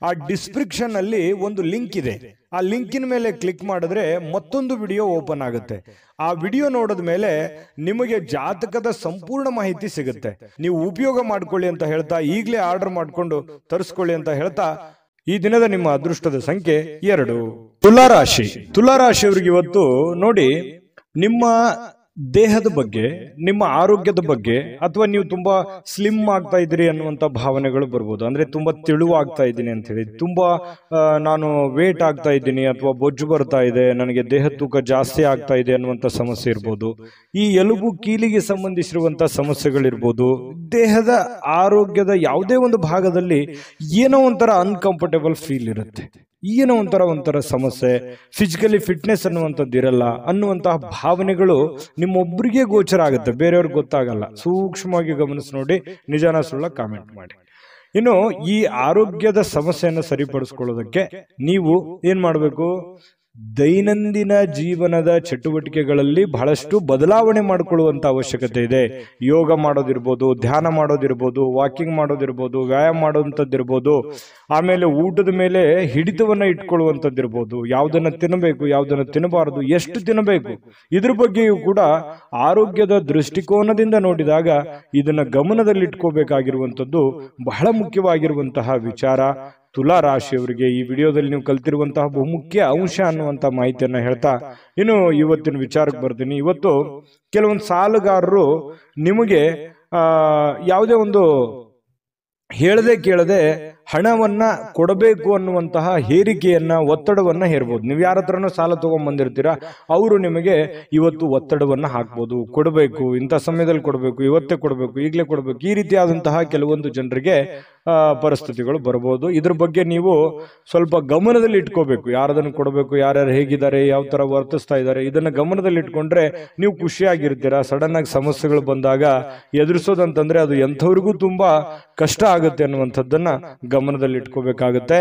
ಆ ಡಿಸ್ಕ್ರಿಪ್ಷನ್ ಅಲ್ಲಿ ಒಂದು ಲಿಂಕ್ ಇದೆ. ಆ ಲಿಂಕಿನ ಮೇಲೆ ಕ್ಲಿಕ್ ಮಾಡಿದ್ರೆ ಮತ್ತೊಂದು ವಿಡಿಯೋ ಓಪನ್ ಆಗುತ್ತೆ. ಆ ವಿಡಿಯೋ ನೋಡಿದ ಮೇಲೆ ನಿಮಗೆ ಜಾತಕದ ಸಂಪೂರ್ಣ ಮಾಹಿತಿ ಸಿಗುತ್ತೆ. ನೀವು ಉಪಯೋಗ ಮಾಡ್ಕೊಳ್ಳಿ ಅಂತ ಹೇಳ್ತಾ, ಈಗಲೇ ಆರ್ಡರ್ ಮಾಡ್ಕೊಂಡು ತರಿಸ್ಕೊಳ್ಳಿ ಅಂತ ಹೇಳ್ತಾ, ಈ ದಿನದ ನಿಮ್ಮ ಅದೃಷ್ಟದ ಸಂಖ್ಯೆ 2. ತುಲಾರಾಶಿ. ತುಲಾರಾಶಿಯವರಿಗೆ ಇವತ್ತು ನೋಡಿ, ನಿಮ್ಮ ದೇಹದ ಬಗ್ಗೆ, ನಿಮ್ಮ ಆರೋಗ್ಯದ ಬಗ್ಗೆ, ಅಥವಾ ನೀವು ತುಂಬಾ ಸ್ಲಿಮ್ ಆಗ್ತಾ ಇದ್ದೀರಿ ಅನ್ನುವಂಥ ಭಾವನೆಗಳು ಬರ್ಬೋದು. ಅಂದ್ರೆ ತುಂಬಾ ತೆಳುವಾಗ್ತಾ ಇದ್ದೀನಿ ಅಂತ ಹೇಳಿ, ತುಂಬಾ ನಾನು ವೇಟ್ ಆಗ್ತಾ ಇದ್ದೀನಿ, ಅಥವಾ ಬೊಜ್ಜು ಬರ್ತಾ ಇದೆ, ನನಗೆ ದೇಹ ತೂಕ ಜಾಸ್ತಿ ಆಗ್ತಾ ಇದೆ ಅನ್ನುವಂಥ ಸಮಸ್ಯೆ ಇರ್ಬೋದು. ಈ ಎಲುಬು ಕೀಲಿಗೆ ಸಂಬಂಧಿಸಿರುವಂತ ಸಮಸ್ಯೆಗಳಿರ್ಬೋದು. ದೇಹದ ಆರೋಗ್ಯದ ಯಾವುದೇ ಒಂದು ಭಾಗದಲ್ಲಿ ಏನೋ ಒಂಥರ ಅನ್ಕಂಫರ್ಟೇಬಲ್ ಫೀಲ್ ಇರುತ್ತೆ, ಏನೋ ಒಂಥರ ಸಮಸ್ಯೆ, ಫಿಸಿಕಲಿ ಫಿಟ್ನೆಸ್ ಅನ್ನುವಂಥದ್ದು ಇರಲ್ಲ ಅನ್ನುವಂತಹ ಭಾವನೆಗಳು ನಿಮ್ಮೊಬ್ಬರಿಗೆ ಗೋಚರ ಆಗುತ್ತೆ, ಬೇರೆಯವ್ರಿಗೆ ಗೊತ್ತಾಗಲ್ಲ. ಸೂಕ್ಷ್ಮವಾಗಿ ಗಮನಿಸಿ ನೋಡಿ, ನಿಜಾನ ಸುಳ್ಳ ಕಾಮೆಂಟ್ ಮಾಡಿ. ಇನ್ನು ಈ ಆರೋಗ್ಯದ ಸಮಸ್ಯೆಯನ್ನು ಸರಿಪಡಿಸ್ಕೊಳ್ಳೋದಕ್ಕೆ ನೀವು ಏನ್ ಮಾಡಬೇಕು? ದೈನಂದಿನ ಜೀವನದ ಚಟುವಟಿಕೆಗಳಲ್ಲಿ ಬಹಳಷ್ಟು ಬದಲಾವಣೆ ಮಾಡಿಕೊಳ್ಳುವಂತ ಅವಶ್ಯಕತೆ ಇದೆ. ಯೋಗ ಮಾಡೋದಿರ್ಬೋದು, ಧ್ಯಾನ ಮಾಡೋದಿರ್ಬೋದು, ವಾಕಿಂಗ್ ಮಾಡೋದಿರ್ಬೋದು, ವ್ಯಾಯಾಮ ಮಾಡುವಂಥದ್ದಿರ್ಬೋದು, ಆಮೇಲೆ ಊಟದ ಮೇಲೆ ಹಿಡಿತವನ್ನ ಇಟ್ಕೊಳ್ಳುವಂಥದ್ದಿರ್ಬೋದು, ಯಾವುದನ್ನ ತಿನ್ನಬೇಕು, ಯಾವುದನ್ನ ತಿನ್ನಬಾರದು, ಎಷ್ಟು ತಿನ್ನಬೇಕು, ಇದ್ರ ಬಗ್ಗೆಯೂ ಕೂಡ ಆರೋಗ್ಯದ ದೃಷ್ಟಿಕೋನದಿಂದ ನೋಡಿದಾಗ ಇದನ್ನ ಗಮನದಲ್ಲಿಟ್ಕೋಬೇಕಾಗಿರುವಂಥದ್ದು ಬಹಳ ಮುಖ್ಯವಾಗಿರುವಂತಹ ವಿಚಾರ. ತುಲಾ ರಾಶಿಯವರಿಗೆ ಈ ವಿಡಿಯೋದಲ್ಲಿ ನೀವು ಕಲ್ತಿರುವಂತಹ ಬಹುಮುಖ್ಯ ಅಂಶ ಅನ್ನುವಂಥ ಮಾಹಿತಿಯನ್ನ ಹೇಳ್ತಾ ಇನ್ನು ಇವತ್ತಿನ ವಿಚಾರಕ್ಕೆ ಬರ್ತೀನಿ. ಇವತ್ತು ಕೆಲವೊಂದು ಸಾಲಗಾರರು ನಿಮಗೆ ಯಾವುದೇ ಒಂದು ಹೇಳದೆ ಕೇಳದೆ ಹಣವನ್ನ ಕೊಡಬೇಕು ಅನ್ನುವಂತಹ ಹೇರಿಕೆಯನ್ನ, ಒತ್ತಡವನ್ನ ಹೇರ್ಬೋದು. ನೀವು ಯಾರ ಹತ್ರನೂ ಸಾಲ ತಗೊಂಡ್ಬಂದಿರ್ತೀರಾ, ಅವರು ನಿಮಗೆ ಇವತ್ತು ಒತ್ತಡವನ್ನ ಹಾಕ್ಬೋದು. ಕೊಡಬೇಕು, ಇಂಥ ಸಮಯದಲ್ಲಿ ಕೊಡಬೇಕು, ಇವತ್ತೇ ಕೊಡಬೇಕು, ಈಗಲೇ ಕೊಡಬೇಕು, ಈ ರೀತಿಯಾದಂತಹ ಕೆಲವೊಂದು ಜನರಿಗೆ ಪರಿಸ್ಥಿತಿಗಳು ಬರ್ಬೋದು. ಇದ್ರ ಬಗ್ಗೆ ನೀವು ಸ್ವಲ್ಪ ಗಮನದಲ್ಲಿ ಇಟ್ಕೋಬೇಕು. ಯಾರದನ್ನು ಕೊಡಬೇಕು, ಯಾರ್ಯಾರು ಹೇಗಿದ್ದಾರೆ, ಯಾವ ತರ ವರ್ತಿಸ್ತಾ ಇದ್ದಾರೆ, ಇದನ್ನ ಗಮನದಲ್ಲಿ ಇಟ್ಕೊಂಡ್ರೆ ನೀವು ಖುಷಿಯಾಗಿರ್ತೀರಾ. ಸಡನ್ ಆಗಿ ಸಮಸ್ಯೆಗಳು ಬಂದಾಗ ಎದುರಿಸೋದಂತಂದ್ರೆ ಅದು ಎಂಥವ್ರಿಗೂ ತುಂಬಾ ಕಷ್ಟ ಆಗುತ್ತೆ ಅನ್ನುವಂಥದ್ದನ್ನ ಗಮನದಲ್ಲಿ ಇಟ್ಕೋಬೇಕಾಗುತ್ತೆ.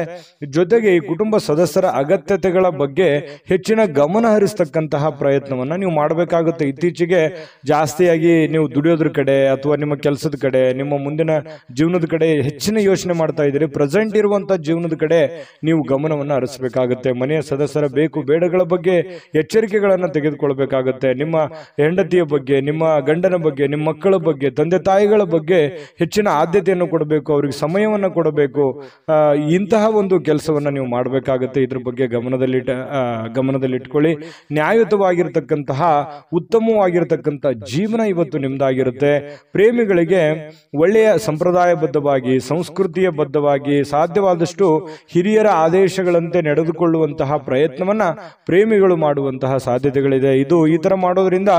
ಜೊತೆಗೆ ಈ ಕುಟುಂಬ ಸದಸ್ಯರ ಅಗತ್ಯತೆಗಳ ಬಗ್ಗೆ ಹೆಚ್ಚಿನ ಗಮನ ಹರಿಸ್ತಕ್ಕಂತಹ ಪ್ರಯತ್ನವನ್ನ ನೀವು ಮಾಡಬೇಕಾಗುತ್ತೆ. ಇತ್ತೀಚೆಗೆ ಜಾಸ್ತಿಯಾಗಿ ನೀವು ದುಡಿಯೋದ್ರ ಕಡೆ ಅಥವಾ ನಿಮ್ಮ ಕೆಲಸದ ಕಡೆ, ನಿಮ್ಮ ಮುಂದಿನ ಜೀವನದ ಕಡೆ ಹೆಚ್ಚಿನ ಯೋಚನೆ ಮಾಡ್ತಾ ಇದ್ದೀರಿ. ಪ್ರೆಸೆಂಟ್ ಇರುವಂತಹ ಜೀವನದ ಕಡೆ ನೀವು ಗಮನವನ್ನ ಹರಿಸಬೇಕಾಗುತ್ತೆ. ಮನೆಯ ಸದಸ್ಯರ ಬೇಕು ಬೇಡಗಳ ಬಗ್ಗೆ ಎಚ್ಚರಿಕೆಗಳನ್ನ ತೆಗೆದುಕೊಳ್ಬೇಕಾಗುತ್ತೆ. ನಿಮ್ಮ ಹೆಂಡತಿಯ ಬಗ್ಗೆ, ನಿಮ್ಮ ಗಂಡನ ಬಗ್ಗೆ, ನಿಮ್ಮ ಮಕ್ಕಳ ಬಗ್ಗೆ, ತಂದೆ ತಾಯಿಗಳ ಬಗ್ಗೆ ಹೆಚ್ಚಿನ ಆದ್ಯತೆಯನ್ನು ಕೊಡಬೇಕು, ಅವ್ರಿಗೆ ಸಮಯವನ್ನ ಕೊಡಬೇಕು. ಇಂತಹ ಒಂದು ಕೆಲಸವನ್ನ ನೀವು ಮಾಡಬೇಕಾಗುತ್ತೆ. ಇದ್ರ ಬಗ್ಗೆ ಗಮನದಲ್ಲಿಟ್ಕೊಳ್ಳಿ. ನ್ಯಾಯಯುತವಾಗಿರ್ತಕ್ಕಂತಹ ಉತ್ತಮವಾಗಿರ್ತಕ್ಕಂಥ ಜೀವನ ಇವತ್ತು ನಿಮ್ದಾಗಿರುತ್ತೆ. ಪ್ರೇಮಿಗಳಿಗೆ ಒಳ್ಳೆಯ ಸಂಪ್ರದಾಯಬದ್ಧವಾಗಿ, ಸಂಸ್ಕೃತಿಯ ಬದ್ಧವಾಗಿ, ಸಾಧ್ಯವಾದಷ್ಟು ಹಿರಿಯರ ಆದೇಶಗಳಂತೆ ನಡೆದುಕೊಳ್ಳುವಂತಹ ಪ್ರಯತ್ನವನ್ನ ಪ್ರೇಮಿಗಳು ಮಾಡುವಂತಹ ಸಾಧ್ಯತೆಗಳಿದೆ. ಈ ತರ ಮಾಡೋದ್ರಿಂದ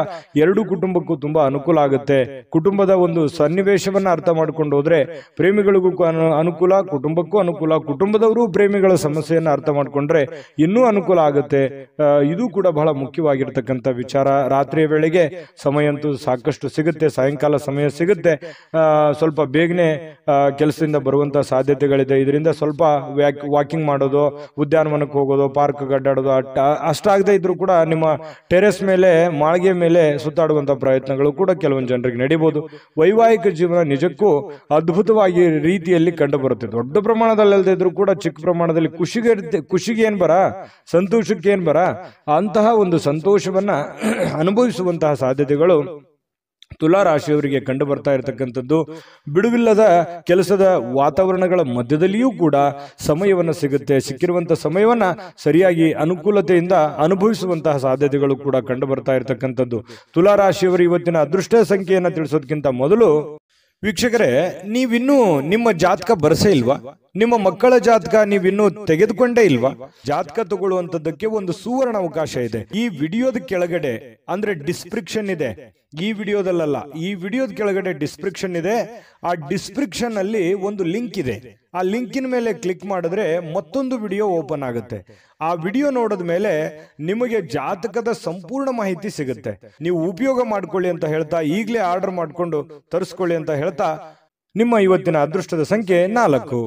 ಎರಡು ಕುಟುಂಬಕ್ಕೂ ತುಂಬಾ ಅನುಕೂಲ ಆಗುತ್ತೆ. ಕುಟುಂಬದ ಒಂದು ಸನ್ನಿವೇಶವನ್ನ ಅರ್ಥ ಮಾಡ್ಕೊಂಡು ಹೋದ್ರೆ ಪ್ರೇಮಿಗಳಿಗೂ ಅನುಕೂಲ, ಕುಟುಂಬಕ್ಕೂ ಅನುಕೂಲ, ಕುಟುಂಬದವರು ಪ್ರೇಮಿಗಳ ಸಮಸ್ಯೆಯನ್ನ ಅರ್ಥ ಮಾಡ್ಕೊಂಡ್ರೆ ಇನ್ನೂ ಅನುಕೂಲ ಆಗುತ್ತೆ. ಇದು ಕೂಡ ಬಹಳ ಮುಖ್ಯವಾಗಿರ್ತಕ್ಕಂಥ ವಿಚಾರ. ರಾತ್ರಿಯ ವೇಳೆಗೆ ಸಮಯ ಅಂತೂ ಸಾಕಷ್ಟು ಸಿಗುತ್ತೆ, ಸಾಯಂಕಾಲ ಸಮಯ ಸಿಗುತ್ತೆ. ಸ್ವಲ್ಪ ಬೇಗನೆ ಕೆಲಸದಿಂದ ಹೆಸರಿಂದ ಬರುವಂತಹ ಸಾಧ್ಯತೆಗಳಿದೆ. ಇದರಿಂದ ಸ್ವಲ್ಪ ವಾಕಿಂಗ್ ಮಾಡೋದು, ಉದ್ಯಾನವನಕ್ಕೆ ಹೋಗೋದು, ಪಾರ್ಕ್ ಅಡ್ಡಾಡೋದು ಅಷ್ಟಾಗದೇ ಇದ್ರೂ ಕೂಡ ನಿಮ್ಮ ಟೆರೆಸ್ ಮೇಲೆ, ಮಾಳಿಗೆ ಮೇಲೆ ಸುತ್ತಾಡುವಂತಹ ಪ್ರಯತ್ನಗಳು ಕೂಡ ಕೆಲವೊಂದು ಜನರಿಗೆ ನಡೀಬಹುದು. ವೈವಾಹಿಕ ಜೀವನ ನಿಜಕ್ಕೂ ಅದ್ಭುತವಾಗಿ ರೀತಿಯಲ್ಲಿ ಕಂಡು ಬರುತ್ತೆ. ದೊಡ್ಡ ಪ್ರಮಾಣದಲ್ಲಿ ಅಲ್ಲದೆ ಇದ್ರೂ ಕೂಡ ಚಿಕ್ಕ ಪ್ರಮಾಣದಲ್ಲಿ ಖುಷಿಗೆ ಏನ್ ಬರ, ಸಂತೋಷಕ್ಕೆ ಏನ್ ಬರ, ಅಂತಹ ಒಂದು ಸಂತೋಷವನ್ನ ಅನುಭವಿಸುವಂತಹ ಸಾಧ್ಯತೆಗಳು ತುಲಾ ರಾಶಿಯವರಿಗೆ ಕಂಡು ಬರ್ತಾ ಇರತಕ್ಕಂಥದ್ದು. ಬಿಡುವಿಲ್ಲದ ಕೆಲಸದ ವಾತಾವರಣಗಳ ಮಧ್ಯದಲ್ಲಿಯೂ ಕೂಡ ಸಮಯವನ್ನು ಸಿಕ್ಕಿರುವಂತಹ ಸಮಯವನ್ನ ಸರಿಯಾಗಿ ಅನುಕೂಲತೆಯಿಂದ ಅನುಭವಿಸುವಂತಹ ಸಾಧ್ಯತೆಗಳು ಕೂಡ ಕಂಡು ಬರ್ತಾ ಇರತಕ್ಕಂಥದ್ದು. ತುಲಾ ರಾಶಿಯವರು ಇವತ್ತಿನ ಅದೃಷ್ಟ ಸಂಖ್ಯೆಯನ್ನು ತಿಳಿಸೋದಕ್ಕಿಂತ ಮೊದಲು ವೀಕ್ಷಕರೇ, ನೀವಿನ್ನೂ ನಿಮ್ಮ ಜಾತಕ ಬರಸೇ ಇಲ್ವಾ? ನಿಮ್ಮ ಮಕ್ಕಳ ಜಾತಕ ನೀವಿನ್ನೂ ತೆಗೆದುಕೊಂಡೇ ಇಲ್ವಾ? ಜಾತಕ ತಗೊಳ್ಳುವಂತದ್ದಕ್ಕೆ ಒಂದು ಸುವರ್ಣ ಅವಕಾಶ ಇದೆ. ಈ ವಿಡಿಯೋದ ಕೆಳಗಡೆ ಅಂದ್ರೆ ಡಿಸ್ಕ್ರಿಪ್ಷನ್ ಇದೆ, ಈ ವಿಡಿಯೋದಲ್ಲ, ಈ ವಿಡಿಯೋದ ಕೆಳಗಡೆ ಡಿಸ್ಕ್ರಿಪ್ಷನ್ ಇದೆ. ಆ ಡಿಸ್ಕ್ರಿಪ್ಷನ್ ಅಲ್ಲಿ ಒಂದು ಲಿಂಕ್ ಇದೆ. ಆ ಲಿಂಕಿನ ಮೇಲೆ ಕ್ಲಿಕ್ ಮಾಡಿದ್ರೆ ಮತ್ತೊಂದು ವಿಡಿಯೋ ಓಪನ್ ಆಗುತ್ತೆ. ಆ ವಿಡಿಯೋ ನೋಡಿದ ಮೇಲೆ ನಿಮಗೆ ಜಾತಕದ ಸಂಪೂರ್ಣ ಮಾಹಿತಿ ಸಿಗುತ್ತೆ. ನೀವು ಉಪಯೋಗ ಮಾಡ್ಕೊಳ್ಳಿ ಅಂತ ಹೇಳ್ತಾ, ಈಗಲೇ ಆರ್ಡರ್ ಮಾಡ್ಕೊಂಡು ತರಿಸ್ಕೊಳ್ಳಿ ಅಂತ ಹೇಳ್ತಾ, ನಿಮ್ಮ ಇವತ್ತಿನ ಅದೃಷ್ಟದ ಸಂಖ್ಯೆ 4.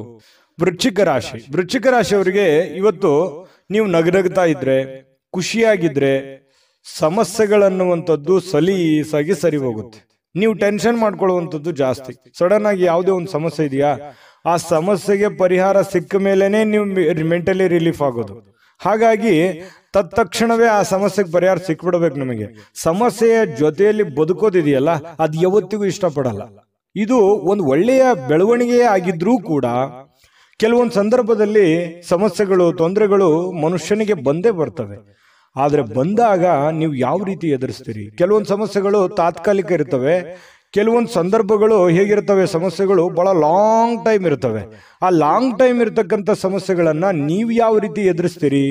ವೃಶ್ಚಿಕ ರಾಶಿ. ವೃಶ್ಚಿಕ ರಾಶಿಯವರಿಗೆ ಇವತ್ತು ನೀವು ನಗನಗ್ತಾ ಇದ್ರೆ, ಖುಷಿಯಾಗಿದ್ರೆ, ಸಮಸ್ಯೆಗಳನ್ನುವಂಥದ್ದು ಸಲೀಸಾಗಿ ಸರಿ ಹೋಗುತ್ತೆ. ನೀವು ಟೆನ್ಷನ್ ಮಾಡ್ಕೊಳ್ಳುವಂಥದ್ದು ಜಾಸ್ತಿ. ಸಡನ್ ಆಗಿ ಯಾವುದೇ ಒಂದು ಸಮಸ್ಯೆ ಇದೆಯಾ, ಆ ಸಮಸ್ಯೆಗೆ ಪರಿಹಾರ ಸಿಕ್ಕ ಮೇಲೇನೆ ನೀವು ಮೆಂಟಲಿ ರಿಲೀಫ್ ಆಗೋದು. ಹಾಗಾಗಿ ತತ್ಕ್ಷಣವೇ ಆ ಸಮಸ್ಯೆಗೆ ಪರಿಹಾರ ಸಿಕ್ಬಿಡ್ಬೇಕು. ನಮಗೆ ಸಮಸ್ಯೆಯ ಜೊತೆಯಲ್ಲಿ ಬದುಕೋದಿದೆಯಲ್ಲ, ಅದು ಯಾವತ್ತಿಗೂ ಇಷ್ಟಪಡಲ್ಲ. ಇದು ಒಂದು ಒಳ್ಳೆಯ ಬೆಳವಣಿಗೆ ಆಗಿದ್ರೂ ಕೂಡ ಕೆಲವೊಂದು ಸಂದರ್ಭದಲ್ಲಿ ಸಮಸ್ಯೆಗಳು, ತೊಂದರೆಗಳು ಮನುಷ್ಯನಿಗೆ ಬಂದೇ ಬರ್ತವೆ. ಆದ್ರೆ ಬಂದಾಗ ನೀವು ಯಾವ ರೀತಿ ಎದುರಿಸ್ತೀರಿ? ಕೆಲವೊಂದು ಸಮಸ್ಯೆಗಳು ತಾತ್ಕಾಲಿಕ ಇರ್ತವೆ, ಕೆಲವೊಂದು ಸಂದರ್ಭಗಳು ಹೇಗಿರ್ತವೆ, ಸಮಸ್ಯೆಗಳು ಬಹಳ ಲಾಂಗ್ ಟೈಮ್ ಇರ್ತವೆ. ಆ ಲಾಂಗ್ ಟೈಮ್ ಇರ್ತಕ್ಕಂಥ ಸಮಸ್ಯೆಗಳನ್ನ ನೀವು ಯಾವ ರೀತಿ ಎದುರಿಸ್ತೀರಿ?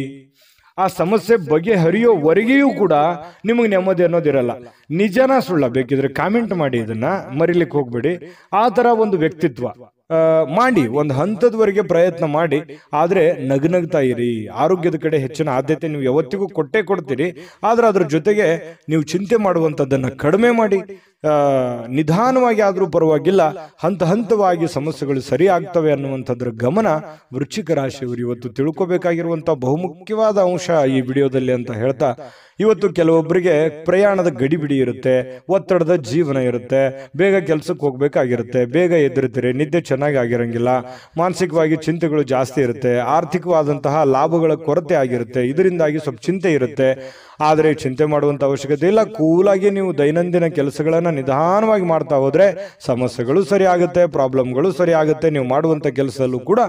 ಆ ಸಮಸ್ಯೆ ಬಗೆಹರಿಯೋವರೆಗೆಯೂ ಕೂಡ ನಿಮಗೆ ನೆಮ್ಮದಿ ಅನ್ನೋದಿರಲ್ಲ. ನಿಜನ ಸುಳ್ಳ ಬೇಕಿದ್ರೆ ಕಾಮೆಂಟ್ ಮಾಡಿ, ಇದನ್ನ ಮರಿಲಿಕ್ಕೆ ಹೋಗ್ಬೇಡಿ. ಆ ತರ ಒಂದು ವ್ಯಕ್ತಿತ್ವ ಮಾಡಿ, ಒಂದು ಹಂತದವರೆಗೆ ಪ್ರಯತ್ನ ಮಾಡಿ. ಆದ್ರೆ ನಗ್ನಗ್ತಾ ಇರಿ. ಆರೋಗ್ಯದ ಕಡೆ ಹೆಚ್ಚಿನ ಆದ್ಯತೆ ನೀವು ಯಾವತ್ತಿಗೂ ಕೊಟ್ಟೇ ಕೊಡ್ತೀರಿ. ಆದ್ರೆ ಅದ್ರ ಜೊತೆಗೆ ನೀವು ಚಿಂತೆ ಮಾಡುವಂಥದ್ದನ್ನ ಕಡಿಮೆ ಮಾಡಿ, ನಿಧಾನವಾಗಿ ಆದ್ರೂ ಪರವಾಗಿಲ್ಲ, ಹಂತವಾಗಿ ಸಮಸ್ಯೆಗಳು ಸರಿ ಆಗ್ತವೆ ಅನ್ನುವಂಥದ್ರ ಗಮನ ವೃಶ್ಚಿಕ ರಾಶಿಯವರು ಇವತ್ತು ತಿಳ್ಕೊಬೇಕಾಗಿರುವಂತಹ ಬಹುಮುಖ್ಯವಾದ ಅಂಶ ಈ ವಿಡಿಯೋದಲ್ಲಿ ಅಂತ ಹೇಳ್ತಾ, ಇವತ್ತು ಕೆಲವೊಬ್ಬರಿಗೆ ಪ್ರಯಾಣದ ಗಡಿಬಿಡಿ ಇರುತ್ತೆ, ಒತ್ತಡದ ಜೀವನ ಇರುತ್ತೆ, ಬೇಗ ಕೆಲಸಕ್ಕೆ ಹೋಗ್ಬೇಕಾಗಿರುತ್ತೆ, ಬೇಗ ಎದ್ದಿರ್ತೀರಿ, ನಿದ್ದೆ ಚೆನ್ನಾಗಿ ಆಗಿರಂಗಿಲ್ಲ, ಮಾನಸಿಕವಾಗಿ ಚಿಂತೆಗಳು ಜಾಸ್ತಿ ಇರುತ್ತೆ, ಆರ್ಥಿಕವಾದಂತಹ ಲಾಭಗಳ ಕೊರತೆ ಆಗಿರುತ್ತೆ, ಇದರಿಂದಾಗಿ ಸ್ವಲ್ಪ ಚಿಂತೆ ಇರುತ್ತೆ. ಆದರೆ ಚಿಂತೆ ಮಾಡುವಂತ ಅವಶ್ಯಕತೆ ಇಲ್ಲ. ಕೂಲಾಗಿ ನೀವು ದೈನಂದಿನ ಕೆಲಸಗಳನ್ನ ನಿಧಾನವಾಗಿ ಮಾಡ್ತಾ ಹೋದ್ರೆ ಸಮಸ್ಯೆಗಳು ಸರಿ ಆಗುತ್ತೆ, ಪ್ರಾಬ್ಲಮ್ಗಳು ಸರಿ ಆಗುತ್ತೆ. ನೀವು ಮಾಡುವಂತ ಕೆಲಸದಲ್ಲೂ ಕೂಡ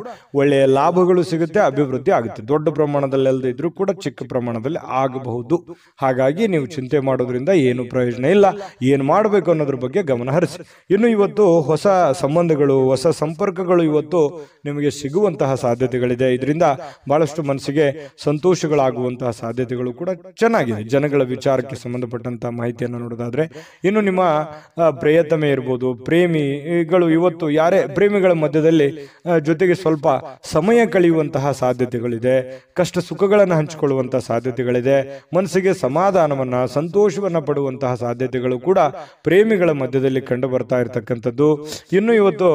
ಒಳ್ಳೆಯ ಲಾಭಗಳು ಸಿಗುತ್ತೆ, ಅಭಿವೃದ್ಧಿ ಆಗುತ್ತೆ. ದೊಡ್ಡ ಪ್ರಮಾಣದಲ್ಲಿ ಅಲ್ಲದೆ ಇದ್ರೂ ಕೂಡ ಚಿಕ್ಕ ಪ್ರಮಾಣದಲ್ಲಿ ಆಗಬಹುದು. ಹಾಗಾಗಿ ನೀವು ಚಿಂತೆ ಮಾಡೋದ್ರಿಂದ ಏನು ಪ್ರಯೋಜನ ಇಲ್ಲ. ಏನು ಮಾಡಬೇಕು ಅನ್ನೋದ್ರ ಬಗ್ಗೆ ಗಮನ ಹರಿಸಿ. ಇನ್ನು ಇವತ್ತು ಹೊಸ ಸಂಬಂಧಗಳು, ಹೊಸ ಸಂಪರ್ಕಗಳು ಇವತ್ತು ನಿಮಗೆ ಸಿಗುವಂತಹ ಸಾಧ್ಯತೆಗಳಿದೆ. ಇದರಿಂದ ಬಹಳಷ್ಟು ಮನಸ್ಸಿಗೆ ಸಂತೋಷಗಳಾಗುವಂತಹ ಸಾಧ್ಯತೆಗಳು ಕೂಡ ಚೆನ್ನಾಗಿದೆ. ಜನಗಳ ವಿಚಾರಕ್ಕೆ ಸಂಬಂಧಪಟ್ಟಂತಹ ಮಾಹಿತಿಯನ್ನು ನೋಡೋದಾದ್ರೆ, ಇನ್ನು ನಿಮ್ಮ ಪ್ರಿಯತಮೆ ಇರ್ಬೋದು, ಪ್ರೇಮಿಗಳು ಇವತ್ತು ಯಾರೇ ಪ್ರೇಮಿಗಳ ಮಧ್ಯದಲ್ಲಿ ಜೊತೆಗೆ ಸ್ವಲ್ಪ ಸಮಯ ಕಳೆಯುವಂತಹ ಸಾಧ್ಯತೆಗಳಿದೆ. ಕಷ್ಟ ಸುಖಗಳನ್ನು ಹಂಚಿಕೊಳ್ಳುವಂತಹ ಸಾಧ್ಯತೆಗಳಿದೆ. ಮನಸ್ಸಿಗೆ ಸಮಾಧಾನವನ್ನ, ಸಂತೋಷವನ್ನ ಪಡುವಂತಹ ಸಾಧ್ಯತೆಗಳು ಕೂಡ ಪ್ರೇಮಿಗಳ ಮಧ್ಯದಲ್ಲಿ ಕಂಡು ಬರ್ತಾ ಇರತಕ್ಕಂಥದ್ದು. ಇನ್ನು ಇವತ್ತು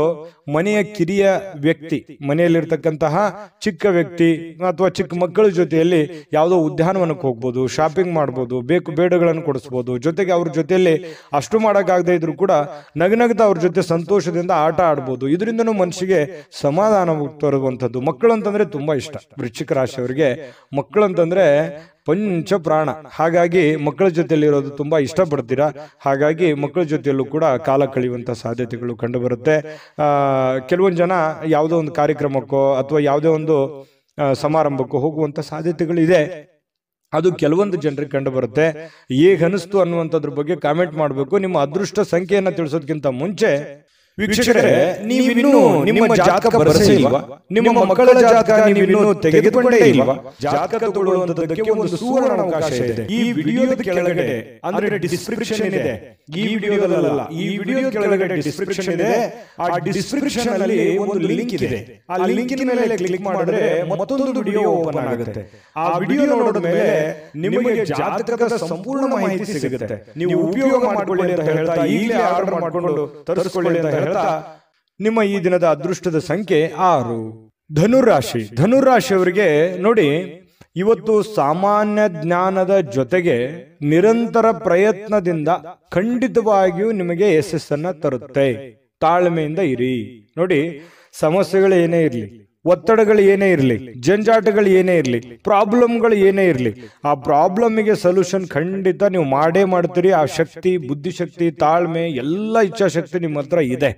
ಮನೆಯ ಕಿರಿಯ ವ್ಯಕ್ತಿ, ಮನೆಯಲ್ಲಿರ್ತಕ್ಕಂತಹ ಚಿಕ್ಕ ವ್ಯಕ್ತಿ ಅಥವಾ ಚಿಕ್ಕ ಮಕ್ಕಳ ಜೊತೆಯಲ್ಲಿ ಯಾವುದೋ ಉದ್ಯಾನವನಕ್ಕೆ ಹೋಗ್ಬೋದು, ಶಾಪಿಂಗ್ ಮಾಡ್ಬೋದು, ಬೇಕು ಬೇಡಗಳನ್ನು ಕೊಡಿಸ್ಬೋದು. ಜೊತೆಗೆ ಅವ್ರ ಜೊತೆಯಲ್ಲಿ ಅಷ್ಟು ಮಾಡೋಕ್ಕಾಗದೇ ಇದ್ರು ಕೂಡ ನಗನಗ್ತಾ ಅವ್ರ ಜೊತೆ ಸಂತೋಷದಿಂದ ಆಟ ಆಡ್ಬೋದು. ಇದರಿಂದನೂ ಮನಸ್ಸಿಗೆ ಸಮಾಧಾನ ತರುವಂಥದ್ದು. ಮಕ್ಕಳು ಅಂತಂದ್ರೆ ತುಂಬಾ ಇಷ್ಟ. ವೃಶ್ಚಿಕ ರಾಶಿಯವರಿಗೆ ಮಕ್ಕಳಂತಂದ್ರೆ ಪಂಚ ಪ್ರಾಣ. ಹಾಗಾಗಿ ಮಕ್ಕಳ ಜೊತೆಯಲ್ಲಿ ಇರೋದು ತುಂಬಾ ಇಷ್ಟಪಡ್ತೀರಾ. ಹಾಗಾಗಿ ಮಕ್ಕಳ ಜೊತೆಯಲ್ಲೂ ಕೂಡ ಕಾಲ ಕಳೆಯುವಂತ ಸಾಧ್ಯತೆಗಳು ಕಂಡು ಬರುತ್ತೆ. ಕೆಲವೊಂದು ಜನ ಯಾವುದೋ ಒಂದು ಕಾರ್ಯಕ್ರಮಕ್ಕೋ ಅಥವಾ ಯಾವುದೇ ಒಂದು ಸಮಾರಂಭಕ್ಕೋ ಹೋಗುವಂತ ಸಾಧ್ಯತೆಗಳಿದೆ. ಅದು ಕೆಲವೊಂದು ಜನರಿಗೆ ಕಂಡು ಬರುತ್ತೆ. ಹೇಗನಿಸ್ತು ಅನ್ನುವಂಥದ್ರ ಬಗ್ಗೆ ಕಾಮೆಂಟ್ ಮಾಡಬೇಕು. ನಿಮ್ಮ ಅದೃಷ್ಟ ಸಂಖ್ಯೆಯನ್ನ ತಿಳಿಸೋದಕ್ಕಿಂತ ಮುಂಚೆ ವೀಕ್ಷಕರೇ, ನೀವಿನ್ನೂ ನಿಮ್ಮ ಜಾತಕ ಬರಸೇ ಇಲ್ವಾ? ನಿಮ್ಮ ಮಕ್ಕಳ ಜಾತಕ ನೀವಿನ್ನೂ ತೆಗೆದುಕೊಂಡೇ ಇಲ್ವಾ? ಜಾತಕ ತಗೊಳ್ಳುವಂತದ್ದಕ್ಕೆ ಒಂದು ಸುವರ್ಣ ಅವಕಾಶ ಇದೆ. ಈ ವಿಡಿಯೋದ ಕೆಳಗಡೆ ಅಂದ್ರೆ ಡಿಸ್ಕ್ರಿಪ್ಷನ್ ಇದೆ. ಈ ವಿಡಿಯೋದಲ್ಲ, ಈ ವಿಡಿಯೋದ ಕೆಳಗಡೆ ಡಿಸ್ಕ್ರಿಪ್ಷನ್ ಇದೆ. ಆ ಡಿಸ್ಕ್ರಿಪ್ಷನ್ ಅಲ್ಲಿ ಒಂದು ಲಿಂಕ್ ಇದೆ. ಆ ಲಿಂಕಿನ ಮೇಲೆ ಕ್ಲಿಕ್ ಮಾಡಿದ್ರೆ ಮತ್ತೊಂದು ವಿಡಿಯೋ ಓಪನ್ ಆಗುತ್ತೆ. ಆ ವಿಡಿಯೋ ನೋಡಿದ ಮೇಲೆ ನಿಮಗೆ ಜಾತಕದ ಸಂಪೂರ್ಣ ಮಾಹಿತಿ ಸಿಗುತ್ತೆ. ನೀವು ಉಪಯೋಗ ಮಾಡ್ಕೊಳ್ಳಿ ಅಂತ ಹೇಳ್ತಾ, ಈಗಲೇ ಆರ್ಡರ್ ಮಾಡ್ಕೊಂಡು ತರಿಸ್ಕೊಳ್ಳಿ ಅಂತ ಹೇಳ್ತಾ, ನಿಮ್ಮ ಈ ದಿನದ ಅದೃಷ್ಟದ ಸಂಖ್ಯೆ 6. ಧನುರಾಶಿ. ಧನುರಾಶಿಯವರಿಗೆ ನೋಡಿ, ಇವತ್ತು ಸಾಮಾನ್ಯ ಜ್ಞಾನದ ಜೊತೆಗೆ ನಿರಂತರ ಪ್ರಯತ್ನದಿಂದ ಖಂಡಿತವಾಗಿಯೂ ನಿಮಗೆ ಯಶಸ್ಸನ್ನ ತರುತ್ತೆ. ತಾಳ್ಮೆಯಿಂದ ಇರಿ. ನೋಡಿ, ಸಮಸ್ಯೆಗಳು ಏನೇ ಇರಲಿ, ಒತ್ತಡಗಳು ಏನೇ ಇರಲಿ, ಜಂಜಾಟಗಳು ಏನೇ ಇರಲಿ, ಪ್ರಾಬ್ಲಮ್ಗಳು ಏನೇ ಇರಲಿ, ಆ ಪ್ರಾಬ್ಲಮ್ಗೆ ಸೊಲ್ಯೂಷನ್ ಖಂಡಿತ ನೀವು ಮಾಡೇ ಮಾಡ್ತೀರಿ. ಆ ಶಕ್ತಿ, ಬುದ್ಧಿಶಕ್ತಿ, ತಾಳ್ಮೆ, ಎಲ್ಲ ಇಚ್ಛಾಶಕ್ತಿ ನಿಮ್ಮ ಹತ್ರ ಇದೆ.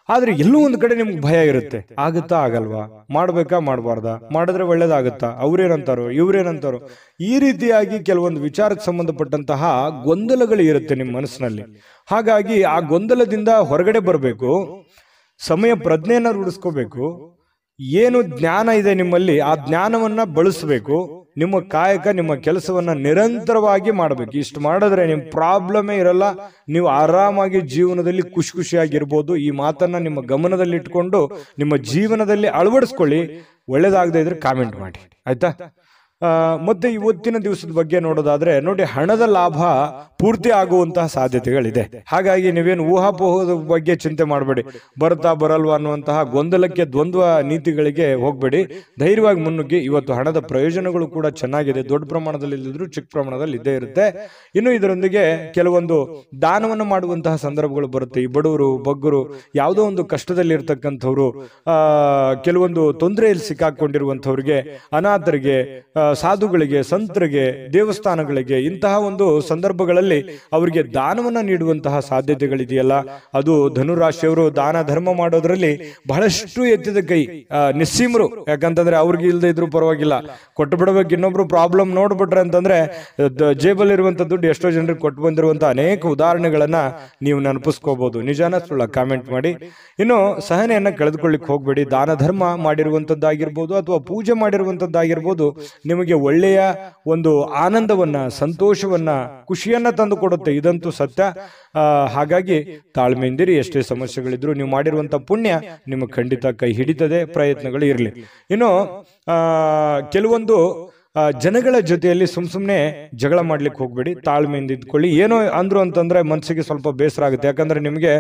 ಆದ್ರೆ ಎಲ್ಲೂ ಒಂದು ಕಡೆ ನಿಮ್ಗೆ ಭಯ ಇರುತ್ತೆ. ಆಗುತ್ತಾ ಆಗಲ್ವಾ, ಮಾಡ್ಬೇಕಾ ಮಾಡಬಾರ್ದಾ, ಮಾಡಿದ್ರೆ ಒಳ್ಳೇದಾಗುತ್ತಾ, ಅವ್ರೇನಂತಾರೋ ಇವ್ರೇನಂತಾರೋ, ಈ ರೀತಿಯಾಗಿ ಕೆಲವೊಂದು ವಿಚಾರಕ್ಕೆ ಸಂಬಂಧಪಟ್ಟಂತಹ ಗೊಂದಲಗಳು ಇರುತ್ತೆ ನಿಮ್ಮ ಮನಸ್ಸಿನಲ್ಲಿ. ಹಾಗಾಗಿ ಆ ಗೊಂದಲದಿಂದ ಹೊರಗಡೆ ಬರಬೇಕು. ಸಮಯ ಪ್ರಜ್ಞೆಯನ್ನ ರೂಢಿಸ್ಕೋಬೇಕು. ಏನು ಜ್ಞಾನ ಇದೆ ನಿಮ್ಮಲ್ಲಿ, ಆ ಜ್ಞಾನವನ್ನ ಬಳಸಬೇಕು. ನಿಮ್ಮ ಕಾಯಕ, ನಿಮ್ಮ ಕೆಲಸವನ್ನ ನಿರಂತರವಾಗಿ ಮಾಡಬೇಕು. ಇಷ್ಟು ಮಾಡಿದ್ರೆ ನಿಮ್ ಪ್ರಾಬ್ಲಮೇ ಇರಲ್ಲ. ನೀವು ಆರಾಮಾಗಿ ಜೀವನದಲ್ಲಿ ಖುಷಿಯಾಗಿರ್ಬೋದು. ಈ ಮಾತನ್ನ ನಿಮ್ಮ ಗಮನದಲ್ಲಿ ಇಟ್ಕೊಂಡು ನಿಮ್ಮ ಜೀವನದಲ್ಲಿ ಅಳವಡಿಸ್ಕೊಳ್ಳಿ. ಒಳ್ಳೇದಾಗದೇ ಇದ್ರೆ ಕಾಮೆಂಟ್ ಮಾಡಿ, ಆಯ್ತಾ? ಮತ್ತೆ ಇವತ್ತಿನ ದಿವಸದ ಬಗ್ಗೆ ನೋಡೋದಾದ್ರೆ ನೋಡಿ, ಹಣದ ಲಾಭ ಪೂರ್ತಿ ಆಗುವಂತಹ ಸಾಧ್ಯತೆಗಳಿದೆ. ಹಾಗಾಗಿ ನೀವೇನು ಊಹಾಪೋಹದ ಬಗ್ಗೆ ಚಿಂತೆ ಮಾಡಬೇಡಿ. ಬರ್ತಾ ಬರಲ್ವಾ ಅನ್ನುವಂತಹ ಗೊಂದಲಕ್ಕೆ, ದ್ವಂದ್ವ ನೀತಿಗಳಿಗೆ ಹೋಗ್ಬೇಡಿ. ಧೈರ್ಯವಾಗಿ ಮುನ್ನುಗ್ಗಿ. ಇವತ್ತು ಹಣದ ಪ್ರಯೋಜನಗಳು ಕೂಡ ಚೆನ್ನಾಗಿದೆ. ದೊಡ್ಡ ಪ್ರಮಾಣದಲ್ಲಿ ಇಲ್ಲದಿದ್ರು ಚಿಕ್ಕ ಪ್ರಮಾಣದಲ್ಲಿ ಇದ್ದೇ ಇರುತ್ತೆ. ಇನ್ನು ಇದರೊಂದಿಗೆ ಕೆಲವೊಂದು ದಾನವನ್ನು ಮಾಡುವಂತಹ ಸಂದರ್ಭಗಳು ಬರುತ್ತೆ. ಈ ಬಡವರು, ಬಗ್ಗರು, ಯಾವುದೋ ಒಂದು ಕಷ್ಟದಲ್ಲಿ ಇರ್ತಕ್ಕಂಥವ್ರು, ಕೆಲವೊಂದು ತೊಂದರೆಯಲ್ಲಿ ಸಿಕ್ಕಾಕೊಂಡಿರುವಂಥವ್ರಿಗೆ, ಅನಾಥರಿಗೆ, ಸಾಧುಗಳಿಗೆ, ಸಂತರಿಗೆ, ದೇವಸ್ಥಾನಗಳಿಗೆ, ಇಂತಹ ಒಂದು ಸಂದರ್ಭಗಳಲ್ಲಿ ಅವರಿಗೆ ದಾನವನ್ನ ನೀಡುವಂತಹ ಸಾಧ್ಯತೆಗಳಿದೆಯಲ್ಲ, ಅದು ಧನುರಾಶಿಯವರು ದಾನ ಧರ್ಮ ಮಾಡೋದ್ರಲ್ಲಿ ಬಹಳಷ್ಟು ಎತ್ತಿದ ಕೈ, ನಿಸ್ಸೀಮರು. ಯಾಕಂತಂದ್ರೆ ಅವ್ರಿಗೆ ಇಲ್ಲದೆ ಇದ್ರು ಪರವಾಗಿಲ್ಲ, ಕೊಟ್ಟು ಬಿಡಬೇಕು. ಇನ್ನೊಬ್ರು ಪ್ರಾಬ್ಲಮ್ ನೋಡ್ಬಿಟ್ರೆ ಅಂತಂದ್ರೆ ಜೇಬಲ್ ಇರುವಂತ ದುಡ್ಡು ಎಷ್ಟೋ ಜನರಿಗೆ ಕೊಟ್ಟು ಬಂದಿರುವಂತಹ ಅನೇಕ ಉದಾಹರಣೆಗಳನ್ನ ನೀವು ನೆನಪಿಸ್ಕೋಬಹುದು. ನಿಜಾನ ಸುಳ್ಳ ಕಾಮೆಂಟ್ ಮಾಡಿ. ಇನ್ನು ಸಹನೆಯನ್ನ ಕಳೆದುಕೊಳ್ಳಿಕ್ ಹೋಗ್ಬೇಡಿ. ದಾನ ಧರ್ಮ ಮಾಡಿರುವಂತದ್ದಾಗಿರ್ಬೋದು ಅಥವಾ ಪೂಜೆ ಮಾಡಿರುವಂತದ್ದಾಗಿರ್ಬೋದು, ನಿಮಗೆ ಒಳ್ಳೆಯ ಒಂದು ಆನಂದವನ್ನ, ಸಂತೋಷವನ್ನ, ಖುಷಿಯನ್ನ ತಂದು ಕೊಡುತ್ತೆ. ಇದಂತೂ ಸತ್ಯ. ಹಾಗಾಗಿ ತಾಳ್ಮೆಯಿಂದಿರಿ. ಎಷ್ಟೇ ಸಮಸ್ಯೆಗಳಿದ್ರು ನೀವು ಮಾಡಿರುವಂತ ಪುಣ್ಯ ನಿಮಗೆ ಖಂಡಿತ ಕೈ ಹಿಡಿತದೆ. ಪ್ರಯತ್ನಗಳು ಇರಲಿ. ಇನ್ನು ಕೆಲವೊಂದು ಜನಗಳ ಜೊತೆಯಲ್ಲಿ ಸುಮ್ನೆ ಜಗಳ ಮಾಡ್ಲಿಕ್ಕೆ ಹೋಗ್ಬೇಡಿ. ತಾಳ್ಮೆಯಿಂದ ಇದ್ಕೊಳ್ಳಿ. ಏನೋ ಅಂದ್ರು ಅಂತಂದ್ರೆ ಮನಸ್ಸಿಗೆ ಸ್ವಲ್ಪ ಬೇಸರ ಆಗುತ್ತೆ. ಯಾಕಂದ್ರೆ ನಿಮಗೆ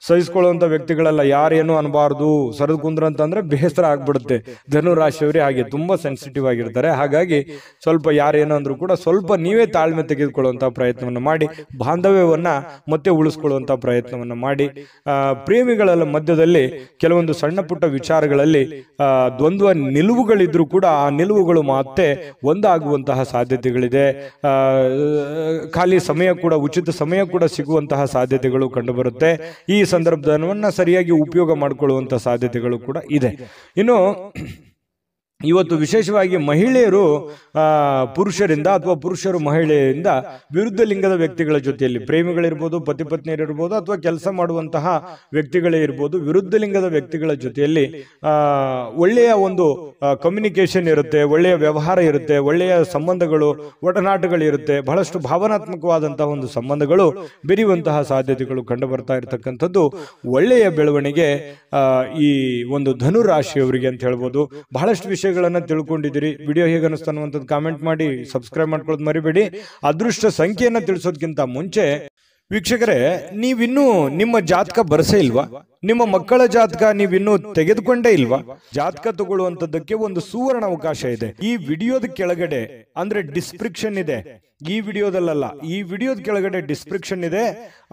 ಸಹಿಸ್ಕೊಳ್ಳುವಂತ ವ್ಯಕ್ತಿಗಳೆಲ್ಲ ಯಾರೇನು ಅನ್ಬಾರ್ದು, ಸರಿದು ಕುಂದ್ರ ಅಂತಂದ್ರೆ ಬೇಸರ ಆಗ್ಬಿಡುತ್ತೆ. ಧನುರಾಶಿಯವರೇ ಹಾಗೆ ತುಂಬಾ ಸೆನ್ಸಿಟಿವ್ ಆಗಿರ್ತಾರೆ. ಹಾಗಾಗಿ ಸ್ವಲ್ಪ ಯಾರೇನೋ ಅಂದ್ರೂ ಕೂಡ ಸ್ವಲ್ಪ ನೀವೇ ತಾಳ್ಮೆ ತೆಗೆದುಕೊಳ್ಳುವಂತ ಪ್ರಯತ್ನವನ್ನ ಮಾಡಿ, ಬಾಂಧವ್ಯವನ್ನ ಮತ್ತೆ ಉಳಿಸ್ಕೊಳ್ಳುವಂತ ಪ್ರಯತ್ನವನ್ನ ಮಾಡಿ. ಪ್ರೇಮಿಗಳ ಮಧ್ಯದಲ್ಲಿ ಕೆಲವೊಂದು ಸಣ್ಣ ಪುಟ್ಟ ವಿಚಾರಗಳಲ್ಲಿ ದ್ವಂದ್ವ ನಿಲುವುಗಳಿದ್ರು ಕೂಡ ಆ ನಿಲುವುಗಳು ಮತ್ತೆ ಒಂದಾಗುವಂತಹ ಸಾಧ್ಯತೆಗಳಿದೆ. ಖಾಲಿ ಸಮಯ ಕೂಡ, ಉಚಿತ ಸಮಯ ಕೂಡ ಸಿಗುವಂತಹ ಸಾಧ್ಯತೆಗಳು ಕಂಡುಬರುತ್ತೆ. ಈ ಸಂದರ್ಭವನ್ನ ಸರಿಯಾಗಿ ಉಪಯೋಗ ಮಾಡಿಕೊಳ್ಳುವಂತಹ ಸಾಧ್ಯತೆಗಳು ಕೂಡ ಇದೆ. ಇನ್ನು ಇವತ್ತು ವಿಶೇಷವಾಗಿ ಮಹಿಳೆಯರು ಪುರುಷರಿಂದ ಅಥವಾ ಪುರುಷರು ಮಹಿಳೆಯರಿಂದ ವಿರುದ್ಧ ಲಿಂಗದ ವ್ಯಕ್ತಿಗಳ ಜೊತೆಯಲ್ಲಿ, ಪ್ರೇಮಿಗಳಿರ್ಬೋದು, ಪತಿ ಪತ್ನಿಯರಿರ್ಬೋದು, ಅಥವಾ ಕೆಲಸ ಮಾಡುವಂತಹ ವ್ಯಕ್ತಿಗಳೇ ಇರ್ಬೋದು, ವಿರುದ್ಧ ಲಿಂಗದ ವ್ಯಕ್ತಿಗಳ ಜೊತೆಯಲ್ಲಿ ಒಳ್ಳೆಯ ಒಂದು ಕಮ್ಯುನಿಕೇಶನ್ ಇರುತ್ತೆ, ಒಳ್ಳೆಯ ವ್ಯವಹಾರ ಇರುತ್ತೆ, ಒಳ್ಳೆಯ ಸಂಬಂಧಗಳು, ಒಡನಾಟಗಳು ಇರುತ್ತೆ. ಬಹಳಷ್ಟು ಭಾವನಾತ್ಮಕವಾದಂತಹ ಒಂದು ಸಂಬಂಧಗಳು ಬೆರೆಯುವಂತಹ ಸಾಧ್ಯತೆಗಳು ಕಂಡು ಬರ್ತಾ ಇರತಕ್ಕಂಥದ್ದು ಒಳ್ಳೆಯ ಬೆಳವಣಿಗೆ ಈ ಒಂದು ಧನುರಾಶಿಯವರಿಗೆ ಅಂತ ಹೇಳ್ಬೋದು. ಬಹಳಷ್ಟು ವಿಷಯಗಳನ್ನ ತಿಳ್ಕೊಂಡಿದ್ದೀರಿ. ವಿಡಿಯೋ ಹೇಗೆ ಅನಿಸ್ತಾ ಅನ್ನುವಂಥದ್ದು ಕಾಮೆಂಟ್ ಮಾಡಿ, ಸಬ್ಸ್ಕ್ರೈಬ್ ಮಾಡ್ಕೊಳ್ಳೋದು ಮರಿಬೇಡಿ. ಅದೃಷ್ಟ ಸಂಖ್ಯೆಯನ್ನ ತಿಳಿಸೋದಕ್ಕಿಂತ ಮುಂಚೆ ವೀಕ್ಷಕರೇ, ನೀವಿನ್ನೂ ನಿಮ್ಮ ಜಾತಕ ಬರಸೇ ಇಲ್ವಾ? ನಿಮ್ಮ ಮಕ್ಕಳ ಜಾತಕ ನೀವಿನ್ನೂ ತೆಗೆದುಕೊಂಡೇ ಇಲ್ವಾ? ಜಾತಕ ತಗೊಳ್ಳುವಂತದ್ದಕ್ಕೆ ಒಂದು ಸುವರ್ಣ ಅವಕಾಶ ಇದೆ. ಈ ವಿಡಿಯೋದ ಕೆಳಗಡೆ ಅಂದ್ರೆ ಡಿಸ್ಕ್ರಿಪ್ಷನ್ ಇದೆ. ಈ ವಿಡಿಯೋದಲ್ಲ, ಈ ವಿಡಿಯೋದ ಕೆಳಗಡೆ ಡಿಸ್ಕ್ರಿಪ್ಷನ್ ಇದೆ.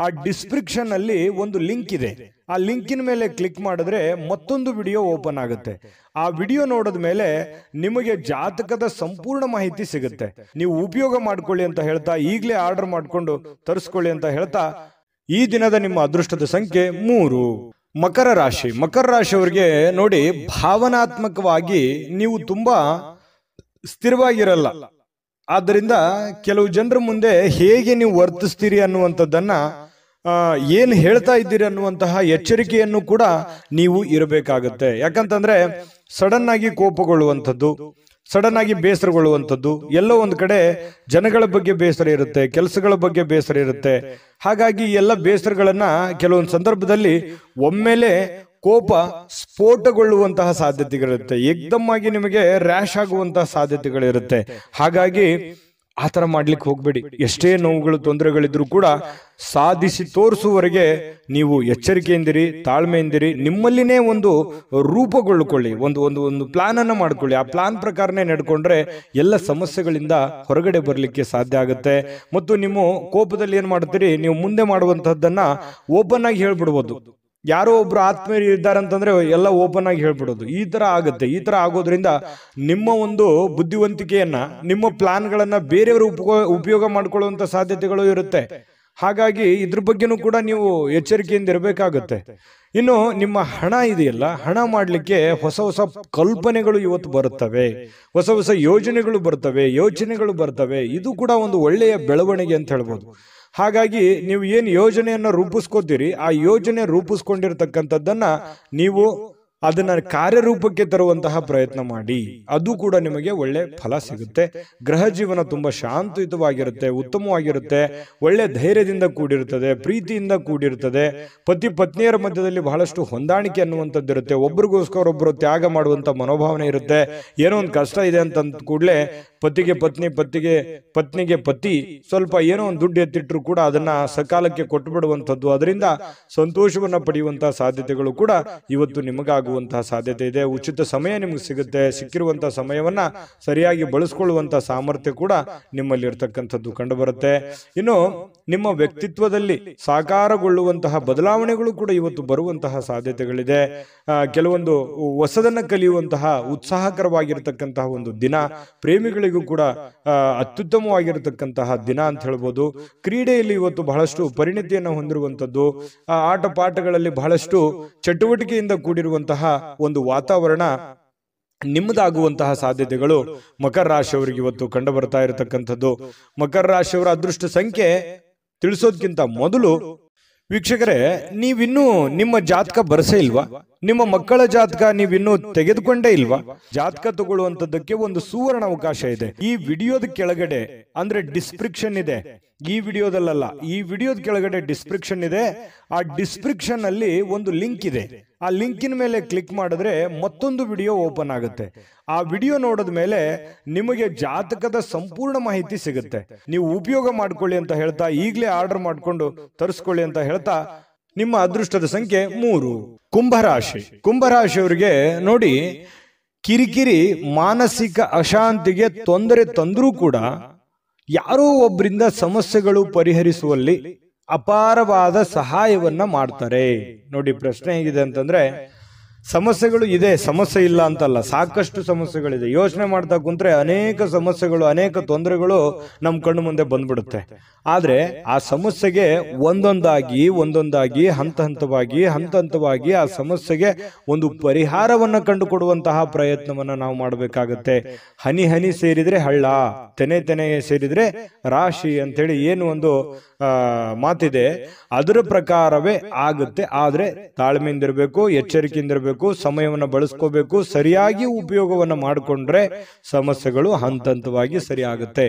ಆ ಡಿಸ್ಕ್ರಿಪ್ಷನ್ ಅಲ್ಲಿ ಒಂದು ಲಿಂಕ್ ಇದೆ. ಆ ಲಿಂಕಿನ ಮೇಲೆ ಕ್ಲಿಕ್ ಮಾಡಿದ್ರೆ ಮತ್ತೊಂದು ವಿಡಿಯೋ ಓಪನ್ ಆಗುತ್ತೆ. ಆ ವಿಡಿಯೋ ನೋಡಿದ ಮೇಲೆ ನಿಮಗೆ ಜಾತಕದ ಸಂಪೂರ್ಣ ಮಾಹಿತಿ ಸಿಗುತ್ತೆ. ನೀವು ಉಪಯೋಗ ಮಾಡ್ಕೊಳ್ಳಿ ಅಂತ ಹೇಳ್ತಾ, ಈಗಲೇ ಆರ್ಡರ್ ಮಾಡ್ಕೊಂಡು ತರಿಸ್ಕೊಳ್ಳಿ ಅಂತ ಹೇಳ್ತಾ, ಈ ದಿನದ ನಿಮ್ಮ ಅದೃಷ್ಟದ ಸಂಖ್ಯೆ 3. ಮಕರ ರಾಶಿ. ಮಕರ ರಾಶಿಯವರಿಗೆ ನೋಡಿ, ಭಾವನಾತ್ಮಕವಾಗಿ ನೀವು ತುಂಬಾ ಸ್ಥಿರವಾಗಿರಲ್ಲ. ಆದ್ದರಿಂದ ಕೆಲವು ಜನರ ಮುಂದೆ ಹೇಗೆ ನೀವು ವರ್ತಿಸ್ತೀರಿ ಅನ್ನುವಂಥದ್ದನ್ನ, ಏನ್ ಹೇಳ್ತಾ ಇದ್ದೀರಿ ಅನ್ನುವಂತಹ ಎಚ್ಚರಿಕೆಯನ್ನು ಕೂಡ ನೀವು ಇರಬೇಕಾಗುತ್ತೆ. ಯಾಕಂತಂದ್ರೆ ಸಡನ್ ಆಗಿ ಕೋಪಗೊಳ್ಳುವಂಥದ್ದು, ಸಡನ್ ಆಗಿ ಬೇಸರಗೊಳ್ಳುವಂಥದ್ದು, ಎಲ್ಲೋ ಒಂದು ಕಡೆ ಜನಗಳ ಬಗ್ಗೆ ಬೇಸರ ಇರುತ್ತೆ, ಕೆಲಸಗಳ ಬಗ್ಗೆ ಬೇಸರ ಇರುತ್ತೆ. ಹಾಗಾಗಿ ಎಲ್ಲ ಬೇಸರಗಳನ್ನ ಕೆಲವೊಂದು ಸಂದರ್ಭದಲ್ಲಿ ಒಮ್ಮೆಲೆ ಕೋಪ ಸ್ಫೋಟಗೊಳ್ಳುವಂತಹ ಸಾಧ್ಯತೆಗಳಿರುತ್ತೆ. ಏಕ್ದಮ್ ಆಗಿ ನಿಮಗೆ ರ್ಯಾಶ್ ಆಗುವಂತಹ ಸಾಧ್ಯತೆಗಳಿರುತ್ತೆ. ಹಾಗಾಗಿ ಆ ಥರ ಮಾಡ್ಲಿಕ್ಕೆ ಹೋಗ್ಬೇಡಿ. ಎಷ್ಟೇ ನೋವುಗಳು ತೊಂದರೆಗಳಿದ್ರು ಕೂಡ ಸಾಧಿಸಿ ತೋರಿಸುವವರೆಗೆ ನೀವು ಎಚ್ಚರಿಕೆಯಿಂದಿರಿ, ತಾಳ್ಮೆಯಿಂದಿರಿ. ನಿಮ್ಮಲ್ಲಿನೇ ಒಂದು ರೂಪುಗೊಳ್ಕೊಳ್ಳಿ, ಒಂದು ಒಂದು ಒಂದು ಪ್ಲಾನ್ ಅನ್ನ ಮಾಡ್ಕೊಳ್ಳಿ. ಆ ಪ್ಲಾನ್ ಪ್ರಕಾರನೇ ನಡ್ಕೊಂಡ್ರೆ ಎಲ್ಲ ಸಮಸ್ಯೆಗಳಿಂದ ಹೊರಗಡೆ ಬರಲಿಕ್ಕೆ ಸಾಧ್ಯ ಆಗುತ್ತೆ. ಮತ್ತು ನೀವು ಕೋಪದಲ್ಲಿ ಏನ್ ಮಾಡ್ತೀರಿ, ನೀವು ಮುಂದೆ ಮಾಡುವಂತಹದ್ದನ್ನ ಓಪನ್ ಆಗಿ ಹೇಳ್ಬಿಡ್ಬೋದು. ಯಾರೋ ಒಬ್ರು ಆತ್ಮೀಯರು ಇದ್ದಾರೆ ಅಂತಂದ್ರೆ ಎಲ್ಲ ಓಪನ್ ಆಗಿ ಹೇಳ್ಬಿಡೋದು. ಈ ತರ ಆಗುತ್ತೆ. ಈ ತರ ಆಗೋದ್ರಿಂದ ನಿಮ್ಮ ಒಂದು ಬುದ್ಧಿವಂತಿಕೆಯನ್ನ, ನಿಮ್ಮ ಪ್ಲಾನ್ಗಳನ್ನ ಬೇರೆಯವರು ಉಪಯೋಗ ಮಾಡ್ಕೊಳ್ಳುವಂತ ಸಾಧ್ಯತೆಗಳು ಇರುತ್ತೆ. ಹಾಗಾಗಿ ಇದ್ರ ಬಗ್ಗೆನೂ ಕೂಡ ನೀವು ಎಚ್ಚರಿಕೆಯಿಂದ ಇರಬೇಕಾಗುತ್ತೆ. ಇನ್ನು ನಿಮ್ಮ ಹಣ ಇದೆಯಲ್ಲ, ಹಣ ಮಾಡ್ಲಿಕ್ಕೆ ಹೊಸ ಹೊಸ ಕಲ್ಪನೆಗಳು ಇವತ್ತು ಬರುತ್ತವೆ, ಹೊಸ ಹೊಸ ಯೋಚನೆಗಳು ಬರ್ತವೆ. ಇದು ಕೂಡ ಒಂದು ಒಳ್ಳೆಯ ಬೆಳವಣಿಗೆ ಅಂತ ಹೇಳ್ಬೋದು. ಹಾಗಾಗಿ ನೀವು ಏನು ಯೋಜನೆಯನ್ನು ರೂಪಿಸ್ಕೋತೀರಿ, ಆ ಯೋಜನೆ ರೂಪಿಸ್ಕೊಂಡಿರ್ತಕ್ಕಂಥದ್ದನ್ನ ನೀವು ಅದನ್ನ ಕಾರ್ಯರೂಪಕ್ಕೆ ತರುವಂತಹ ಪ್ರಯತ್ನ ಮಾಡಿ. ಅದು ಕೂಡ ನಿಮಗೆ ಒಳ್ಳೆ ಫಲ ಸಿಗುತ್ತೆ. ಗೃಹ ಜೀವನ ತುಂಬಾ ಶಾಂತಿಯುತವಾಗಿರುತ್ತೆ, ಉತ್ತಮವಾಗಿರುತ್ತೆ, ಒಳ್ಳೆ ಧೈರ್ಯದಿಂದ ಕೂಡಿರುತ್ತದೆ, ಪ್ರೀತಿಯಿಂದ ಕೂಡಿರುತ್ತದೆ. ಪತಿ ಪತ್ನಿಯರ ಮಧ್ಯದಲ್ಲಿ ಬಹಳಷ್ಟು ಹೊಂದಾಣಿಕೆ ಅನ್ನುವಂಥದ್ದು ಇರುತ್ತೆ. ಒಬ್ರಿಗೋಸ್ಕರ ಒಬ್ಬರು ತ್ಯಾಗ ಮಾಡುವಂತ ಮನೋಭಾವನೆ ಇರುತ್ತೆ. ಏನೋ ಒಂದು ಕಷ್ಟ ಇದೆ ಅಂತ ಕೂಡಲೇ ಪತಿಗೆ ಪತ್ನಿ, ಪತ್ನಿಗೆ ಪತಿ ಸ್ವಲ್ಪ ಏನೋ ಒಂದು ದುಡ್ಡು ಎತ್ತಿಟ್ರು ಕೂಡ ಅದನ್ನ ಸಕಾಲಕ್ಕೆ ಕೊಟ್ಟು ಬಿಡುವಂಥದ್ದು, ಅದರಿಂದ ಸಂತೋಷವನ್ನ ಪಡೆಯುವಂತಹ ಸಾಧ್ಯತೆಗಳು ಕೂಡ ಇವತ್ತು ನಿಮಗಾಗುವಂತಹ ಸಾಧ್ಯತೆ ಇದೆ. ಉಚಿತ ಸಮಯ ನಿಮ್ಗೆ ಸಿಗುತ್ತೆ. ಸಿಕ್ಕಿರುವಂತಹ ಸಮಯವನ್ನ ಸರಿಯಾಗಿ ಬಳಸ್ಕೊಳ್ಳುವಂತಹ ಸಾಮರ್ಥ್ಯ ಕೂಡ ನಿಮ್ಮಲ್ಲಿ ಇರ್ತಕ್ಕಂಥದ್ದು ಕಂಡು ಬರುತ್ತೆ. ಇನ್ನು ನಿಮ್ಮ ವ್ಯಕ್ತಿತ್ವದಲ್ಲಿ ಸಾಕಾರಗೊಳ್ಳುವಂತಹ ಬದಲಾವಣೆಗಳು ಕೂಡ ಇವತ್ತು ಬರುವಂತಹ ಸಾಧ್ಯತೆಗಳಿದೆ. ಕೆಲವೊಂದು ಹೊಸದನ್ನ ಕಲಿಯುವಂತಹ ಉತ್ಸಾಹಕರವಾಗಿರ್ತಕ್ಕಂತಹ ಒಂದು ದಿನ. ಪ್ರೇಮಿಗಳಿಗೂ ಕೂಡ ಅತ್ಯುತ್ತಮವಾಗಿರತಕ್ಕಂತಹ ದಿನ ಅಂತ ಹೇಳ್ಬೋದು. ಕ್ರೀಡೆಯಲ್ಲಿ ಇವತ್ತು ಬಹಳಷ್ಟು ಪರಿಣಿತಿಯನ್ನು ಹೊಂದಿರುವಂತದ್ದು, ಆಟ ಪಾಠಗಳಲ್ಲಿ ಬಹಳಷ್ಟು ಚಟುವಟಿಕೆಯಿಂದ ಕೂಡಿರುವಂತಹ ಒಂದು ವಾತಾವರಣ ನಿಮ್ಮದಾಗುವಂತಹ ಸಾಧ್ಯತೆಗಳು ಮಕರ ರಾಶಿಯವರಿಗೆ ಇವತ್ತು ಕಂಡು ಬರ್ತಾ ಇರತಕ್ಕಂಥದ್ದು. ಮಕರ ರಾಶಿಯವರ ಅದೃಷ್ಟ ಸಂಖ್ಯೆ ತಿಳಿಸೋದಕ್ಕಿಂತ ಮೊದಲು ವೀಕ್ಷಕರೇ, ನೀವಿನ್ನೂ ನಿಮ್ಮ ಜಾತಕ ಬರಸೇ ಇಲ್ವಾ? ನಿಮ್ಮ ಮಕ್ಕಳ ಜಾತಕ ನೀವಿನ್ನೂ ತೆಗೆದುಕೊಂಡೇ ಇಲ್ವಾ? ಜಾತಕ ತಗೊಳ್ಳುವಂತದ್ದಕ್ಕೆ ಒಂದು ಸುವರ್ಣ ಅವಕಾಶ ಇದೆ. ಈ ವಿಡಿಯೋದ ಕೆಳಗಡೆ ಅಂದ್ರೆ ಡಿಸ್ಕ್ರಿಪ್ಷನ್ ಇದೆ. ಈ ವಿಡಿಯೋದಲ್ಲ, ಈ ವಿಡಿಯೋದ ಕೆಳಗಡೆ ಡಿಸ್ಕ್ರಿಪ್ಷನ್ ಇದೆ. ಆ ಡಿಸ್ಕ್ರಿಪ್ಷನ್ ಅಲ್ಲಿ ಒಂದು ಲಿಂಕ್ ಇದೆ. ಆ ಲಿಂಕಿನ ಮೇಲೆ ಕ್ಲಿಕ್ ಮಾಡಿದ್ರೆ ಮತ್ತೊಂದು ವಿಡಿಯೋ ಓಪನ್ ಆಗುತ್ತೆ. ಆ ವಿಡಿಯೋ ನೋಡಿದ ಮೇಲೆ ನಿಮಗೆ ಜಾತಕದ ಸಂಪೂರ್ಣ ಮಾಹಿತಿ ಸಿಗುತ್ತೆ. ನೀವು ಉಪಯೋಗ ಮಾಡ್ಕೊಳ್ಳಿ ಅಂತ ಹೇಳ್ತಾ, ಈಗಲೇ ಆರ್ಡರ್ ಮಾಡ್ಕೊಂಡು ತರಿಸ್ಕೊಳ್ಳಿ ಅಂತ ಹೇಳ್ತಾ, ನಿಮ್ಮ ಅದೃಷ್ಟದ ಸಂಖ್ಯೆ 3. ಕುಂಭರಾಶಿ. ಕುಂಭರಾಶಿಯವರಿಗೆ ನೋಡಿ, ಕಿರಿಕಿರಿ, ಮಾನಸಿಕ ಅಶಾಂತಿಗೆ ತೊಂದರೆ ತಂದ್ರೂ ಕೂಡ ಯಾರೋ ಒಬ್ಬರಿಂದ ಸಮಸ್ಯೆಗಳು ಪರಿಹರಿಸುವಲ್ಲಿ ಅಪಾರವಾದ ಸಹಾಯವನ್ನ ಮಾಡ್ತಾರೆ. ನೋಡಿ, ಪ್ರಶ್ನೆ ಹೇಗಿದೆ ಅಂತಂದ್ರೆ, ಸಮಸ್ಯೆಗಳು ಇದೆ, ಸಮಸ್ಯೆ ಇಲ್ಲ ಅಂತಲ್ಲ, ಸಾಕಷ್ಟು ಸಮಸ್ಯೆಗಳಿದೆ. ಯೋಚನೆ ಮಾಡ್ತಾ ಕುಂತ್ರೆ ಅನೇಕ ಸಮಸ್ಯೆಗಳು, ಅನೇಕ ತೊಂದರೆಗಳು ನಮ್ಮ ಕಣ್ಣು ಮುಂದೆ ಬಂದ್ಬಿಡುತ್ತೆ. ಆದ್ರೆ ಆ ಸಮಸ್ಯೆಗೆ ಒಂದೊಂದಾಗಿ ಹಂತ ಹಂತವಾಗಿ ಆ ಸಮಸ್ಯೆಗೆ ಒಂದು ಪರಿಹಾರವನ್ನ ಕಂಡುಕೊಡುವಂತಹ ಪ್ರಯತ್ನವನ್ನ ನಾವು ಮಾಡಬೇಕಾಗತ್ತೆ. ಹನಿ ಹನಿ ಸೇರಿದ್ರೆ ಹಳ್ಳ, ತೆನೆ ಸೇರಿದ್ರೆ ರಾಶಿ ಅಂತೇಳಿ ಏನು ಒಂದು ಮಾತಿದೆ, ಅದರ ಪ್ರಕಾರವೇ ಆಗುತ್ತೆ. ಆದ್ರೆ ತಾಳ್ಮೆಯಿಂದಿರಬೇಕು, ಎಚ್ಚರಿಕೆಯಿಂದಿರಬೇಕು, ಸಮಯವನ್ನ ಬಳಸ್ಕೋಬೇಕು. ಸರಿಯಾಗಿ ಉಪಯೋಗವನ್ನ ಮಾಡಿಕೊಂಡ್ರೆ ಸಮಸ್ಯೆಗಳು ಹಂತವಾಗಿ ಸರಿ ಆಗುತ್ತೆ.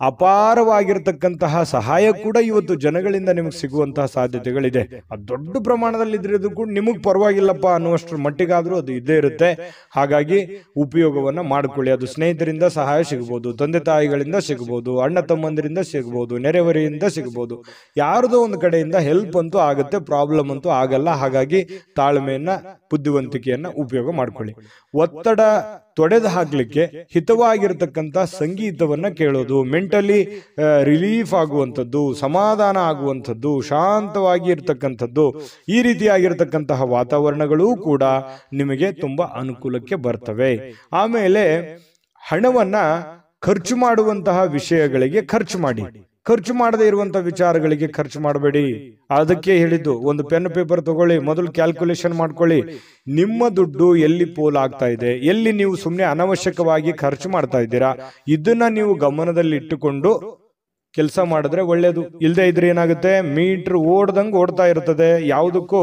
ಅಪಾರವಾಗಿರ್ತಕ್ಕಂತಹ ಸಹಾಯ ಕೂಡ ಇವತ್ತು ಜನಗಳಿಂದ ನಿಮಗೆ ಸಿಗುವಂತಹ ಸಾಧ್ಯತೆಗಳಿದೆ. ಅದು ದೊಡ್ಡ ಪ್ರಮಾಣದಲ್ಲಿ ಇದ್ರೂ ಕೂಡ ನಿಮಗೆ ಪರವಾಗಿಲ್ಲಪ್ಪ ಅನ್ನುವಷ್ಟರ ಮಟ್ಟಿಗಾದ್ರೂ ಅದು ಇದ್ದೇ ಇರುತ್ತೆ. ಹಾಗಾಗಿ ಉಪಯೋಗವನ್ನ ಮಾಡ್ಕೊಳ್ಳಿ. ಅದು ಸ್ನೇಹಿತರಿಂದ ಸಹಾಯ ಸಿಗಬಹುದು, ತಂದೆ ತಾಯಿಗಳಿಂದ ಸಿಗಬಹುದು, ಅಣ್ಣ ತಮ್ಮಂದಿರಿಂದ ಸಿಗಬಹುದು, ನೆರೆಹೊರೆಯಿಂದ ಸಿಗಬಹುದು. ಯಾರದೋ ಒಂದು ಕಡೆಯಿಂದ ಹೆಲ್ಪ್ ಅಂತೂ ಆಗುತ್ತೆ, ಪ್ರಾಬ್ಲಮ್ ಅಂತೂ ಆಗಲ್ಲ. ಹಾಗಾಗಿ ತಾಳ್ಮೆಯನ್ನ, ಬುದ್ಧಿವಂತಿಕೆಯನ್ನ ಉಪಯೋಗ ಮಾಡ್ಕೊಳ್ಳಿ. ಒತ್ತಡ ತೊಡೆದು ಹಾಕ್ಲಿಕ್ಕೆ ಹಿತವಾಗಿರತಕ್ಕಂಥ ಸಂಗೀತವನ್ನ ಕೇಳೋದು, ಮೆಂಟಲಿ ರಿಲೀಫ್ ಆಗುವಂಥದ್ದು, ಸಮಾಧಾನ ಆಗುವಂಥದ್ದು, ಶಾಂತವಾಗಿ ಇರ್ತಕ್ಕಂಥದ್ದು, ಈ ರೀತಿಯಾಗಿರ್ತಕ್ಕಂತಹ ವಾತಾವರಣಗಳು ಕೂಡ ನಿಮಗೆ ತುಂಬಾ ಅನುಕೂಲಕ್ಕೆ ಬರ್ತವೆ. ಆಮೇಲೆ ಹಣವನ್ನ ಖರ್ಚು ಮಾಡುವಂತಹ ವಿಷಯಗಳಿಗೆ ಖರ್ಚು ಮಾಡಿ. ಖರ್ಚು ಮಾಡದೇ ಇರುವಂತಹ ವಿಚಾರಗಳಿಗೆ ಖರ್ಚು ಮಾಡಬೇಡಿ. ಅದಕ್ಕೆ ಹೇಳಿದ್ದು, ಒಂದು ಪೆನ್ ಪೇಪರ್ ತಗೊಳ್ಳಿ, ಮೊದಲು ಕ್ಯಾಲ್ಕುಲೇಷನ್ ಮಾಡ್ಕೊಳ್ಳಿ. ನಿಮ್ಮ ದುಡ್ಡು ಎಲ್ಲಿ ಪೋಲ್ ಆಗ್ತಾ ಇದೆ, ಎಲ್ಲಿ ನೀವು ಸುಮ್ಮನೆ ಅನವಶ್ಯಕವಾಗಿ ಖರ್ಚು ಮಾಡ್ತಾ ಇದ್ದೀರಾ, ಇದನ್ನ ನೀವು ಗಮನದಲ್ಲಿ ಇಟ್ಟುಕೊಂಡು ಕೆಲಸ ಮಾಡಿದ್ರೆ ಒಳ್ಳೇದು. ಇಲ್ಲದೆ ಇದ್ರೆ ಏನಾಗುತ್ತೆ, ಮೀಟರ್ ಓಡ್ದಂಗೆ ಓಡ್ತಾ ಇರ್ತದೆ, ಯಾವುದಕ್ಕೂ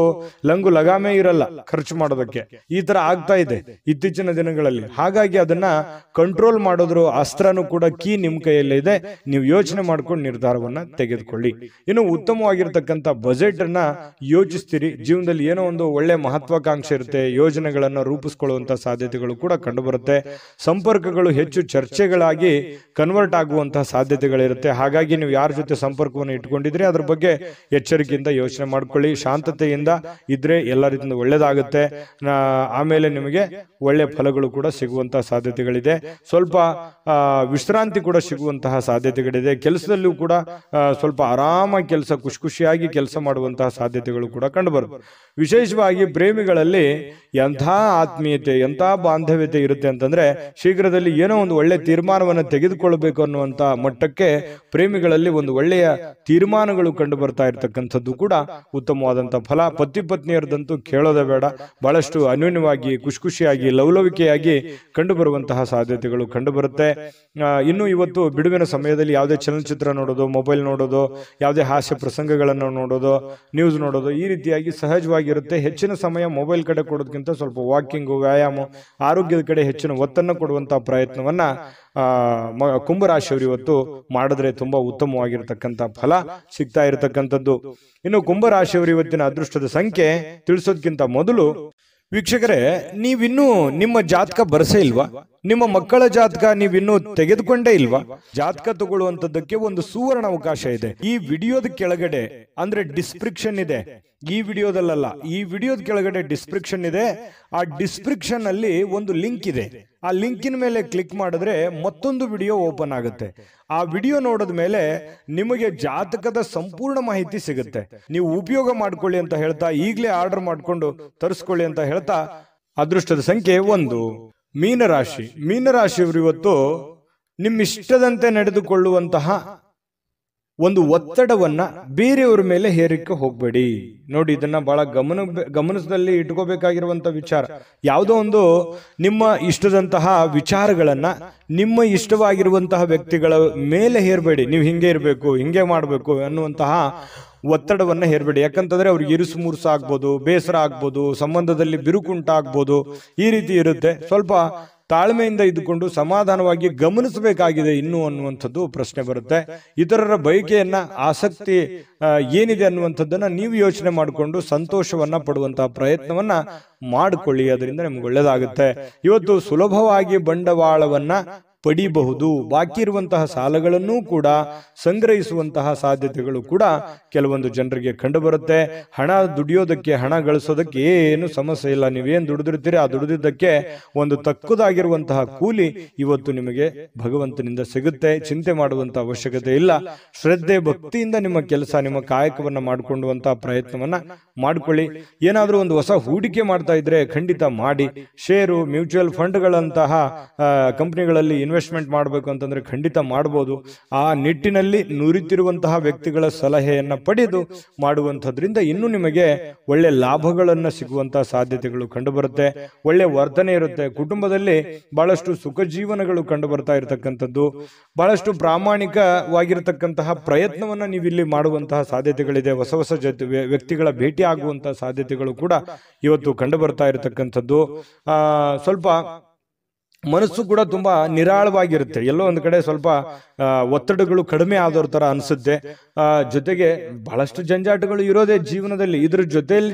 ಲಂಗು ಲಗಾಮೆ ಇರಲ್ಲ ಖರ್ಚು ಮಾಡೋದಕ್ಕೆ. ಈ ತರ ಆಗ್ತಾ ಇದೆ ಇತ್ತೀಚಿನ ದಿನಗಳಲ್ಲಿ. ಹಾಗಾಗಿ ಅದನ್ನ ಕಂಟ್ರೋಲ್ ಮಾಡೋದ್ರ ಅಸ್ತ್ರನೂ ಕೂಡ ಕೀ ನಿಮ್ ಕೈಯಲ್ಲೇ ಇದೆ. ನೀವು ಯೋಚನೆ ಮಾಡ್ಕೊಂಡು ನಿರ್ಧಾರವನ್ನ ತೆಗೆದುಕೊಳ್ಳಿ. ಇನ್ನು ಉತ್ತಮವಾಗಿರ್ತಕ್ಕಂಥ ಬಜೆಟ್ ಅನ್ನ ಯೋಚಿಸ್ತೀರಿ. ಜೀವನದಲ್ಲಿ ಏನೋ ಒಂದು ಒಳ್ಳೆ ಮಹತ್ವಾಕಾಂಕ್ಷೆ ಇರುತ್ತೆ, ಯೋಜನೆಗಳನ್ನ ರೂಪಿಸ್ಕೊಳ್ಳುವಂತ ಸಾಧ್ಯತೆಗಳು ಕೂಡ ಕಂಡು ಬರುತ್ತೆ. ಸಂಪರ್ಕಗಳು ಹೆಚ್ಚು ಚರ್ಚೆಗಳಾಗಿ ಕನ್ವರ್ಟ್ ಆಗುವಂತಹ ಸಾಧ್ಯತೆಗಳಿರುತ್ತೆ. ಹಾಗಾಗಿ ನೀವು ಯಾರ ಜೊತೆ ಸಂಪರ್ಕವನ್ನು ಇಟ್ಕೊಂಡಿದ್ರೆ ಅದ್ರ ಬಗ್ಗೆ ಎಚ್ಚರಿಕೆಯಿಂದ ಯೋಚನೆ ಮಾಡ್ಕೊಳ್ಳಿ. ಶಾಂತತೆಯಿಂದ ಇದ್ರೆ ಎಲ್ಲ ರೀತಿಯಿಂದ ಒಳ್ಳೇದಾಗುತ್ತೆ. ಆಮೇಲೆ ನಿಮಗೆ ಒಳ್ಳೆ ಫಲಗಳು ಕೂಡ ಸಿಗುವಂತಹ ಸಾಧ್ಯತೆಗಳಿದೆ. ಸ್ವಲ್ಪ ವಿಶ್ರಾಂತಿ ಕೂಡ ಸಿಗುವಂತಹ ಸಾಧ್ಯತೆಗಳಿದೆ. ಕೆಲಸದಲ್ಲೂ ಕೂಡ ಸ್ವಲ್ಪ ಆರಾಮಾಗಿ ಕೆಲಸ, ಖುಷಿಯಾಗಿ ಕೆಲಸ ಮಾಡುವಂತಹ ಸಾಧ್ಯತೆಗಳು ಕೂಡ ಕಂಡುಬರುತ್ತೆ. ವಿಶೇಷವಾಗಿ ಪ್ರೇಮಿಗಳಲ್ಲಿ ಎಂಥ ಆತ್ಮೀಯತೆ, ಎಂಥ ಬಾಂಧವ್ಯತೆ ಇರುತ್ತೆ ಅಂತಂದ್ರೆ ಶೀಘ್ರದಲ್ಲಿ ಏನೋ ಒಂದು ಒಳ್ಳೆ ತೀರ್ಮಾನವನ್ನು ತೆಗೆದುಕೊಳ್ಬೇಕು ಅನ್ನುವಂತ ಮಟ್ಟಕ್ಕೆ ಪ್ರೇಮಿಗಳಲ್ಲಿ ಒಂದು ಒಳ್ಳೆಯ ತೀರ್ಮಾನಗಳು ಕಂಡು ಬರ್ತಾ ಇರತಕ್ಕಂಥದ್ದು ಕೂಡ ಉತ್ತಮವಾದಂತಹ ಫಲ. ಪತಿ ಪತ್ನಿಯರದಂತೂ ಕೇಳೋದೇ ಬೇಡ. ಬಹಳಷ್ಟು ಅನ್ಯೋನ್ಯವಾಗಿ, ಖುಷಿಯಾಗಿ, ಲವಲವಿಕೆಯಾಗಿ ಕಂಡು ಬರುವಂತಹ ಸಾಧ್ಯತೆಗಳು ಕಂಡು ಬರುತ್ತೆ. ಇನ್ನು ಇವತ್ತು ಬಿಡುವಿನ ಸಮಯದಲ್ಲಿ ಯಾವುದೇ ಚಲನಚಿತ್ರ ನೋಡೋದು, ಮೊಬೈಲ್ ನೋಡೋದು, ಯಾವುದೇ ಹಾಸ್ಯ ಪ್ರಸಂಗಗಳನ್ನು ನೋಡೋದು, ನ್ಯೂಸ್ ನೋಡೋದು, ಈ ರೀತಿಯಾಗಿ ಸಹಜವಾಗಿರುತ್ತೆ. ಹೆಚ್ಚಿನ ಸಮಯ ಮೊಬೈಲ್ ಕಡೆ ಕೊಡೋದಕ್ಕಿಂತ ಸ್ವಲ್ಪ ವಾಕಿಂಗು, ವ್ಯಾಯಾಮ, ಆರೋಗ್ಯದ ಕಡೆ ಹೆಚ್ಚಿನ ಒತ್ತನ್ನು ಕೊಡುವಂತಹ ಪ್ರಯತ್ನವನ್ನ ಕುಂಭರಾಶಿಯವರು ಇವತ್ತು ಮಾಡಿದ್ರೆ ತುಂಬಾ ಉತ್ತಮವಾಗಿರತಕ್ಕಂತ ಫಲ ಸಿಗ್ತಾ ಇರತಕ್ಕಂಥದ್ದು. ಇನ್ನು ಕುಂಭರಾಶಿಯವರು ಇವತ್ತಿನ ಅದೃಷ್ಟದ ಸಂಖ್ಯೆ ತಿಳಿಸೋದಕ್ಕಿಂತ ಮೊದಲು ವೀಕ್ಷಕರೇ, ನೀವಿನ್ನೂ ನಿಮ್ಮ ಜಾತಕ ಬರಸೇ ಇಲ್ವಾ? ನಿಮ್ಮ ಮಕ್ಕಳ ಜಾತಕ ನೀವಿನ್ನೂ ತೆಗೆದುಕೊಂಡೇ ಇಲ್ವಾ? ಜಾತಕ ತಗೊಳ್ಳುವಂತದ್ದಕ್ಕೆ ಒಂದು ಸುವರ್ಣ ಅವಕಾಶ ಇದೆ. ಈ ವಿಡಿಯೋದ ಕೆಳಗಡೆ ಅಂದ್ರೆ ಡಿಸ್ಕ್ರಿಪ್ಷನ್ ಇದೆ. ಈ ವಿಡಿಯೋದಲ್ಲ, ಈ ವಿಡಿಯೋದ ಕೆಳಗಡೆ ಡಿಸ್ಕ್ರಿಪ್ಷನ್ ಇದೆ. ಆ ಡಿಸ್ಕ್ರಿಪ್ಷನ್ ಅಲ್ಲಿ ಒಂದು ಲಿಂಕ್ ಇದೆ. ಆ ಲಿಂಕಿನ ಮೇಲೆ ಕ್ಲಿಕ್ ಮಾಡಿದ್ರೆ ಮತ್ತೊಂದು ವಿಡಿಯೋ ಓಪನ್ ಆಗುತ್ತೆ. ಆ ವಿಡಿಯೋ ನೋಡಿದ ಮೇಲೆ ನಿಮಗೆ ಜಾತಕದ ಸಂಪೂರ್ಣ ಮಾಹಿತಿ ಸಿಗುತ್ತೆ. ನೀವು ಉಪಯೋಗ ಮಾಡ್ಕೊಳ್ಳಿ ಅಂತ ಹೇಳ್ತಾ, ಈಗಲೇ ಆರ್ಡರ್ ಮಾಡ್ಕೊಂಡು ತರಿಸ್ಕೊಳ್ಳಿ ಅಂತ ಹೇಳ್ತಾ, ಅದೃಷ್ಟದ ಸಂಖ್ಯೆ 1 ಮೀನರಾಶಿ. ಮೀನರಾಶಿಯವರು ಇವತ್ತು ನಿಮ್ಮಿಷ್ಟದಂತೆ ನಡೆದುಕೊಳ್ಳುವಂತಹ ಒಂದು ಒತ್ತಡವನ್ನ ಬೇರೆಯವರ ಮೇಲೆ ಹೇರಿಕೆ ಹೋಗ್ಬೇಡಿ. ನೋಡಿ, ಇದನ್ನ ಬಹಳ ಗಮನದಲ್ಲಿ ಇಟ್ಕೋಬೇಕಾಗಿರುವಂತ ವಿಚಾರ. ಯಾವುದೋ ಒಂದು ನಿಮ್ಮ ಇಷ್ಟದಂತಹ ವಿಚಾರಗಳನ್ನ ನಿಮ್ಮ ಇಷ್ಟವಾಗಿರುವಂತಹ ವ್ಯಕ್ತಿಗಳ ಮೇಲೆ ಹೇರಬೇಡಿ. ನೀವು ಹಿಂಗೆ ಇರಬೇಕು, ಹಿಂಗೆ ಮಾಡಬೇಕು ಅನ್ನುವಂತಹ ಒತ್ತಡವನ್ನ ಹೇರಬೇಡಿ. ಯಾಕಂತಂದ್ರೆ ಅವ್ರಿಗೆ ಇರುಸು ಮುರುಸು ಆಗ್ಬೋದು, ಬೇಸರ ಆಗ್ಬೋದು, ಸಂಬಂಧದಲ್ಲಿ ಬಿರುಕುಂಟಾಗ್ಬೋದು, ಈ ರೀತಿ ಇರುತ್ತೆ. ಸ್ವಲ್ಪ ತಾಳ್ಮೆಯಿಂದ ಇದ್ದುಕೊಂಡು ಸಮಾಧಾನವಾಗಿ ಗಮನಿಸಬೇಕಾಗಿದೆ ಇನ್ನು ಅನ್ನುವಂಥದ್ದು ಪ್ರಶ್ನೆ ಬರುತ್ತೆ. ಇತರರ ಬಯಕೆಯನ್ನ, ಆಸಕ್ತಿ ಏನಿದೆ ಅನ್ನುವಂಥದ್ದನ್ನ ನೀವು ಯೋಚನೆ ಮಾಡಿಕೊಂಡು ಸಂತೋಷವನ್ನ ಪಡುವಂತಹ ಪ್ರಯತ್ನವನ್ನ ಮಾಡಿಕೊಳ್ಳಿ. ಅದರಿಂದ ನಿಮ್ಗೆ ಒಳ್ಳೇದಾಗುತ್ತೆ. ಇವತ್ತು ಸುಲಭವಾಗಿ ಬಂಡವಾಳವನ್ನ ಪಡಿಬಹುದು. ಬಾಕಿ ಇರುವಂತಹ ಸಾಲಗಳನ್ನು ಕೂಡ ಸಂಗ್ರಹಿಸುವಂತಹ ಸಾಧ್ಯತೆಗಳು ಕೂಡ ಕೆಲವೊಂದು ಜನರಿಗೆ ಕಂಡು ಬರುತ್ತೆ. ಹಣ ದುಡಿಯೋದಕ್ಕೆ, ಹಣ ಗಳಿಸೋದಕ್ಕೆ ಏನು ಸಮಸ್ಯೆ ಇಲ್ಲ. ನೀವೇನು ದುಡಿದಿರ್ತೀರಿ ಆ ದುಡಿದಿದ್ದಕ್ಕೆ ಒಂದು ತಕ್ಕದಾಗಿರುವಂತಹ ಕೂಲಿ ಇವತ್ತು ನಿಮಗೆ ಭಗವಂತನಿಂದ ಸಿಗುತ್ತೆ. ಚಿಂತೆ ಮಾಡುವಂತಹ ಅವಶ್ಯಕತೆ ಇಲ್ಲ. ಶ್ರದ್ಧೆ, ಭಕ್ತಿಯಿಂದ ನಿಮ್ಮ ಕೆಲಸ, ನಿಮ್ಮ ಕಾಯಕವನ್ನ ಮಾಡಿಕೊಳ್ಳುವಂತಹ ಪ್ರಯತ್ನವನ್ನ ಮಾಡ್ಕೊಳ್ಳಿ. ಏನಾದ್ರೂ ಒಂದು ಹೊಸ ಹೂಡಿಕೆ ಮಾಡ್ತಾ ಇದ್ರೆ ಖಂಡಿತ ಮಾಡಿ. ಷೇರು, ಮ್ಯೂಚುವಲ್ ಫಂಡ್ಗಳಂತಹ ಕಂಪನಿಗಳಲ್ಲಿ ಇನ್ವೆಸ್ಟ್ಮೆಂಟ್ ಮಾಡಬೇಕು ಅಂತಂದ್ರೆ ಖಂಡಿತ ಮಾಡಬಹುದು. ಆ ನಿಟ್ಟಿನಲ್ಲಿ ನುರಿತಿರುವಂತಹ ವ್ಯಕ್ತಿಗಳ ಸಲಹೆಯನ್ನ ಪಡೆದು ಮಾಡುವಂಥದ್ರಿಂದ ಇನ್ನೂ ನಿಮಗೆ ಒಳ್ಳೆ ಲಾಭಗಳನ್ನ ಸಿಗುವಂತಹ ಸಾಧ್ಯತೆಗಳು ಕಂಡು ಬರುತ್ತೆ. ಒಳ್ಳೆ ವರ್ತನೆ ಇರುತ್ತೆ. ಕುಟುಂಬದಲ್ಲಿ ಬಹಳಷ್ಟು ಸುಖ ಜೀವನಗಳು ಕಂಡು ಬರ್ತಾ ಇರತಕ್ಕಂಥದ್ದು. ಬಹಳಷ್ಟು ಪ್ರಾಮಾಣಿಕವಾಗಿರತಕ್ಕಂತಹ ಪ್ರಯತ್ನವನ್ನ ನೀವಿಲ್ಲಿ ಮಾಡುವಂತಹ ಸಾಧ್ಯತೆಗಳಿದೆ. ಹೊಸ ಹೊಸ ವ್ಯಕ್ತಿಗಳ ಭೇಟಿ ಆಗುವಂತಹ ಸಾಧ್ಯತೆಗಳು ಕೂಡ ಇವತ್ತು ಕಂಡು ಬರ್ತಾ ಇರತಕ್ಕಂಥದ್ದು. ಸ್ವಲ್ಪ ಮನಸ್ಸು ಕೂಡ ತುಂಬಾ ನಿರಾಳವಾಗಿರುತ್ತೆ. ಎಲ್ಲೋ ಒಂದು ಕಡೆ ಸ್ವಲ್ಪ ಒತ್ತಡಗಳು ಕಡಿಮೆ ಆದವ್ರ ತರ ಅನ್ಸುತ್ತೆ. ಜೊತೆಗೆ ಬಹಳಷ್ಟು ಜಂಜಾಟಗಳು ಇರೋದೇ ಜೀವನದಲ್ಲಿ. ಇದ್ರ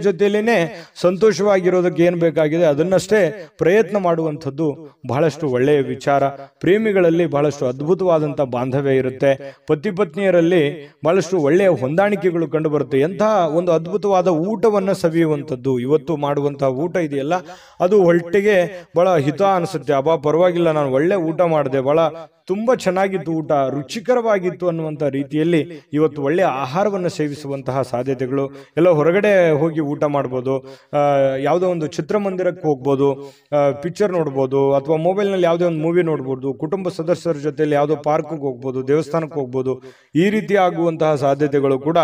ಜೊತೆಲೇನೆ ಸಂತೋಷವಾಗಿರೋದಕ್ಕೆ ಏನ್ ಬೇಕಾಗಿದೆ ಅದನ್ನಷ್ಟೇ ಪ್ರಯತ್ನ ಮಾಡುವಂಥದ್ದು ಬಹಳಷ್ಟು ಒಳ್ಳೆಯ ವಿಚಾರ. ಪ್ರೇಮಿಗಳಲ್ಲಿ ಬಹಳಷ್ಟು ಅದ್ಭುತವಾದಂತಹ ಬಾಂಧವ್ಯ ಇರುತ್ತೆ. ಪತಿ ಪತ್ನಿಯರಲ್ಲಿ ಬಹಳಷ್ಟು ಒಳ್ಳೆಯ ಹೊಂದಾಣಿಕೆಗಳು ಕಂಡು ಬರುತ್ತೆ. ಎಂತಹ ಒಂದು ಅದ್ಭುತವಾದ ಊಟವನ್ನ ಸವಿಯುವಂಥದ್ದು. ಇವತ್ತು ಮಾಡುವಂತಹ ಊಟ ಇದೆಯಲ್ಲ, ಅದು ಹೊಟ್ಟೆಗೆ ಬಹಳ ಹಿತ ಅನಿಸುತ್ತೆ. ಅಬ್ಬಾ ಪರವಾಗಿಲ್ಲ, ನಾನು ಒಳ್ಳೆ ಊಟ ಮಾಡಿದೆ, ಬಹಳ ತುಂಬಾ ಚೆನ್ನಾಗಿತ್ತು, ಊಟ ರುಚಿಕರವಾಗಿತ್ತು ಅನ್ನುವಂಥ ರೀತಿಯಲ್ಲಿ ಇವತ್ತು ಒಳ್ಳೆಯ ಆಹಾರವನ್ನು ಸೇವಿಸುವಂತಹ ಸಾಧ್ಯತೆಗಳು. ಎಲ್ಲ ಹೊರಗಡೆ ಹೋಗಿ ಊಟ ಮಾಡ್ಬೋದು, ಯಾವುದೋ ಒಂದು ಚಿತ್ರಮಂದಿರಕ್ಕೆ ಹೋಗ್ಬೋದು, ಪಿಕ್ಚರ್ ನೋಡ್ಬೋದು, ಅಥವಾ ಮೊಬೈಲ್ನಲ್ಲಿ ಯಾವುದೇ ಒಂದು ಮೂವಿ ನೋಡ್ಬೋದು, ಕುಟುಂಬ ಸದಸ್ಯರ ಜೊತೆಯಲ್ಲಿ ಯಾವುದೋ ಪಾರ್ಕ್ಗೆ ಹೋಗ್ಬೋದು, ದೇವಸ್ಥಾನಕ್ಕೆ ಹೋಗ್ಬೋದು. ಈ ರೀತಿ ಆಗುವಂತಹ ಸಾಧ್ಯತೆಗಳು ಕೂಡ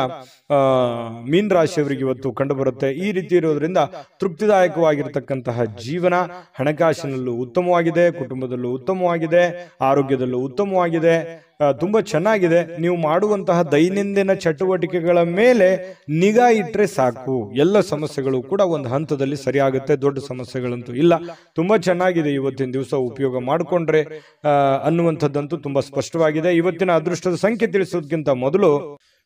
ಮೀನ ರಾಶಿಯವರಿಗೆ ಇವತ್ತು ಕಂಡು ಬರುತ್ತೆ. ಈ ರೀತಿ ಇರೋದ್ರಿಂದ ತೃಪ್ತಿದಾಯಕವಾಗಿರ್ತಕ್ಕಂತಹ ಜೀವನ, ಹಣಕಾಸಿನಲ್ಲೂ ಉತ್ತಮವಾಗಿದೆ. ಕುಟುಂಬದಲ್ಲೂ ಉತ್ತಮವಾಗಿದೆ, ಆರೋಗ್ಯದಲ್ಲೂ ಉತ್ತಮವಾಗಿದೆ, ತುಂಬಾ ಚೆನ್ನಾಗಿದೆ. ನೀವು ಮಾಡುವಂತಹ ದೈನಂದಿನ ಚಟುವಟಿಕೆಗಳ ಮೇಲೆ ನಿಗಾ ಇಟ್ಟರೆ ಸಾಕು, ಎಲ್ಲ ಸಮಸ್ಯೆಗಳು ಕೂಡ ಒಂದು ಹಂತದಲ್ಲಿ ಸರಿಯಾಗುತ್ತೆ. ದೊಡ್ಡ ಸಮಸ್ಯೆಗಳಂತೂ ಇಲ್ಲ. ತುಂಬಾ ಚೆನ್ನಾಗಿದೆ ಇವತ್ತಿನ ದಿವಸ ಉಪಯೋಗ ಮಾಡಿಕೊಂಡ್ರೆ ಅನ್ನುವಂಥದ್ದಂತೂ ತುಂಬಾ ಸ್ಪಷ್ಟವಾಗಿದೆ. ಇವತ್ತಿನ ಅದೃಷ್ಟದ ಸಂಖ್ಯೆ ತಿಳಿಸೋದಕ್ಕಿಂತ ಮೊದಲು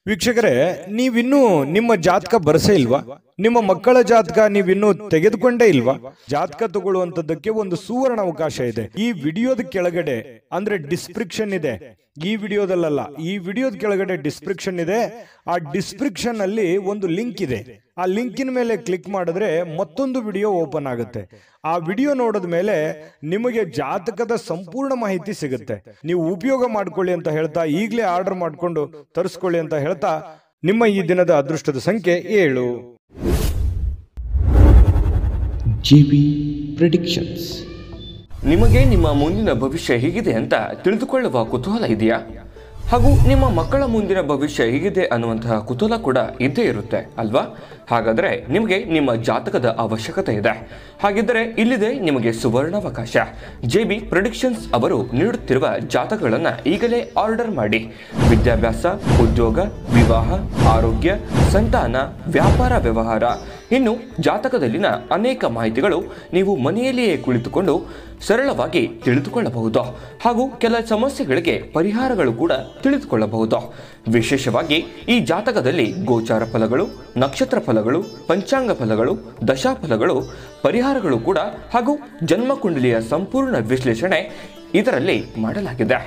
ವೀಕ್ಷಕರೇ, ನೀವಿನ್ನೂ ನಿಮ್ಮ ಜಾತಕ ಬರಸೇ ಇಲ್ವಾ? ನಿಮ್ಮ ಮಕ್ಕಳ ಜಾತಕ ನೀವಿನ್ನೂ ತೆಗೆದುಕೊಂಡೇ ಇಲ್ವಾ? ಜಾತಕ ತಗೊಳ್ಳುವಂತದ್ದಕ್ಕೆ ಒಂದು ಸುವರ್ಣ ಅವಕಾಶ ಇದೆ. ಈ ವಿಡಿಯೋದ ಕೆಳಗಡೆ ಅಂದ್ರೆ ಡಿಸ್ಕ್ರಿಪ್ಷನ್ ಇದೆ, ಈ ವಿಡಿಯೋದಲ್ಲ, ಈ ವಿಡಿಯೋದ ಕೆಳಗಡೆ ಡಿಸ್ಕ್ರಿಪ್ಷನ್ ಇದೆ. ಆ ಡಿಸ್ಕ್ರಿಪ್ಷನ್ ಅಲ್ಲಿ ಒಂದು ಲಿಂಕ್ ಇದೆ. ಆ ಲಿಂಕಿನ ಮೇಲೆ ಕ್ಲಿಕ್ ಮಾಡಿದ್ರೆ ಮತ್ತೊಂದು ವಿಡಿಯೋ ಓಪನ್ ಆಗುತ್ತೆ. ಆ ವಿಡಿಯೋ ನೋಡಿದ ಮೇಲೆ ನಿಮಗೆ ಜಾತಕದ ಸಂಪೂರ್ಣ ಮಾಹಿತಿ ಸಿಗುತ್ತೆ. ನೀವು ಉಪಯೋಗ ಮಾಡ್ಕೊಳ್ಳಿ ಅಂತ ಹೇಳ್ತಾ, ಈಗಲೇ ಆರ್ಡರ್ ಮಾಡಿಕೊಂಡು ತರಿಸ್ಕೊಳ್ಳಿ ಅಂತ ಹೇಳ್ತಾ, ನಿಮ್ಮ ಈ ದಿನದ ಅದೃಷ್ಟದ ಸಂಖ್ಯೆ 7. JB predictions. ನಿಮಗೆ ನಿಮ್ಮ ಮುಂದಿನ ಭವಿಷ್ಯ ಹೇಗಿದೆ ಅಂತ ತಿಳಿದುಕೊಳ್ಳುವ ಕುತೂಹಲ ಇದೆಯಾ? ಹಾಗೂ ನಿಮ್ಮ ಮಕ್ಕಳ ಮುಂದಿನ ಭವಿಷ್ಯ ಹೇಗಿದೆ ಅನ್ನುವಂತಹ ಕುತೂಹಲ ಕೂಡ ಇದ್ದೇ ಇರುತ್ತೆ ಅಲ್ವಾ? ಹಾಗಾದರೆ ನಿಮಗೆ ನಿಮ್ಮ ಜಾತಕದ ಅವಶ್ಯಕತೆ ಇದೆ. ಹಾಗಿದ್ದರೆ ಇಲ್ಲಿದೆ ನಿಮಗೆ ಸುವರ್ಣಾವಕಾಶ. JB ಪ್ರೆಡಿಕ್ಷನ್ಸ್ ಅವರು ನೀಡುತ್ತಿರುವ ಜಾತಕಗಳನ್ನು ಈಗಲೇ ಆರ್ಡರ್ ಮಾಡಿ. ವಿದ್ಯಾಭ್ಯಾಸ, ಉದ್ಯೋಗ, ವಿವಾಹ, ಆರೋಗ್ಯ, ಸಂತಾನ, ವ್ಯಾಪಾರ ವ್ಯವಹಾರ, ಇನ್ನು ಜಾತಕದಲ್ಲಿನ ಅನೇಕ ಮಾಹಿತಿಗಳು ನೀವು ಮನೆಯಲ್ಲಿಯೇ ಕುಳಿತುಕೊಂಡು ಸರಳವಾಗಿ ತಿಳಿದುಕೊಳ್ಳಬಹುದು. ಹಾಗೂ ಕೆಲ ಸಮಸ್ಯೆಗಳಿಗೆ ಪರಿಹಾರಗಳು ಕೂಡ ತಿಳಿದುಕೊಳ್ಳಬಹುದು. ವಿಶೇಷವಾಗಿ ಈ ಜಾತಕದಲ್ಲಿ ಗೋಚಾರ ಫಲಗಳು, ನಕ್ಷತ್ರ ಫಲಗಳು, ಪಂಚಾಂಗ ಫಲಗಳು, ದಶಾಫಲಗಳು, ಪರಿಹಾರಗಳು ಕೂಡ ಹಾಗೂ ಜನ್ಮಕುಂಡಲಿಯ ಸಂಪೂರ್ಣ ವಿಶ್ಲೇಷಣೆ ಇದರಲ್ಲಿ ಮಾಡಲಾಗಿದೆ.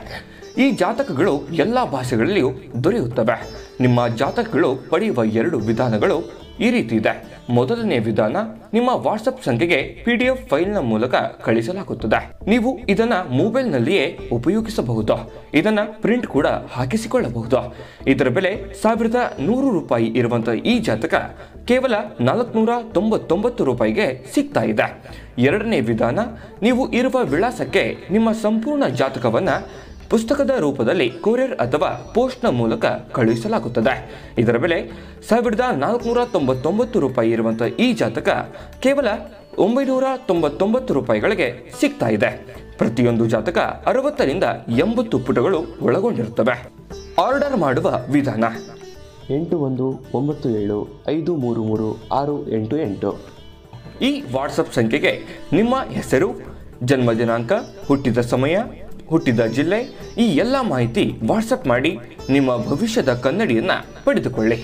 ಈ ಜಾತಕಗಳು ಎಲ್ಲ ಭಾಷೆಗಳಲ್ಲಿಯೂ ದೊರೆಯುತ್ತವೆ. ನಿಮ್ಮ ಜಾತಕಗಳು ಪಡೆಯುವ 2 ವಿಧಾನಗಳು ಈ ರೀತಿ ಇದೆ. ಮೊದಲನೇ ವಿಧಾನ, ನಿಮ್ಮ ವಾಟ್ಸಪ್ ಸಂಖ್ಯೆಗೆ PDF ಫೈಲ್ನ ಮೂಲಕ ಕಳಿಸಲಾಗುತ್ತದೆ. ನೀವು ಇದನ್ನ ಮೊಬೈಲ್ನಲ್ಲಿಯೇ ಉಪಯೋಗಿಸಬಹುದು. ಇದನ್ನ ಪ್ರಿಂಟ್ ಕೂಡ ಹಾಕಿಸಿಕೊಳ್ಳಬಹುದು. ಇದರ ಬೆಲೆ 1100 ರೂಪಾಯಿ ಇರುವಂತಹ ಈ ಜಾತಕ ಕೇವಲ 499 ರೂಪಾಯಿಗೆ ಸಿಗ್ತಾ ಇದೆ. ಎರಡನೇ ವಿಧಾನ, ನೀವು ಇರುವ ವಿಳಾಸಕ್ಕೆ ನಿಮ್ಮ ಸಂಪೂರ್ಣ ಜಾತಕವನ್ನ ಪುಸ್ತಕದ ರೂಪದಲ್ಲಿ ಕೊರಿಯರ್ ಅಥವಾ ಪೋಸ್ಟ್ನ ಮೂಲಕ ಕಳುಹಿಸಲಾಗುತ್ತದೆ. ಇದರ ಬೆಲೆ 1499 ರೂಪಾಯಿ ಇರುವಂತಹ ಈ ಜಾತಕ ಕೇವಲ 999 ರೂಪಾಯಿಗಳಿಗೆ ಸಿಗ್ತಾ ಇದೆ. ಪ್ರತಿಯೊಂದು ಜಾತಕ 60 ರಿಂದ 80 ಪುಟಗಳು ಒಳಗೊಂಡಿರುತ್ತವೆ. ಆರ್ಡರ್ ಮಾಡುವ ವಿಧಾನ: 8197533688. ಈ ವಾಟ್ಸಪ್ ಸಂಖ್ಯೆಗೆ ನಿಮ್ಮ ಹೆಸರು, ಜನ್ಮ ದಿನಾಂಕ, ಹುಟ್ಟಿದ ಸಮಯ, ಹುಟ್ಟಿದ ಜಿಲ್ಲೆ, ಈ ಎಲ್ಲ ಮಾಹಿತಿ ವಾಟ್ಸಪ್ ಮಾಡಿ ನಿಮ್ಮ ಭವಿಷ್ಯದ ಕನ್ನಡಿಯನ್ನ ಪಡೆದುಕೊಳ್ಳಿ.